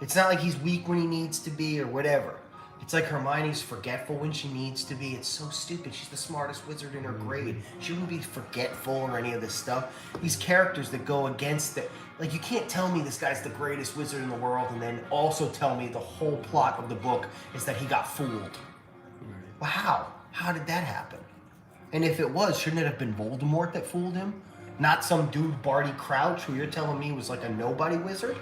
It's not like he's weak when he needs to be or whatever. It's like Hermione's forgetful when she needs to be. It's so stupid. She's the smartest wizard in her grade. She wouldn't be forgetful or any of this stuff. These characters that go against it. Like, you can't tell me this guy's the greatest wizard in the world and then also tell me the whole plot of the book is that he got fooled. Well, how? How did that happen? And if it was, shouldn't it have been Voldemort that fooled him? Not some dude Barty Crouch who you're telling me was like a nobody wizard?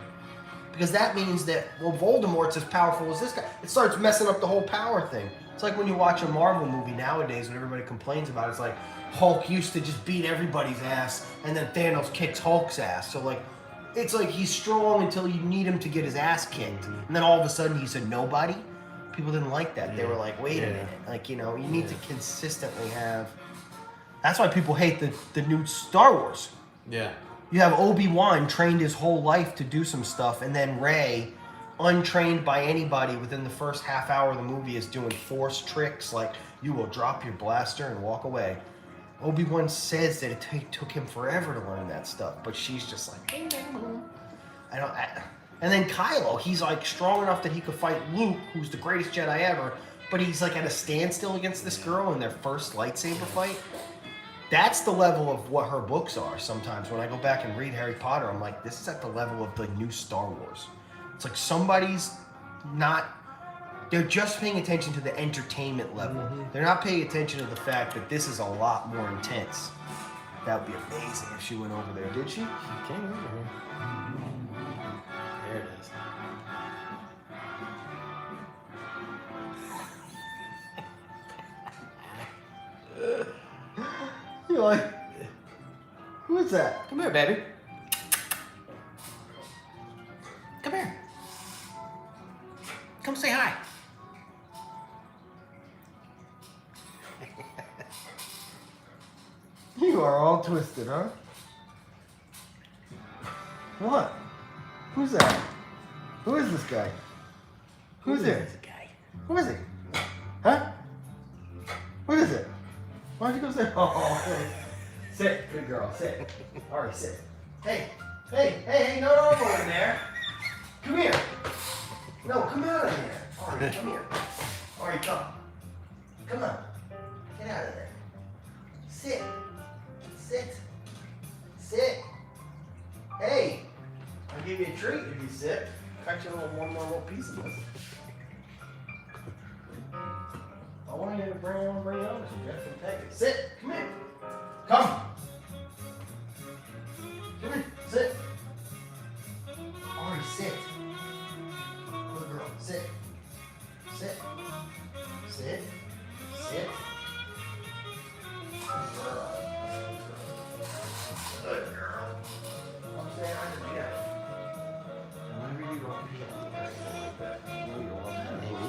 Because that means that, well, Voldemort's as powerful as this guy. It starts messing up the whole power thing. It's like when you watch a Marvel movie nowadays, when everybody complains about it, it's like Hulk used to just beat everybody's ass, and then Thanos kicks Hulk's ass. So, like, it's like he's strong until you need him to get his ass kicked. And then all of a sudden he's a nobody. People didn't like that. They were like, wait a minute. Like, you know, you need to consistently have... That's why people hate the new Star Wars. Yeah. You have Obi-Wan trained his whole life to do some stuff, and then Rey, untrained by anybody within the first half hour of the movie, is doing Force tricks like, you will drop your blaster and walk away. Obi-Wan says that it took him forever to learn that stuff, but she's just like, and then Kylo, he's like strong enough that he could fight Luke, who's the greatest Jedi ever, but he's like at a standstill against this girl in their first lightsaber fight. That's the level of what her books are sometimes. When I go back and read Harry Potter, I'm like, this is at the level of the new Star Wars. It's like somebody's not... They're just paying attention to the entertainment level. Mm-hmm. They're not paying attention to the fact that this is a lot more intense. That would be amazing if she went over there. Did she? She came over here. There it is. You're like, who is that? Come here, baby. Come here. Come say hi. You are all twisted, huh? What? Who's that? Who is this guy? Who's it? Who is he? Huh? What is it? Why'd you go sit? Oh, hey. Sit, good girl, sit. All right, sit. Hey, no, don't go in there. Come here. No, come out of here. All right, come here. All right, come. Come on. Get out of there. Sit. Sit. Sit. Hey, I'll give you a treat if you sit. Cut you one more little piece of this. I want you to bring it over so Jeff can take it. Sit. Come here. Come. Come here. Sit. All right, sit. Good girl. Sit. Sit. Sit. Sit. Good girl. Good girl. I'm saying I can do that. Whenever you go up, you don't like that. No, you don't want that. Maybe.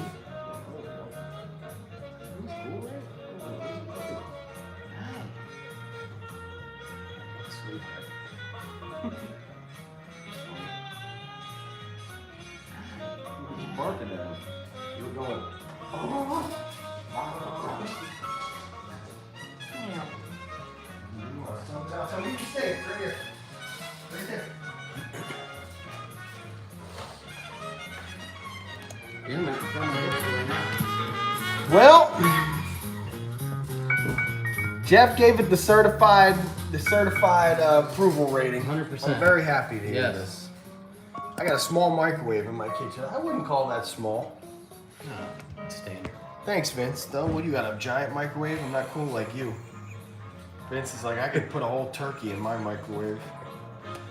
He's cool, right? Hi. Sweetheart. He's barking at him. You were going. So you can stay right here. Right there. Well, Jeff gave it the certified approval rating. 100%. I'm very happy to hear Yes. this. I got a small microwave in my kitchen. I wouldn't call that small. No, it's standard. Thanks, Vince. Though, what do you got? A giant microwave? I'm not cool like you. Vince is like, I could put a whole turkey in my microwave.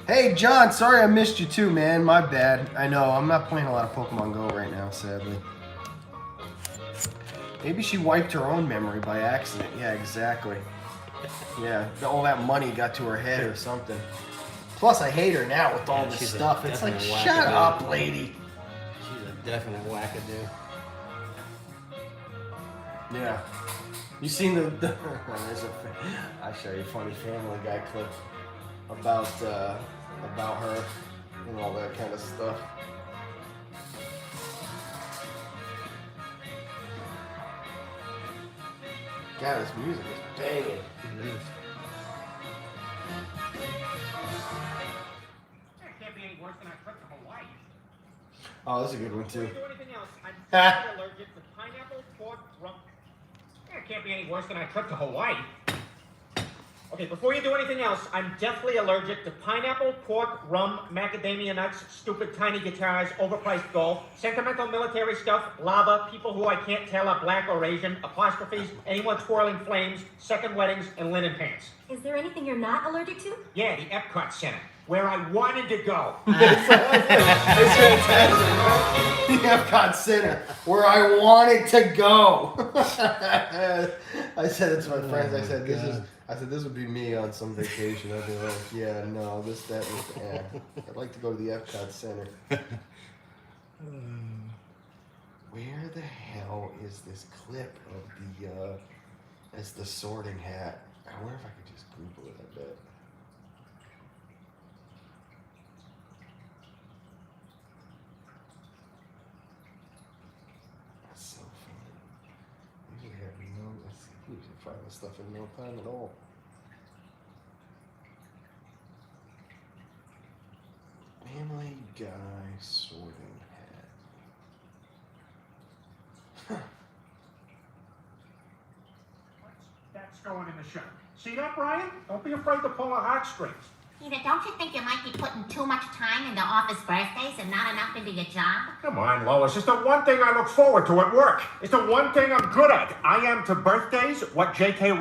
Hey, John. Sorry I missed you too, man. My bad. I know. I'm not playing a lot of Pokemon Go right now, sadly. Maybe she wiped her own memory by accident. Yeah, exactly. Yeah, all that money got to her head or something. Plus, I hate her now with all this she's a stuff. It's like, definite shut wackadoo. up, lady. She's a definite wackadoo. Yeah. You seen the there's I'll show you a funny Family Guy clip about her and all that kind of stuff. God, this music is banging. It is. It can't be any worse than our trip to Hawaii. Oh, this is a good one Before too. you do anything else, I'm definitely allergic to pineapple, pork, rum. It can't be any worse than our trip to Hawaii. Okay, before you do anything else, I'm deathly allergic to pineapple, pork, rum, macadamia nuts, stupid tiny guitars, overpriced golf, sentimental military stuff, lava, people who I can't tell are black or Asian, apostrophes, anyone twirling flames, second weddings, and linen pants. Is there anything you're not allergic to? Yeah, the Epcot Center, where I wanted to go. It's fantastic. The Epcot Center, where I wanted to go. I said it to my friends. I said, this would be me on some vacation. I'd be like, yeah, no, I'd like to go to the Epcot Center. Where the hell is this clip of as the Sorting Hat? I wonder if I could just Google it, I bet. That's so funny. Usually have let's see, we usually find this stuff in no time at all. Family Guy Sorting Hat. That's going in the show. See that, Brian? Don't be afraid to pull the heartstrings. Peter, don't you think you might be putting too much time into office birthdays and not enough into your job? Come on, Lois. It's the one thing I look forward to at work. It's the one thing I'm good at. I am to birthdays what J.K.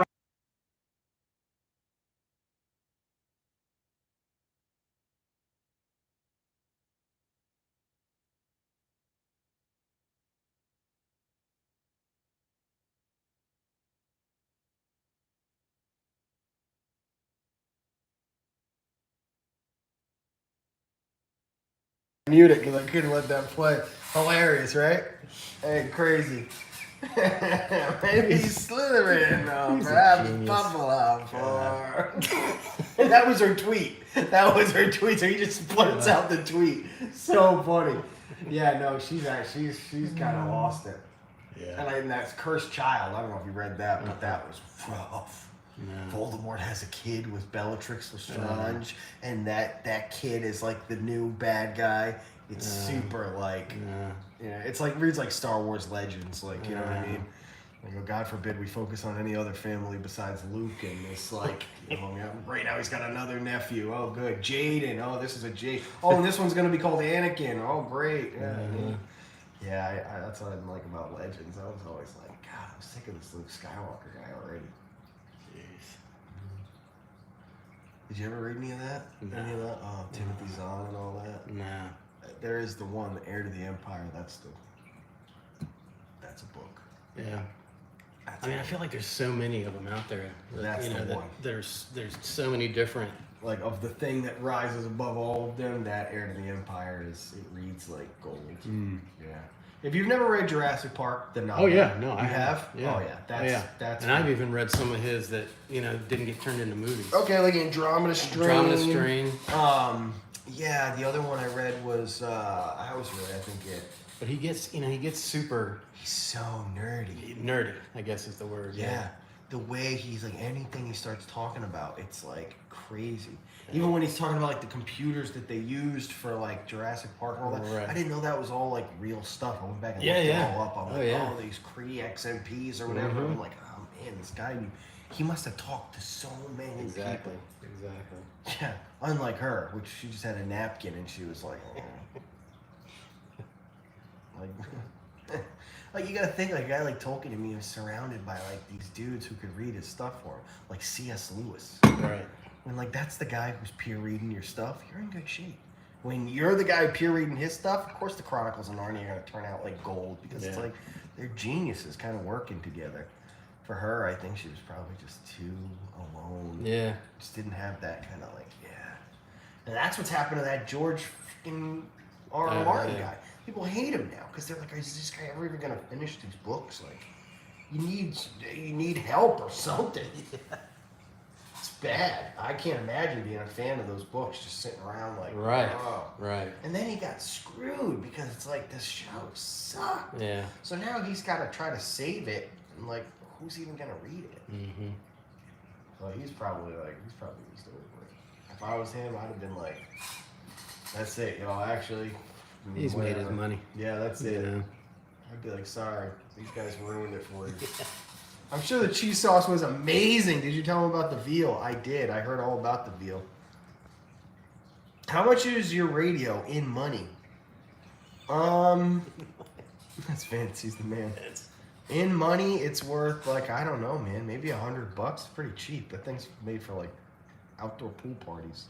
Mute it because I couldn't let that play. Hilarious, right? Hey, crazy. Maybe Slytherin, He's a perhaps genius. Hufflepuff, or... That was her tweet. That was her tweet. So he just blurts out the tweet. So funny. Yeah, no, she's kind of lost it. Yeah. And that's Cursed Child. I don't know if you read that, but that was rough. Yeah. Voldemort has a kid with Bellatrix Lestrange, and that kid is like the new bad guy. It's super like, it's like reads like Star Wars Legends, like you know what I mean. Like, oh, God forbid we focus on any other family besides Luke, and it's like, right now he's got another nephew. Oh, good, Jaden. Oh, this is a Jade. Oh, and this one's gonna be called Anakin. Oh, great. Yeah, that's what I didn't like about Legends. I was always like, God, I'm sick of this Luke Skywalker guy already. Jeez. Did you ever read any of that? No. Any of that? Oh, Timothy Zahn and all that? No. There is the one, The Heir to the Empire. That's a book. Yeah. I mean, I feel like there's so many of them out there. That's the one. There's so many different. Like, of the thing that rises above all of them, that Heir to the Empire it reads like gold. Yeah. If you've never read Jurassic Park, the novel. Oh yeah, no, I have. Yeah. Oh yeah, that's. And I've even read some of his that didn't get turned into movies. Okay, like Andromeda Strain. Andromeda Strain. Yeah, the other one I read was I was really, I think it. But he gets super He's so nerdy. I guess is the word. Yeah. The way he's like, anything he starts talking about, it's like crazy. Even when he's talking about like the computers that they used for like Jurassic Park and all that, Right. I didn't know that was all like real stuff. I went back and Yeah, looked yeah. it all up. I'm Oh, like, yeah. these Kree XMPs or whatever. I'm like, oh man, this guy, he must have talked to so many Exactly. people. Exactly. Yeah, unlike her, which she just had a napkin and she was like, like you gotta think, like a guy like Tolkien to me is surrounded by like these dudes who could read his stuff for him, like C.S. Lewis. Right. When like that's the guy who's peer reading your stuff, you're in good shape. When you're the guy peer reading his stuff, of course the Chronicles of Narnia are gonna turn out like gold because it's like they're geniuses kind of working together. For her, I think she was probably just too alone. Yeah. Just didn't have that kind of like, And that's what's happened to that George freaking R.R. Martin guy. People hate him now because they're like, is this guy ever even gonna finish these books? Like, you need help or something. It's bad. I can't imagine being a fan of those books, just sitting around like, Right. oh. Right. And then he got screwed because it's like this show sucked. Yeah. So now he's got to try to save it, and like, who's even gonna read it? Mm-hmm. So he's probably just over it. If I was him, I'd have been like, that's it, y'all. Actually, He's made his money. Yeah, that's it. Yeah. I'd be like, sorry, these guys ruined it for you. I'm sure the cheese sauce was amazing. Did you tell them about the veal? I did. I heard all about the veal. How much is your radio in money? That's Vince. He's the man. In money, it's worth like, I don't know, man, maybe $100. Pretty cheap. That thing's made for like outdoor pool parties.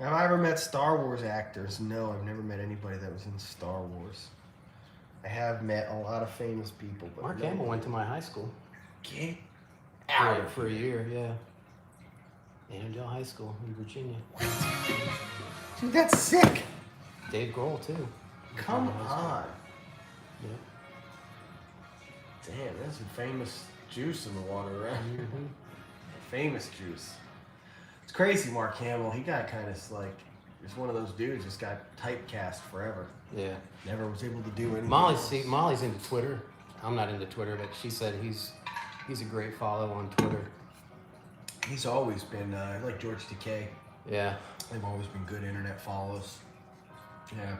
Have I ever met Star Wars actors? No, I've never met anybody that was in Star Wars. I have met a lot of famous people, but Mark Hamill went to my high school. Get out For a year, yeah. Annandale High School in Virginia. Dude, that's sick. Dave Grohl too. Come on. Yeah. Damn, there's some famous juice in the water, right? Mm-hmm. Famous juice. It's crazy, Mark Hamill. He got kind of like, just one of those dudes just got typecast forever. Yeah. Never was able to do anything. Molly's into Twitter. I'm not into Twitter, but she said he's a great follow on Twitter. He's always been like George Takei. Yeah. They've always been good internet follows. Yeah.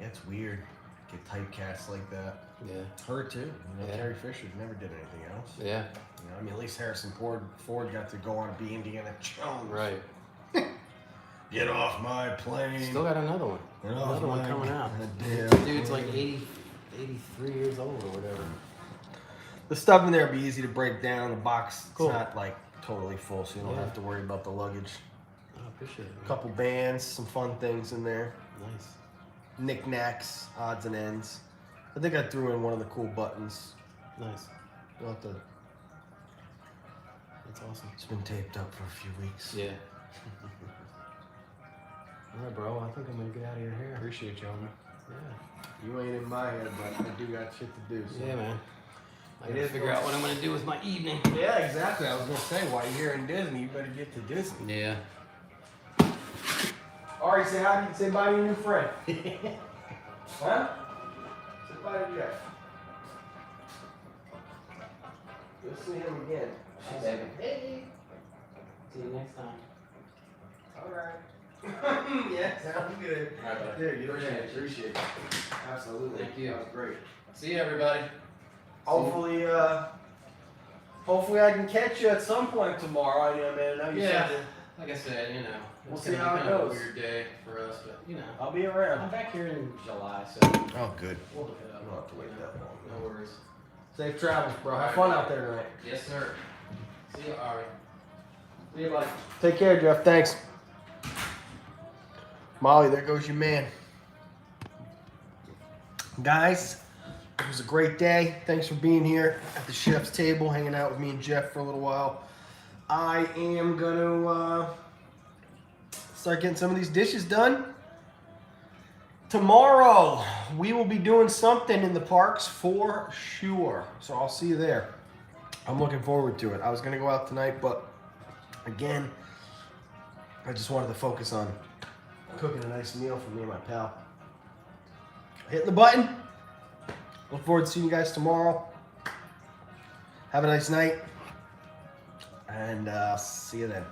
Yeah, it's weird. Get typecast like that. Yeah. Her too. Yeah. Carrie Fisher never did anything else. Yeah. I mean, at least Harrison Ford got to go on to be Indiana Jones. Right. Get off my plane. Still got another one. Get off Another one my coming out. goddamn Dude's like plane. 83 years old or whatever. The stuff in there will be easy to break down. The box Cool. it's not like totally full, so you don't have to worry about the luggage. I appreciate it. A couple bands, some fun things in there. Nice. Knickknacks, odds and ends. I think I threw in one of the cool buttons. Nice. You'll have to. That's awesome. It's been taped up for a few weeks. Yeah. All right, bro. I think I'm gonna get out of your hair. Appreciate you, homie. You ain't in my head, but I do got shit to do. So. Yeah, man. I It gotta is figure out what I'm gonna do with my evening. Yeah, exactly. I was gonna say, while you're here in Disney, you better get to Disney. Yeah. Ari, say hi. Say bye to your new friend. Huh? Say bye to Jeff. You'll see him again. Hey. See you next time. All right. Yeah, sounds good. All right, buddy. Dude, you appreciate it. Absolutely. Thank you. That was great. See you, everybody. Hopefully, hopefully I can catch you at some point tomorrow. I know, man. I know you Yeah. said that Like I said, you know, We'll it's see gonna how be it kind of a goes. weird day for us, but you know, I'll be I'm around. back here in July, so Oh, good. we'll look it up. I don't have to wait you know. that long. No worries. Safe travels, bro. Have fun out there tonight. Yes, sir. See you, Ari. See you, buddy. Take care, Jeff. Thanks. Molly, there goes your man. Guys, it was a great day. Thanks for being here at the chef's table, hanging out with me and Jeff for a little while. I am gonna start getting some of these dishes done. Tomorrow, we will be doing something in the parks for sure. So I'll see you there. I'm looking forward to it. I was gonna go out tonight, but again, I just wanted to focus on cooking a nice meal for me and my pal. Hitting the button. Look forward to seeing you guys tomorrow. Have a nice night. And see you then.